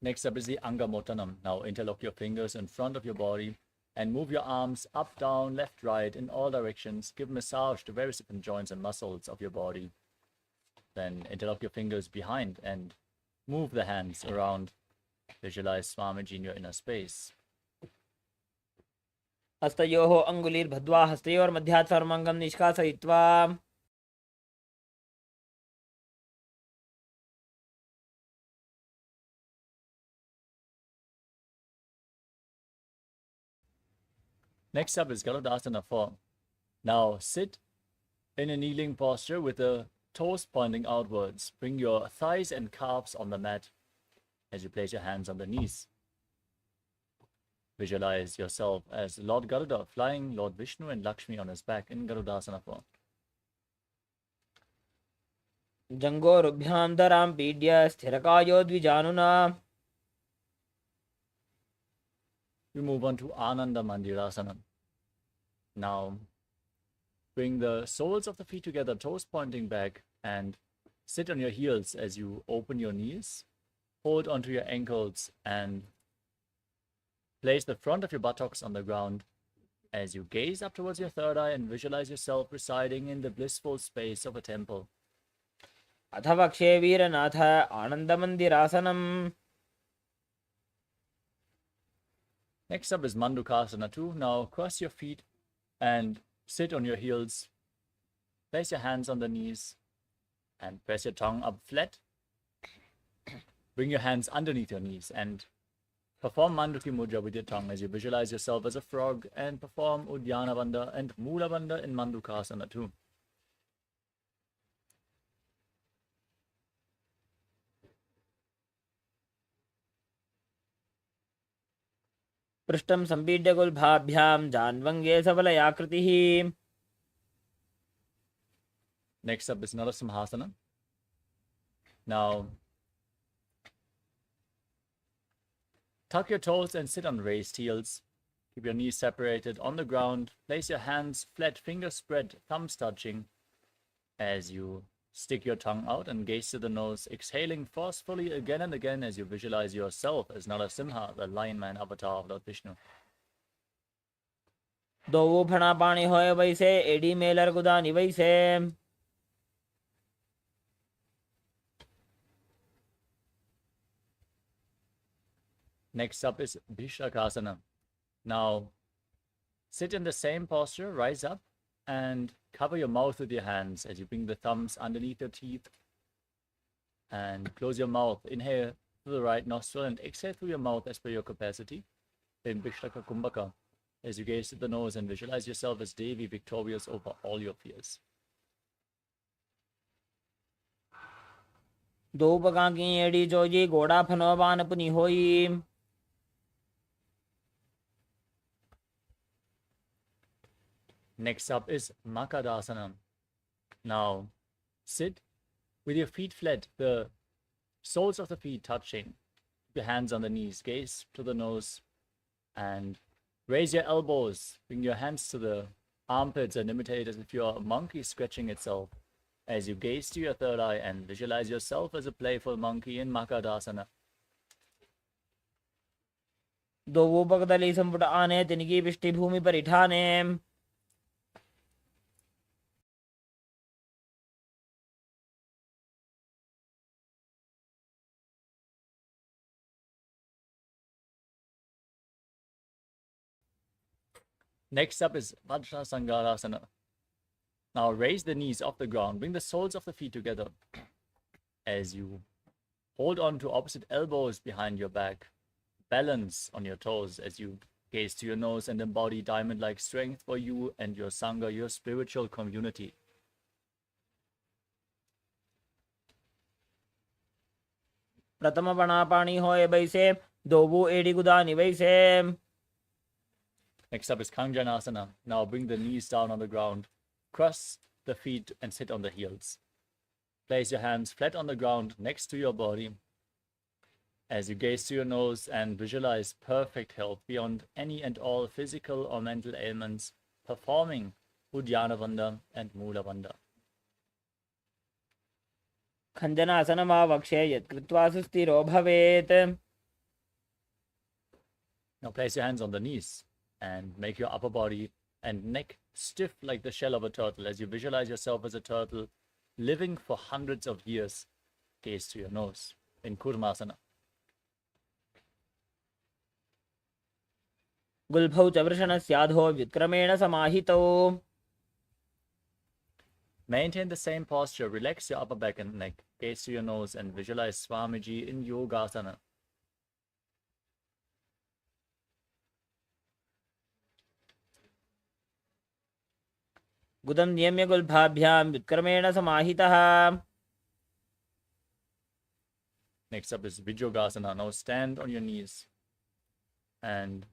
Next up is the Angamotanam. Now interlock your fingers in front of your body and move your arms up, down, left, right in all directions. Give massage to various different joints and muscles of your body. Then interlock your fingers behind and move the hands around. Visualize Swamiji in your inner space. हस्तयोः अङ्गुलीर्बद्ध्वा हस्तयोर्मध्यात् सर्वाङ्गं निष्कासयित्वा. Next up is Garudasana form. Now sit in a kneeling posture with the toes pointing outwards. Bring your thighs and calves on the mat as you place your hands on the knees. Visualize yourself as Lord Garuda flying Lord Vishnu and Lakshmi on his back in Garudasana form. जङ्घोरुभ्यां दरां पीड्य स्थिरकायो द्विजानुना. We move on to Ananda Mandirasana. Now, bring the soles of the feet together, toes pointing back, and sit on your heels as you open your knees. Hold onto your ankles and place the front of your buttocks on the ground as you gaze up towards your third eye and visualize yourself residing in the blissful space of a temple. अथ वक्षे वीरनाथ आनन्दमन्दिरासनम्. Next up is Mandukasana 2. Now cross your feet and sit on your heels. Place your hands on the knees and press your tongue up flat. Bring your hands underneath your knees and perform Manduki Mudra with your tongue as you visualize yourself as a frog and perform Uddiyana Bandha and Mula Bandha in Mandukasana 2. पृष्ठं सम्पीड्य गुल्भाभ्यां जान्वङ्गे सबलयाकृतिः. Next up is Narasimhasana. Now, tuck your toes and sit on raised heels. Keep your knees separated on the ground. Place your hands flat, fingers spread, thumbs touching as you stick your tongue out and gaze to the nose, exhaling forcefully again and again as you visualize yourself as Narasimha, the lion man avatar of Lord Vishnu. दो फणा पाणी होय वैसे AD Mailer गुदानी वैसे. Next up is Bhishakasana. Now, sit in the same posture, rise up, and cover your mouth with your hands as you bring the thumbs underneath your teeth and close your mouth. Inhale through the right nostril and exhale through your mouth as per your capacity. Then Bhishlaka Kumbhaka as you gaze to the nose and visualize yourself as Devi, victorious over all your fears. दो पका की AD Joji घोड़ा फनोबान पुनी होई. Next up is Makadasana. Now, sit with your feet flat, the soles of the feet touching, your hands on the knees, gaze to the nose, and raise your elbows, bring your hands to the armpits and imitate as if you're a monkey scratching itself as you gaze to your third eye and visualize yourself as a playful monkey in Makadasana. दो पगदली संपुट आने तिनकी पृष्ठी भूमि पर इठाने. Next up is Vajrasangarasana. Now raise the knees off the ground, bring the soles of the feet together as you hold on to opposite elbows behind your back. Balance on your toes as you gaze to your nose and embody diamond-like strength for you and your Sangha, your spiritual community. प्रथम बना पानी होए बैसे दोबू एड़ी गुदानी वैसे. Next up is Kanjanasana. Now bring the knees down on the ground. Cross the feet and sit on the heels. Place your hands flat on the ground next to your body as you gaze to your nose and visualize perfect health beyond any and all physical or mental ailments, performing Uddiyana Bandha and Mula Bandha. खञ्जनासनमावक्षे यत्कृत्वा सुस्थिरो भवेत्. Now place your hands on the knees and make your upper body and neck stiff like the shell of a turtle as you visualize yourself as a turtle living for hundreds of years. Gaze to your nose in Kurmasana. गुल्फौ च वृषणस्याधो व्युत्क्रमेण समाहितौ. Maintain the same posture. Relax your upper back and neck. Gaze to your nose and visualize Swamiji in Yogasana. गुदं नियम्य गुल्फाभ्यां व्युत्क्रमेण समाहितः. Next up is Vijogasana. Now stand on your knees and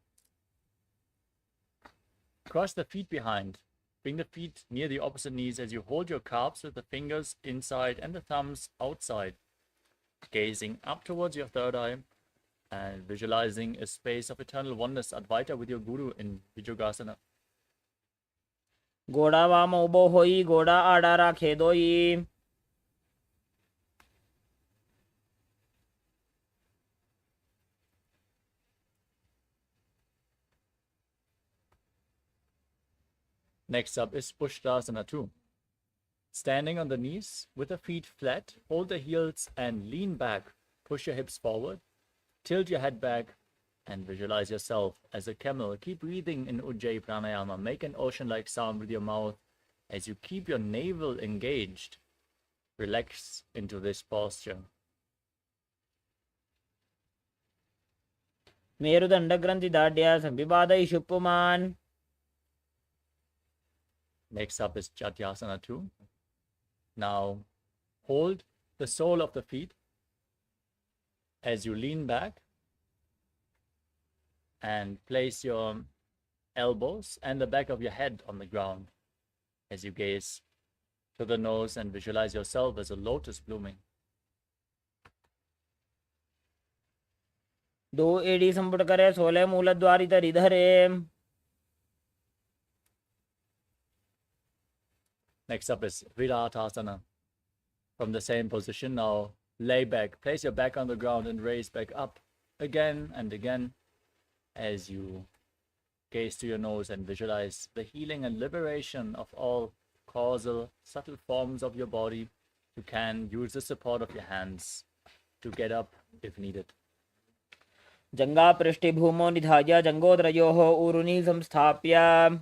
cross the feet behind. Bring the feet near the opposite knees as you hold your calves with the fingers inside and the thumbs outside. Gazing up towards your third eye and visualizing a space of eternal oneness, Advaita with your Guru in Vijogasana. घोड़ा वाम उबो होई घोड़ा आड़ा राखे दोई. Next up is Pushtasana 2. Standing on the knees with the feet flat, hold the heels and lean back. Push your hips forward, tilt your head back, and visualize yourself as a camel. Keep breathing in Ujjayi Pranayama. Make an ocean-like sound with your mouth as you keep your navel engaged. Relax into this posture. मेरुदंड ग्रंथि दाढ्या संविवादय शुपुमान. Next up is Chatyasana 2. Now hold the sole of the feet as you lean back and place your elbows and the back of your head on the ground as you gaze to the nose and visualize yourself as a lotus blooming. दो एड़ी संपुट करे 16 मूलद्वारी तरी धरे. Next up is Viratasana. From the same position, now lay back. Place your back on the ground and raise back up again and again as you gaze to your nose and visualize the healing and liberation of all causal, subtle forms of your body. You can use the support of your hands to get up if needed. जंगा पृष्ठे भूमो निधाय जंगोदरयोः ऊरुनि संस्थाप्य.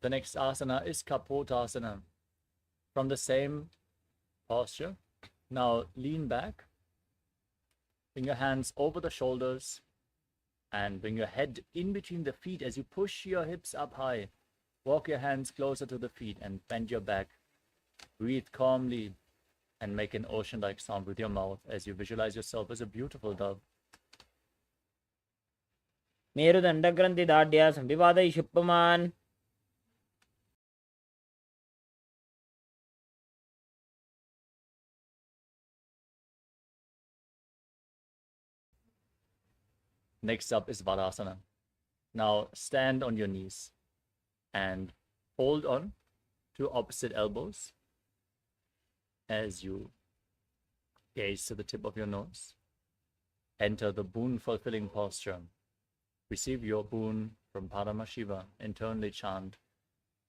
The next asana is Kapotasana. From the same posture, now lean back, bring your hands over the shoulders, and bring your head in between the feet as you push your hips up high. Walk your hands closer to the feet and bend your back. Breathe calmly and make an ocean-like sound with your mouth as you visualize yourself as a beautiful dove. मेरुदंड ग्रंथि दाढ्या संविवादय शुपुमान. Next up is Vadasana. Now stand on your knees and hold on to opposite elbows as you gaze to the tip of your nose. Enter the boon-fulfilling posture. Receive your boon from Paramashiva. Internally chant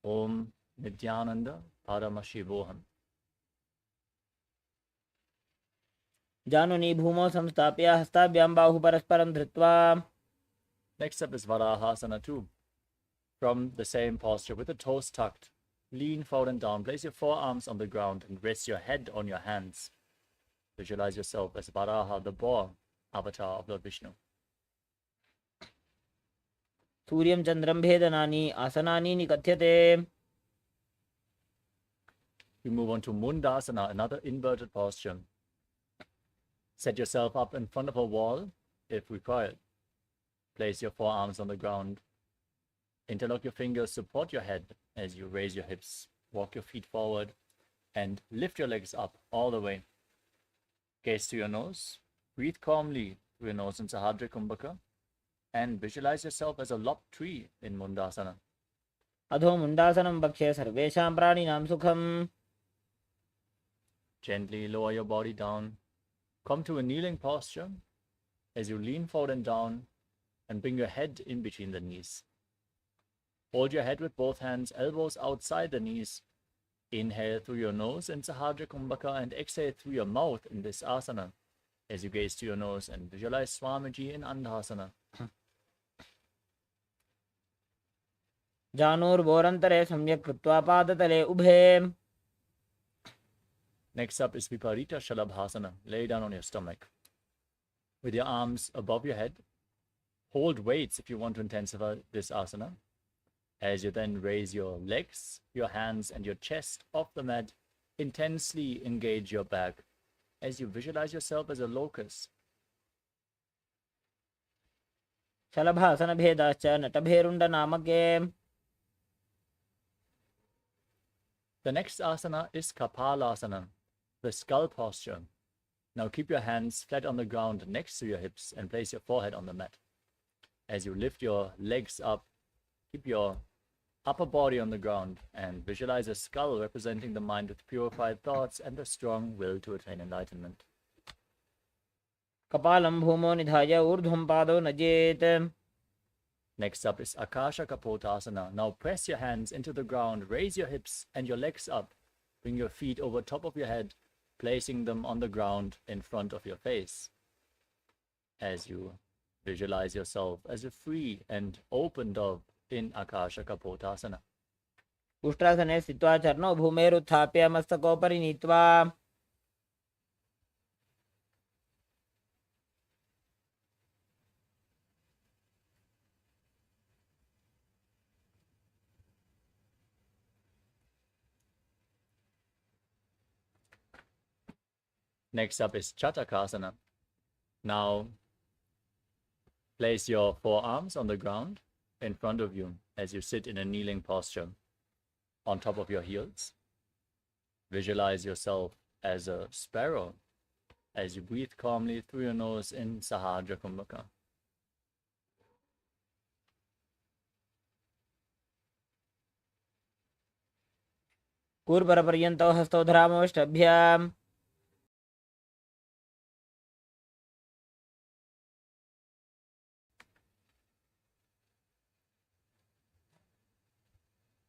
Om Nithyananda Paramashivoham. जानुनी भूमौ संस्थाप्य हस्ताभ्यां बाहु परस्परं धृत्वा. Next up is Varahasana 2. From the same posture with the toes tucked, lean forward and down. Place your forearms on the ground and rest your head on your hands. Visualize yourself as Varaha, the boar, avatar of Lord Vishnu. सूर्यं चन्द्रं भेदनानि आसनानि निकथ्यते. We move on to Mundasana, another inverted posture. Set yourself up in front of a wall if required. Place your forearms on the ground. Interlock your fingers, support your head as you raise your hips. Walk your feet forward and lift your legs up all the way. Gaze to your nose. Breathe calmly through your nose in Sahadra Kumbhaka. And visualize yourself as a lopped tree in Mundasana. अधो मुण्डासनं भक्ष्य सर्वेषां प्राणिनां सुखम्. Gently lower your body down. Come to a kneeling posture as you lean forward and down and bring your head in between the knees. Hold your head with both hands, elbows outside the knees. Inhale through your nose in Sahadra Kumbhaka and exhale through your mouth in this asana as you gaze to your nose and visualize Swamiji in Andhasana. जानुर्भोरन्तरे सम्यक् कृत्वा पादतले उभे. Next up is Viparita Shalabhasana. Lay down on your stomach. With your arms above your head, hold weights if you want to intensify this asana. As you then raise your legs, your hands and your chest off the mat, intensely engage your back as you visualize yourself as a locust. शलभासनभेदाश्च नटभेरुण्डनामके. The next asana is Kapalasana, the skull posture. Now keep your hands flat on the ground next to your hips and place your forehead on the mat. As you lift your legs up, keep your upper body on the ground and visualize a skull representing the mind with purified thoughts and the strong will to attain enlightenment. कपालं भूमौ निधाय ऊर्ध्वं पादौ नजेत्. Next up is Akasha Kapotasana. Now press your hands into the ground, raise your hips and your legs up. Bring your feet over top of your head, placing them on the ground in front of your face. As you visualize yourself as a free and open dove in Akasha Kapotasana. उष्ट्रासने स्थित्वा चरणौ भूमेरुत्थाप्य मस्तकोपरि नीत्वा. Next up is Chatakasana. Now place your forearms on the ground in front of you as you sit in a kneeling posture on top of your heels. Visualize yourself as a sparrow as you breathe calmly through your nose in Sahadra Kumbhaka. कूर्परपर्यन्तौ हस्तौ धरामोष्टभ्याम्.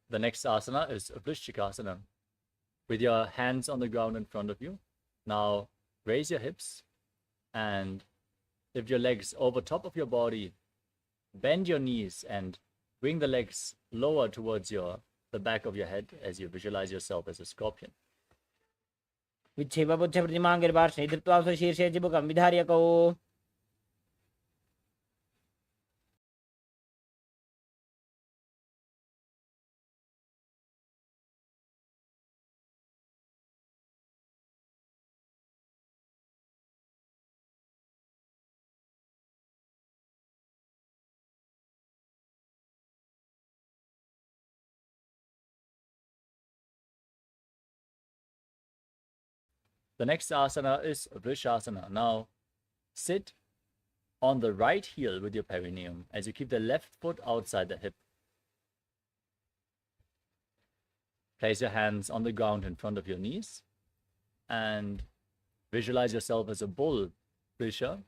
The next asana is Vrishchikasana. With your hands on the ground in front of you, now raise your hips and lift your legs over top of your body. Bend your knees and bring the legs lower towards the back of your head as you visualize yourself as a scorpion. विच्छेपपुच्छ प्रतिमाङ्गिर्वार्ष्णे धृत्वा स्वशीर्षे चिबुकं विधार्यकौ. The next asana is Vrishasana. Now sit on the right heel with your perineum as you keep the left foot outside the hip. Place your hands on the ground in front of your knees and visualize yourself as a bull, Prisha,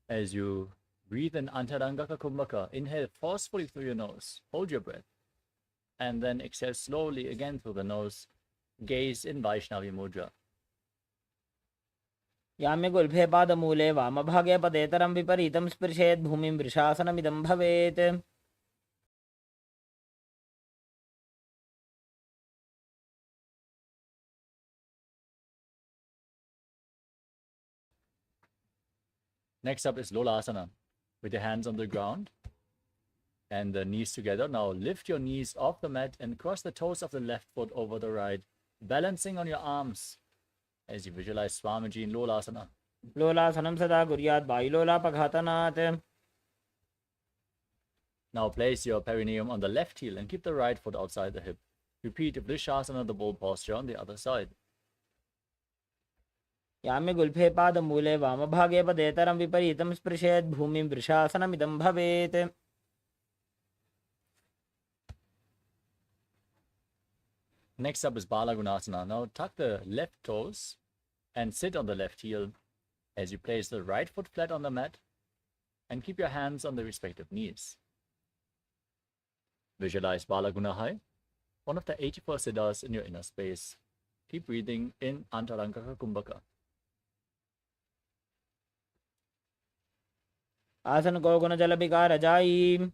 as you breathe in Antarangaka Kumbhaka. Inhale forcefully through your nose, hold your breath, and then exhale slowly again through the nose. Gaze in Vaishnavi Mudra. याम्य गुल्फे पादमूले वामभागे पदेतरं विपरीतं स्पृशेत् भूमिं वृषासनमिदं भवेत्. Next up is Lolasana, with your hands on the ground and the knees together. Now lift your knees off the mat and cross the toes of the left foot over the right, balancing on your arms as you visualize Swamiji in Lolasana. लोलासनं सदा कुर्यात् वायुलोलापघातनात्. Now place your perineum on the left heel and keep the right foot outside the hip. Repeat Vrishasana, the bull posture, on the other side. याम्य गुल्फे पादमूले वामभागे पदेतरं विपरीतं स्पृशेत् भूमिं वृषासनमिदं भवेत्. Next up is Balagunasana. Now tuck the left toes and sit on the left heel as you place the right foot flat on the mat and keep your hands on the respective knees. Visualize Balagunahai, one of the 84 siddhas in your inner space. Keep breathing in Antarangaka Kumbhaka. आसन को गुण जल विकार जाई.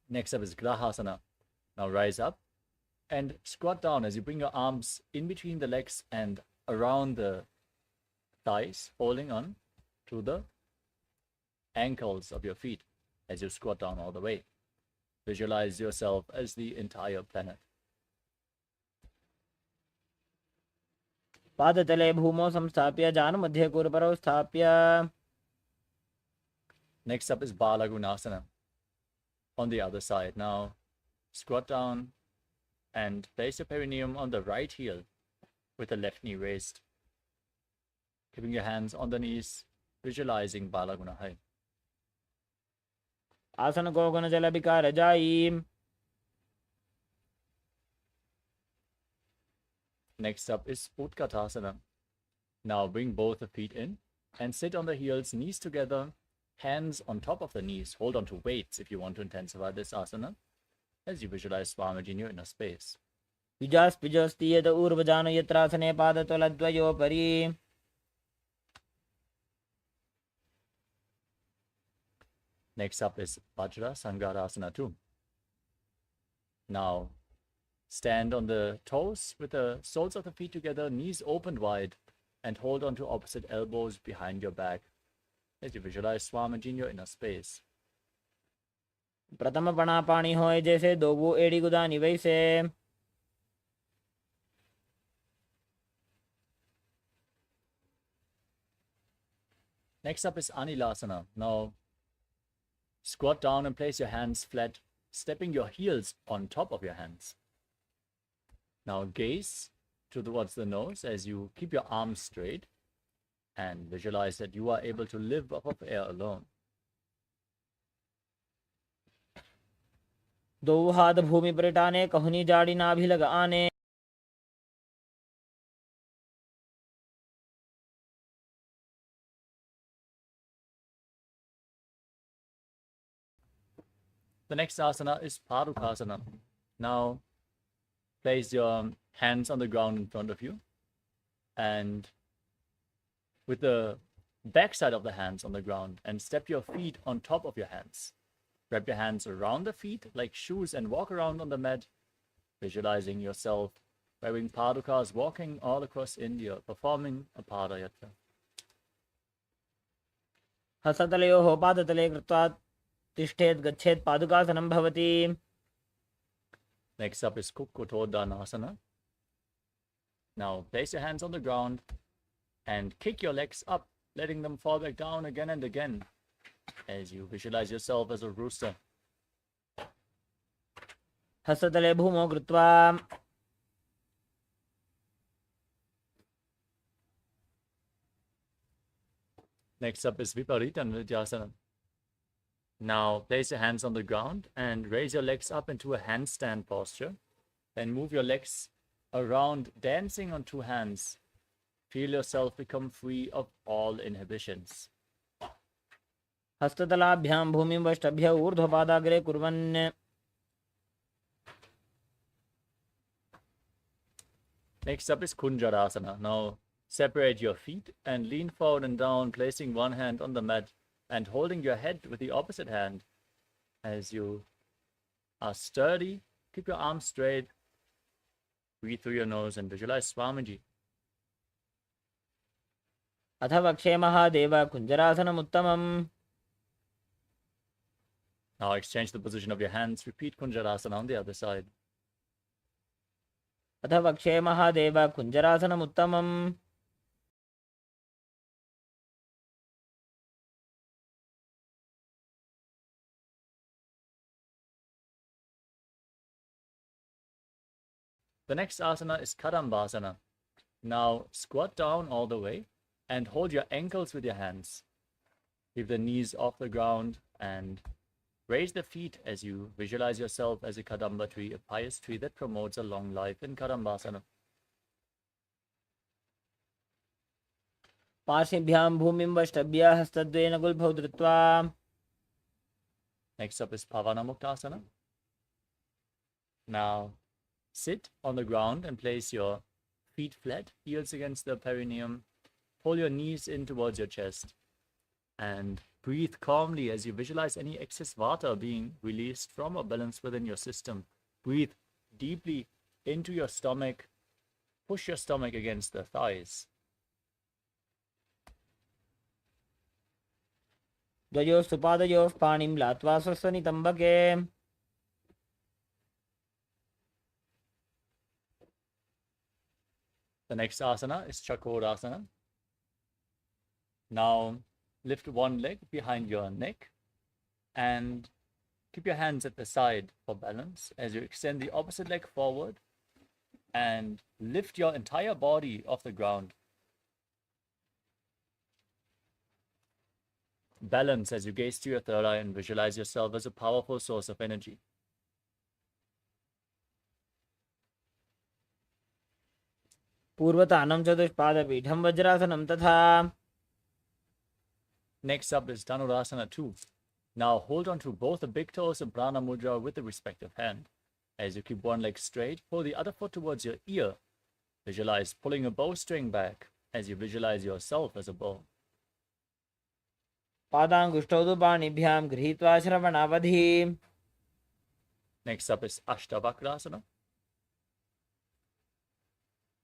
Next up is Grahasana. Now rise up and squat down as you bring your arms in between the legs and around the thighs, holding on to the ankles of your feet as you squat down all the way. Visualize yourself as the entire planet. पादतले भूमौ संस्थाप्य जानुमध्ये कुरपरौ स्थाप्य. Next up is Balagunasana on the other side. Now squat down and place your perineum on the right heel with the left knee raised. Keeping your hands on the knees, visualizing Balagunahai. आसन को गुण जल विकार जाई. Next up is Utkatasana. Now bring both the feet in and sit on the heels, knees together, hands on top of the knees. Hold on to weights if you want to intensify this asana as you visualize Swamiji in your inner space. विजास् पिजोस्ति यद ऊर्वजानु यत्रासने पादतलद्वयोपरि. Next up is Vajra Sangarasana 2. Now stand on the toes with the soles of the feet together, knees open wide, and hold on to opposite elbows behind your back as you visualize Swamiji in your inner space. प्रथम पणा पाणी होय जैसे दो वो एड़ी गुदानी वैसे. Next up is Anilasana. Now squat down and place your hands flat, stepping your heels on top of your hands. Now gaze towards the nose as you keep your arms straight and visualize that you are able to live off of air alone. दो हाथ भूमि पर टाने कहुनी जाड़ी नाभि लग आने. The next asana is Parukasana. Now place your hands on the ground in front of you and with the back side of the hands on the ground and step your feet on top of your hands. Wrap your hands around the feet like shoes and walk around on the mat, visualizing yourself wearing padukas, walking all across India, performing a padayatra. हस्ततलयोः पादतले कृत्वा तिष्ठेत् गच्छेत् पादुकासनं भवति. Next up is Kukkotodhanasana. Now place your hands on the ground and kick your legs up, letting them fall back down again and again as you visualize yourself as a rooster. हस्ततले भूमौ कृत्वा Next up is Viparita Nrityasana. Now place your hands on the ground and raise your legs up into a handstand posture. Then move your legs around, dancing on two hands. Feel yourself become free of all inhibitions. हस्ततलाभ्यां भूमिं वष्टभ्य ऊर्ध्वपादाग्रे कुर्वन् Next up is Kunjarasana. Now separate your feet and lean forward and down, placing one hand on the mat and holding your head with the opposite hand. As you are sturdy, keep your arms straight. Breathe through your nose and visualize Swamiji. अथ वक्षे Mahadev कुञ्जरासनमुत्तमम्. Now exchange the position of your hands. Repeat Kunjarasana on the other side. अथ वक्षे Mahadev कुञ्जरासनमुत्तमम्. The next asana is Kadambasana. Now squat down all the way and hold your ankles with your hands. Keep the knees off the ground and raise the feet as you visualize yourself as a Kadamba tree, a pious tree that promotes a long life in Kadambasana. पार्श्वेभ्यां भूमिं वष्टभ्य हस्तद्वयेन गुल्फौ धृत्वा. Next up is Pavanamuktasana. Now sit on the ground and place your feet flat, heels against the perineum. Pull your knees in towards your chest and breathe calmly as you visualize any excess vata being released from or balanced within your system. Breathe deeply into your stomach. Push your stomach against the thighs. द्वयोस्तु पादयोः पाणिं लात्वा स्वस्वनितम्बके. The next asana is Chakorasana. Now lift one leg behind your neck and keep your hands at the side for balance as you extend the opposite leg forward and lift your entire body off the ground. Balance as you gaze to your third eye and visualize yourself as a powerful source of energy. पूर्वतानं चतुष्पादपीठं वज्रासनं तथा. Next up is Dhanurasana 2. Now hold on to both the big toes of Prana Mudra with the respective hand. As you keep one leg straight, pull the other foot towards your ear. Visualize pulling a bowstring back as you visualize yourself as a bow. पादाङ्गुष्ठौ तु पाणिभ्यां गृहीत्वा श्रवणावधि. Next up is Ashtavakrasana.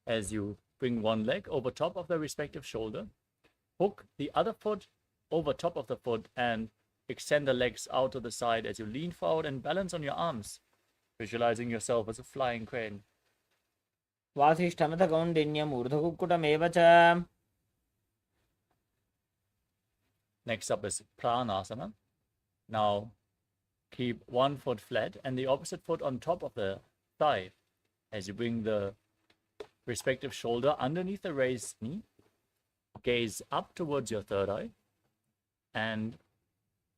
As you bring one leg over top of the respective shoulder, hook the other foot over top of the foot and extend the legs out to the side as you lean forward and balance on your arms, visualizing yourself as a flying crane. वासिष्ठमथ कौण्डिन्यम् ऊर्ध्वकुक्कुटमेव च. Next up is Pranasana. Now keep one foot flat and the opposite foot on top of the thigh as you bring the respective shoulder underneath the raised knee. Gaze up towards your third eye and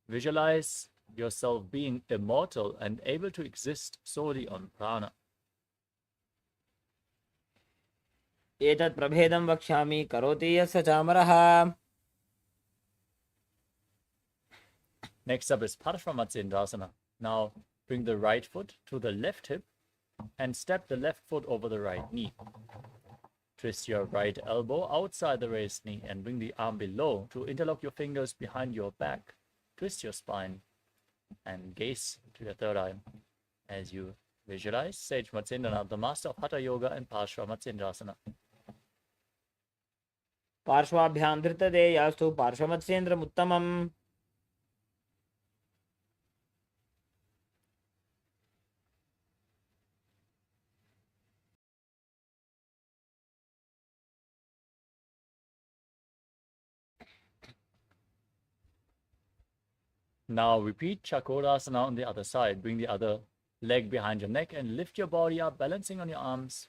visualize yourself being immortal and able to exist solely on prana. एतत् प्रभेदं वक्ष्यामि करोति यस्य चामरः. Next up is Parshvamatsendrasana. Now bring the right foot to the left hip and step the left foot over the right knee. Twist your right elbow outside the raised knee and bring the arm below to interlock your fingers behind your back. Twist your spine and gaze to your third eye as you visualize Sage Matsendranath, the master of Hatha Yoga and Parshvamatsendrasana. पार्श्वाभ्यां धृतदेयास्तु पार्श्वमत्स्येन्द्रमुत्तमम्. Now repeat Chakorasana on the other side. Bring the other leg behind your neck and lift your body up, balancing on your arms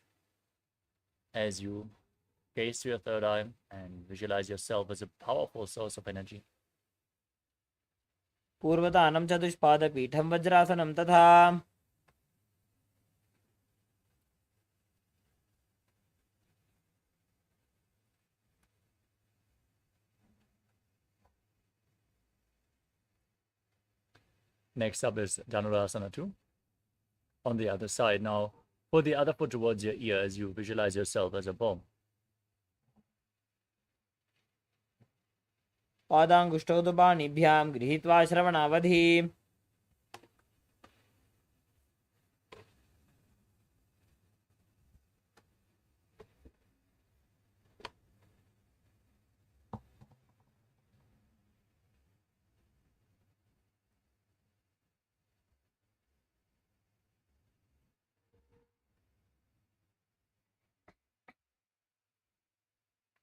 as you Gaze to your third eye and visualize yourself as a powerful source of energy. पूर्वतानं चतुष्पादपीठं वज्रासनं तथा Next up is Dhanurasana 2. On the other side, now put the other foot towards your ear as you visualize yourself as a bow. पादाङ्गुष्ठौ तु पाणिभ्यां गृहीत्वा श्रवणावधि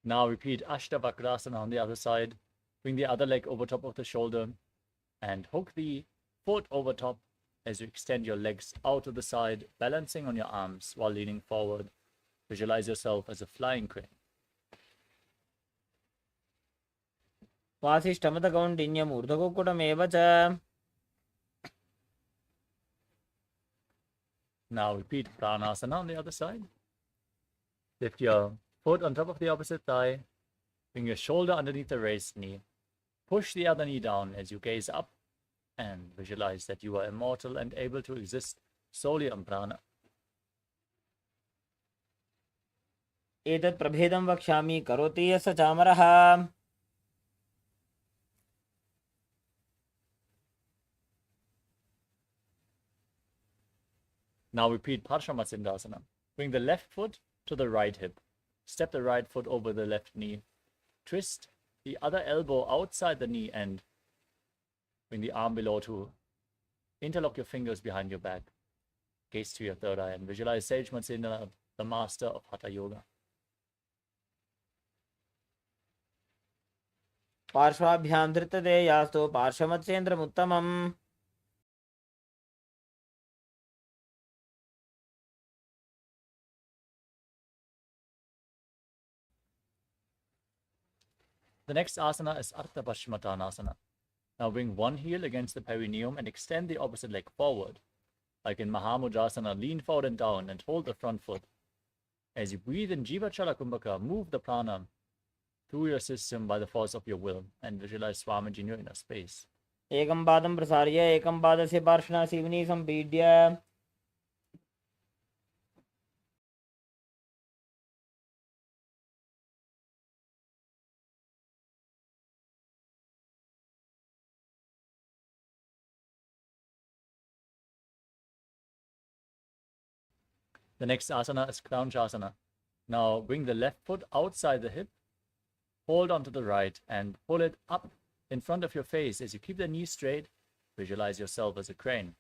Now repeat Ashtavakrasana on the other side. Bring the other leg over top of the shoulder and hook the foot over top as you extend your legs out to the side, balancing on your arms while leaning forward. Visualize yourself as a flying crane. वासिष्ठमतकौण्डिन्यमूर्धकुक्कुटमेव च Now repeat Pranasana on the other side. Lift your foot on top of the opposite thigh. Bring your shoulder underneath the raised knee. Push the other knee down as you gaze up and visualize that you are immortal and able to exist solely on prana. एतत् प्रभेदं वक्ष्यामि करोति यस्य चामरः Now repeat Paramashivoham. Bring the left foot to the right hip. Step the right foot over the left knee. Twist the other elbow outside the knee and bring the arm below to interlock your fingers behind your back. Gaze to your third eye and visualize Sage Matsindra, the master of Hatha Yoga. पार्श्वाभ्यां धृतते यास्तु पार्श्वमत्सेन्द्रमुत्तमम् The next asana is Ardha Paschimottanasana. Now bring one heel against the perineum and extend the opposite leg forward. Like in Mahamudrasana, lean forward and down and hold the front foot. As you breathe in Jiva Chala Kumbhaka, move the prana through your system by the force of your will and visualize Swamiji in your inner space. एकं पादं प्रसार्य एकं पादस्य पार्श्वना Seoni सम्पीड्य The next asana is Kraunchasana. Now bring the left foot outside the hip, hold onto the right and pull it up in front of your face as you keep the knee straight. Visualize yourself as a crane.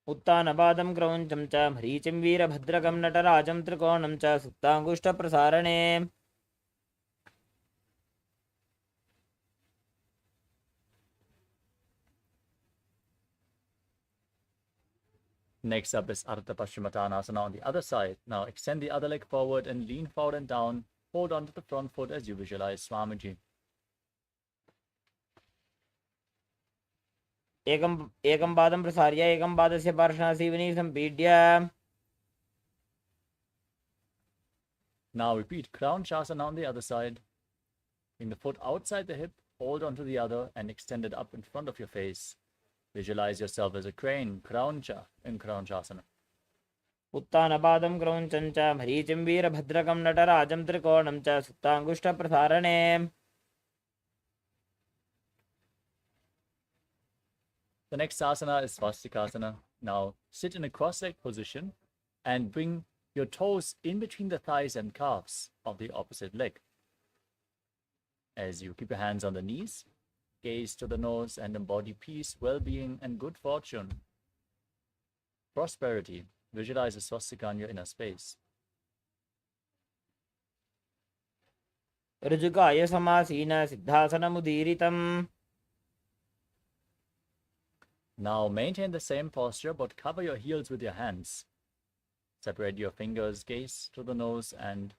उत्तानपादं क्रौञ्चं च ह्रीचिं वीरभद्रकं नटराजं त्रिकोणं च सुप्ताङ्गुष्ठप्रसारणे Next up is Ardha Paschimottanasana on the other side. Now extend the other leg forward and lean forward and down. Hold on to the front foot as you visualize Swamiji. एकं पादं प्रसार्य एकं पादस्य पार्श्वना Seoni सम्पीड्य Now repeat Kraunchasana on the other side. Bring the foot outside the hip, hold onto the other and extend it up in front of your face. Visualize yourself as a crane, Krauncha in Kraunchasana. उत्तानपादं क्रौञ्चं च ह्रीचिं वीरभद्रकं नटराजं त्रिकोणं च सुप्ताङ्गुष्ठप्रसारणे The next asana is Svastikasana. Now sit in a cross-legged position and bring your toes in between the thighs and calves of the opposite leg. As you keep your hands on the knees, gaze to the nose and embody peace, well-being, and good fortune. Prosperity. Visualize a swastika in your inner space. ऋजुकाय समासीन सिद्धासनमुदीरितम् Now maintain the same posture, but cover your heels with your hands. Separate your fingers, gaze to the nose, and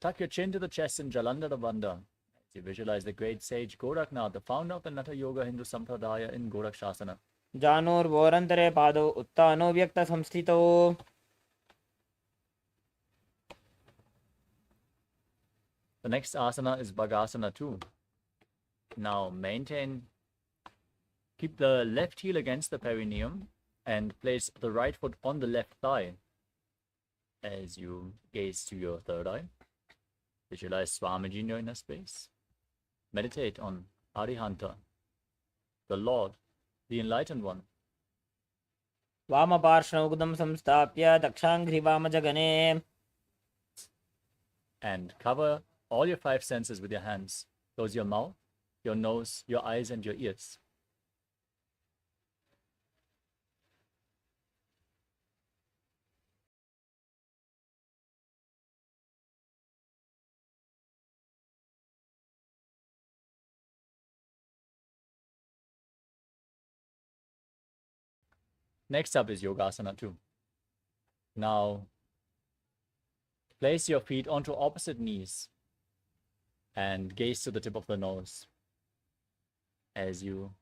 tuck your chin to the chest in Jalandhara Bandha. As you visualize the great sage Gorakhnath, the founder of the Natha Yoga Hindu Sampradaya in Gorakshasana. जानोर्वोरन्तरे पादौ उत्तानो व्यक्तसंस्थितौ. The next asana is Bhagasana 2. Now keep the left heel against the perineum and place the right foot on the left thigh. As you gaze to your third eye, visualize Swamiji in your inner space. Meditate on Arihanta, the Lord, the Enlightened One. वामपार्श्वमुदं संस्थाप्य दक्षाङ्घ्रिवामजगने. And cover all your 5 senses with your hands. Close your mouth, your nose, your eyes, and your ears. Next up is Yogasana 2. Now, place your feet onto opposite knees and gaze to the tip of the nose as you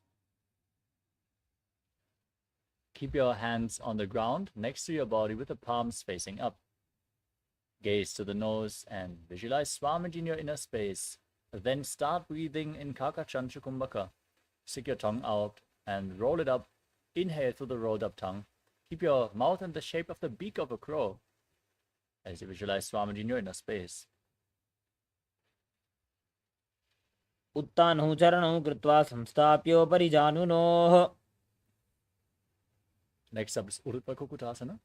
keep your hands on the ground next to your body with the palms facing up. Gaze to the nose and visualize Swamiji in your inner space. Then start breathing in Kakachanchu Kumbhaka. Stick your tongue out and roll it up. Inhale through the rolled up tongue. Keep your mouth in the shape of the beak of a crow as you visualize Swamiji in your inner space. उत्तानौ चरणौ कृत्वा संस्थाप्योपरि जानुनोः. Next up is Urdhva Kukutasana.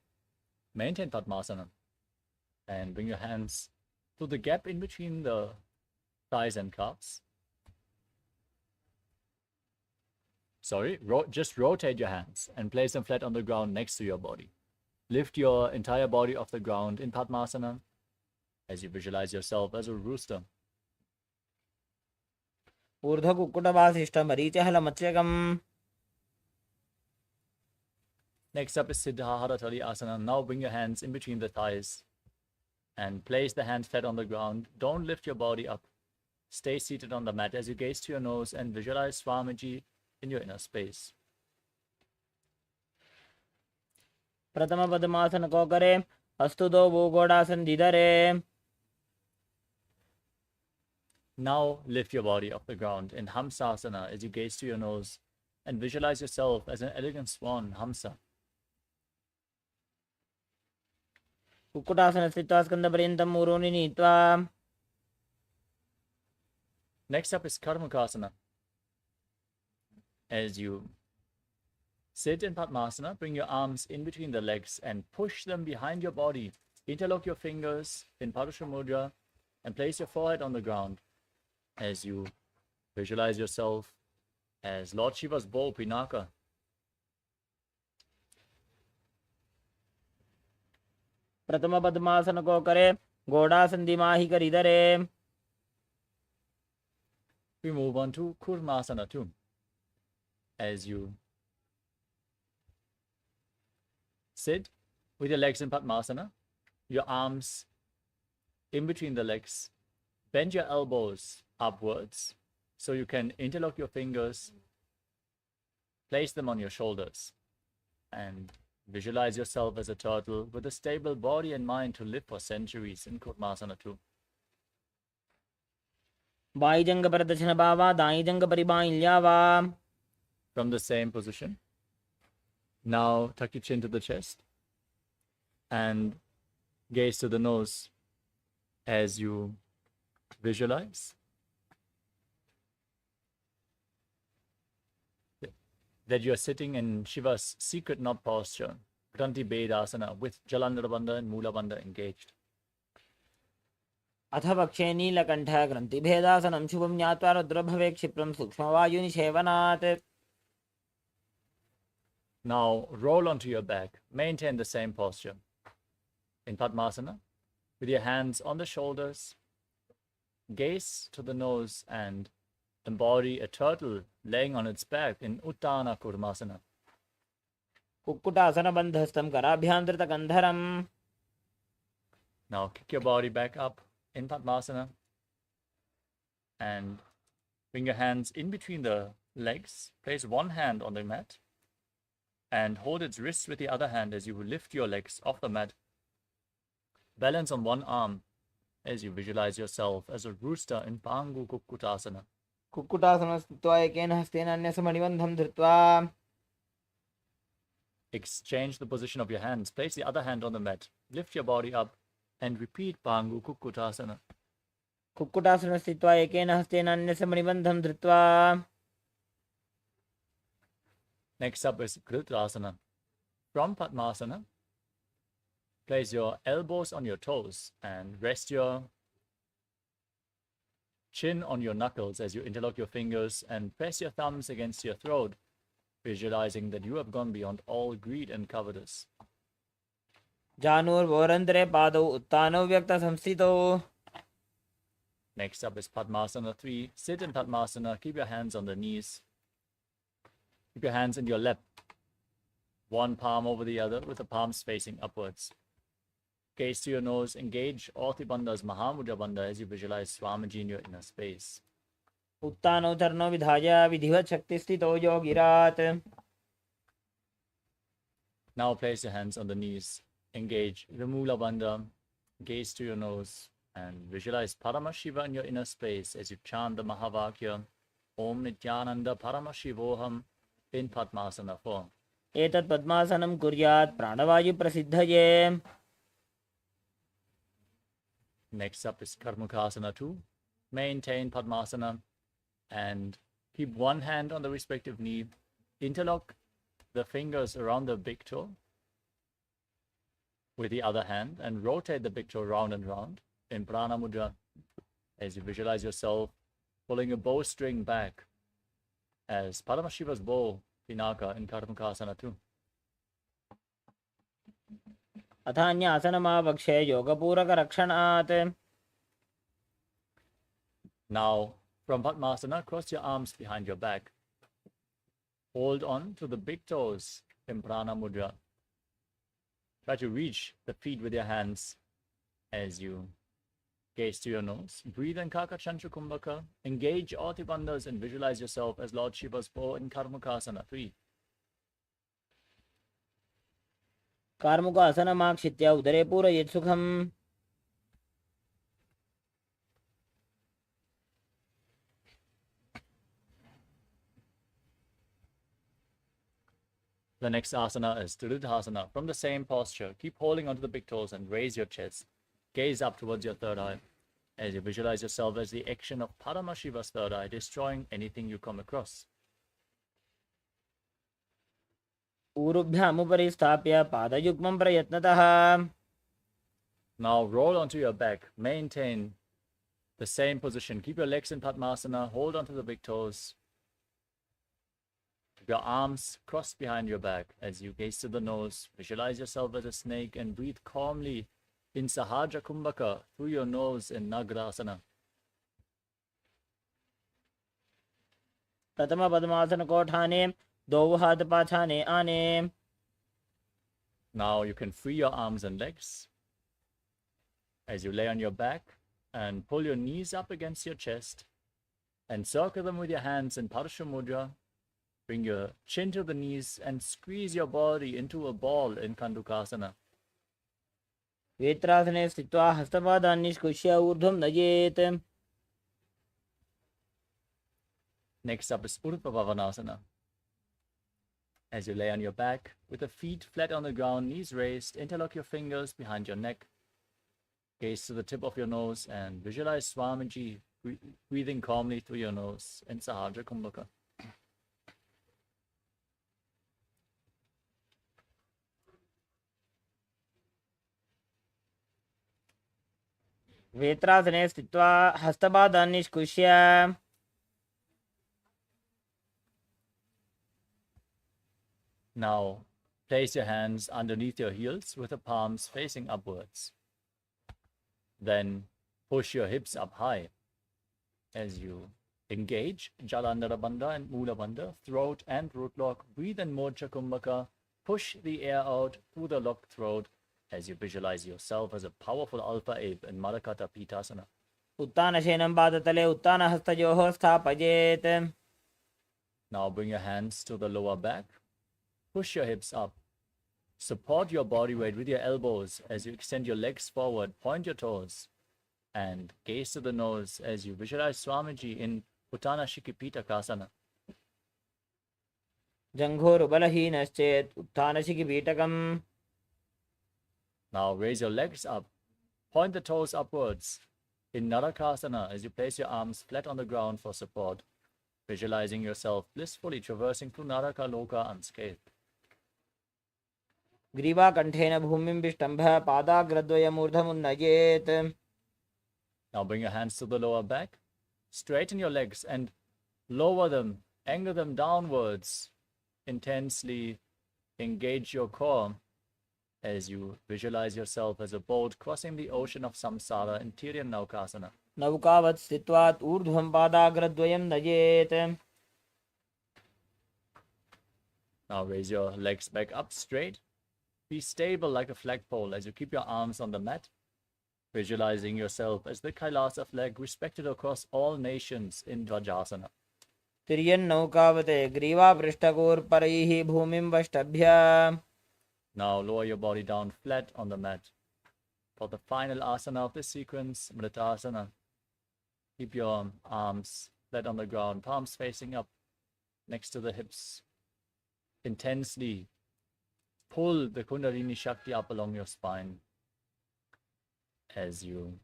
Maintain Padmasana and bring your hands to the gap in between the thighs and calves. Just rotate your hands and place them flat on the ground next to your body. Lift your entire body off the ground in Padmasana as you visualize yourself as a rooster. ऊर्ध्वकुक्कुटवासिष्ठमरीचिहलमत्स्यकम्. Next up is Siddhaharatali Asana. Now bring your hands in between the thighs and place the hands flat on the ground. Don't lift your body up. Stay seated on the mat as you gaze to your nose and visualize Swamiji in your inner space. प्रथम पद्मासन को करे. हस्तु दो भूगोड़ासन दिधरे. Now lift your body off the ground in Hamsasana as you gaze to your nose and visualize yourself as an elegant swan, Hamsa. Kukkutasana स्थित्वा स्कन्दपर्यन्तं ऊरोनि नीत्वा. Next up is Karmakasana. As you sit in Padmasana, bring your arms in between the legs and push them behind your body. Interlock your fingers in Padusha Mudra and place your forehead on the ground as you visualize yourself as Lord Shiva's bow, Pinaka. प्रथम पद्मासन को करे. Ghodasan दिमाहि करिधरे. We move on to Kurmasana 2. As you sit with your legs in Padmasana, your arms in between the legs, bend your elbows upwards so you can interlock your fingers, place them on your shoulders, and visualize yourself as a turtle with a stable body and mind to live for centuries in Kurmasana 2. By जंग पर दक्षिण बावा. दाई जंग परि बाइल्यावा. From the same position, now tuck your chin to the chest and gaze to the nose as you visualize that you are sitting in Shiva's secret knot posture, Granthi Bedasana, with Jalandhara Bandha and Mula Bandha engaged. अथ पक्षे नीलकण्ठ ग्रन्थिभेदासनं शुभं ज्ञात्वा रुद्रभवे क्षिप्रं सूक्ष्मवायुनिषेवनात्. Now roll onto your back. Maintain the same posture. In Padmasana, with your hands on the shoulders, gaze to the nose and embody a turtle laying on its back in Uttana Kurmasana. Kukkutasana बन्धस्थं कराभ्यां धृतकन्धरम्. Now kick your body back up in Padmasana. And bring your hands in between the legs. Place one hand on the mat and hold its wrist with the other hand as you lift your legs off the mat. Balance on one arm as you visualize yourself as a rooster in Pangu Kukkutasana. कुक्कुटासनं स्थित्वा एकेन हस्तेन अन्यस्य मणिबन्धं धृत्वा Exchange the position of your hands. Place the other hand on the mat. Lift your body up and repeat Pangu Kukkutasana. कुक्कुटासनं स्थित्वा एकेन हस्तेन अन्यस्य मणिबन्धं धृत्वा. Next up is Kritrasana. From Padmasana, place your elbows on your toes and rest your chin on your knuckles as you interlock your fingers and press your thumbs against your throat, visualizing that you have gone beyond all greed and covetous. जानुर्वोरन्तरे पादौ उत्तानौ व्यक्तसंस्थितौ. Next up is Padmasana 3. Sit in Padmasana. Keep your hands on the knees. Keep your hands in your lap, one palm over the other with the palms facing upwards. Gaze to your nose. Engage Orthi Bandha's Mahamudra Bandha as you visualize Swamiji in your inner space. उत्तानौ चरणौ विधाय विधिवत् शक्तिस्थितौ योगिरात्. Now place your hands on the knees. Engage the Mula Bandha. Gaze to your nose and visualize Paramashiva in your inner space as you chant the Mahavakya Om Nithyananda Paramashivoham in Padmasana 4. एतत् पद्मासनं कुर्यात् प्राणवायुप्रसिद्धये. Next up is Karmukasana 2. Maintain Padmasana and keep one hand on the respective knee. Interlock the fingers around the big toe with the other hand and rotate the big toe round and round in Prana Mudra as you visualize yourself pulling a bowstring back as Paramashiva's bow, Pinaka, in Karmukasana 2. अथान्यासनमावक्षे योगपूरकरक्षणात्. Now, from Padmasana, cross your arms behind your back. Hold on to the big toes in Prana Mudra. Try to reach the feet with your hands as you gaze to your nose. Breathe in Kakachantra Kumbhaka. Engage Orthi Bandhas and visualize yourself as Lord Shiva's bow in Karmukasana 3. कार्मुकासनमाक्षित्य उदरे पूरयेत् सुखम्. The next asana is Tridhasana. From the same posture, keep holding onto the big toes and raise your chest. Gaze up towards your third eye as you visualize yourself as the action of Paramashiva's third eye, destroying anything you come across. ऊरुभ्यामुपरि स्थाप्य पादयुग्मं प्रयत्नतः. Now roll onto your back. Maintain the same position. Keep your legs in Padmasana. Hold onto the big toes. Keep your arms crossed behind your back as you gaze to the nose. Visualize yourself as a snake and breathe calmly in Sahaja Kumbhaka through your nose in Nagrasana. प्रथम पद्मासनकोठाने द्वौ हातपाछाने आने. Now you can free your arms and legs as you lay on your back and pull your knees up against your chest and circle them with your hands in Parsha Mudra. Bring your chin to the knees and squeeze your body into a ball in Kandukasana. वेत्रासने स्थित्वा हस्तपादान् निष्कुष्य ऊर्ध्वं नयेत्. Next up is Urdhva Bhavanasana. As you lay on your back with the feet flat on the ground, knees raised, interlock your fingers behind your neck. Gaze to the tip of your nose and visualize Swamiji breathing calmly through your nose in Sahaja Kumbhaka. वेत्रासने स्थित्वा हस्तपादान् निष्कुष्य. Now, place your hands underneath your heels with the palms facing upwards. Then, push your hips up high as you engage Jalandhara Bandha and Mula Bandha, throat and root lock. Breathe in Moksha Kumbhaka. Push the air out through the locked throat as you visualize yourself as a powerful alpha ape in Madakata Pitasana. उत्तानशयनं पादतले उत्तानहस्तयोः स्थापयेत्. Now bring your hands to the lower back. Push your hips up. Support your body weight with your elbows as you extend your legs forward. Point your toes. And gaze to the nose as you visualize Swamiji in Uttanashikipitakasana. जङ्घोरुबलहीनश्चेत् उत्थानशिखिपीठकम्. Now raise your legs up. Point the toes upwards. In Narakasana, as you place your arms flat on the ground for support, visualizing yourself blissfully traversing through Naraka Loka unscathed. ग्रीवाकण्ठेन भूमिं विष्टम्भ पादाग्रद्वयमूर्धमुन्नयेत्. Now bring your hands to the lower back. Straighten your legs and lower them. Angle them downwards. Intensely engage your core as you visualize yourself as a boat crossing the ocean of samsara in Tiryan Naukasana. नौकावत् स्थित्वात् ऊर्ध्वं पादाग्रद्वयं नयेत्. Now raise your legs back up straight. Be stable like a flagpole as you keep your arms on the mat, visualizing yourself as the KAILASA flag respected across all nations in Dvajasana. तिर्यन्नौकावते ग्रीवापृष्ठकोर्परैः भूमिं वष्टभ्य. Now lower your body down flat on the mat. For the final asana of this sequence, Mritasana, keep your arms flat on the ground, palms facing up next to the hips. Intensely pull the Kundalini Shakti up along your spine as you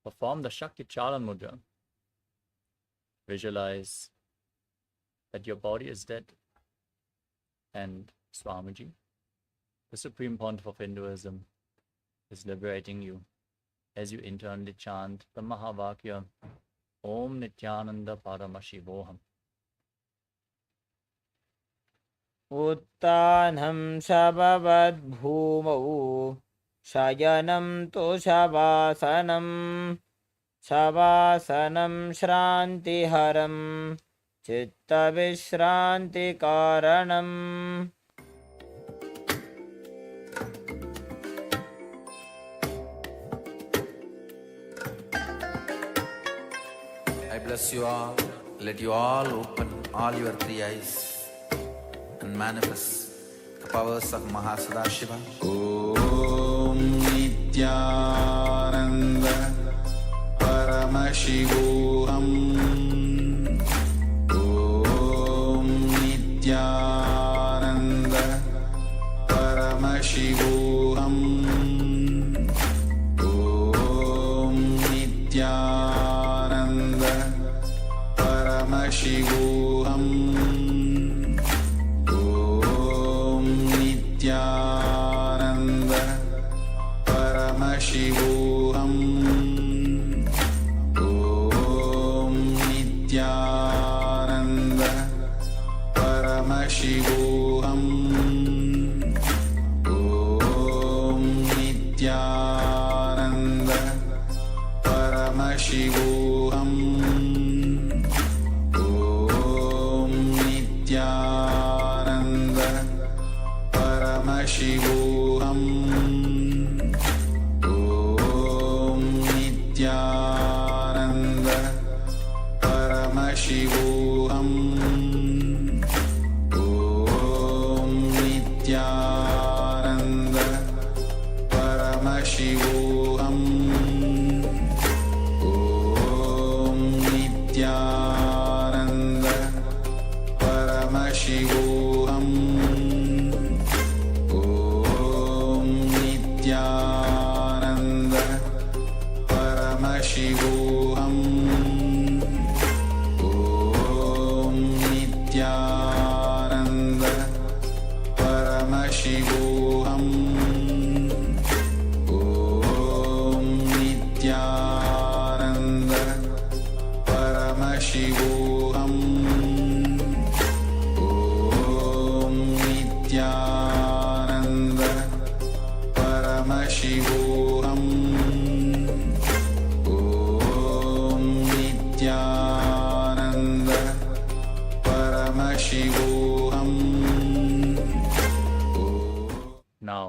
perform the Shakti Chalan Mudra. Visualize that your body is dead and Swamiji, the Supreme Pontiff of Hinduism, is liberating you as you internally chant the Mahavakya Om Nithyananda Paramashivoham. उत्तानं शववद्भूमौ शयनं तोषवासनं शवासनं श्रान्तिहरं चित्तविश्रान्तिकारणम्. I bless you all. Let you all open all your three eyes and manifest the powers of Mahasadashiva. Om Nithyananda Paramashivoham. Om Nithyananda Paramashivoham. Om Nithyananda Paramashivoham. Om Nithyananda Paramashivoham. Om Nithyananda Paramashivoham. Om Nithyananda Paramashivoham. Om Nithyananda Paramashivoham. Om Nithyananda Paramashivoham. Om Nithyananda Paramashivoham. Om Nithyananda Paramashivoham. Om Nithyananda Paramashivoham. Om Nithyananda Paramashivoham. Om Nithyananda Paramashivoham. Om Nithyananda Paramashivoham. Om Nithyananda Paramashivoham. Now,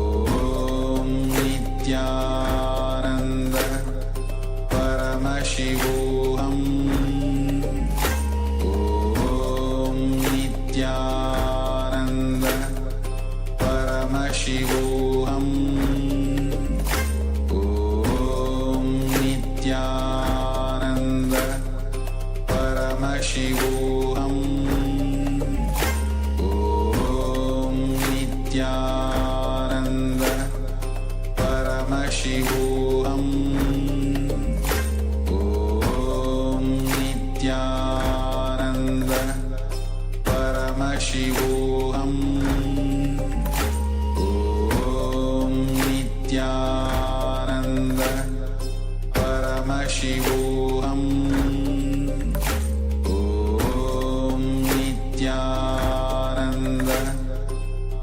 Paramashivoham. Om Nithyananda Paramashivoham. Om Nithyananda Paramashivoham. Om Nithyananda Paramashivoham. Om Nithyananda Paramashivoham. Om Nithyananda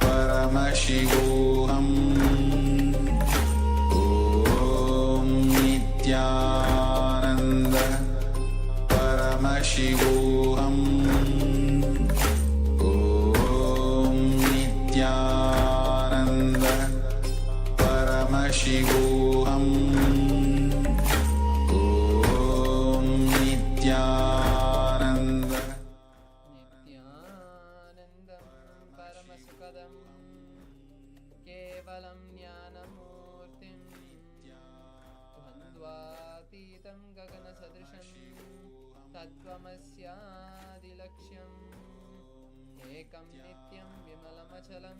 Paramashivoham. Om Nithyananda Paramashivoham. Om Nithyananda Paramashivoham. Om Nithyananda नित्यानन्दं परमसुखदं केवलं ज्ञानमूर्तिं द्वन्द्वातीतं गगनसदृशं तत्त्वमस्यादिलक्ष्यम् एकं नित्यं विमलमचलं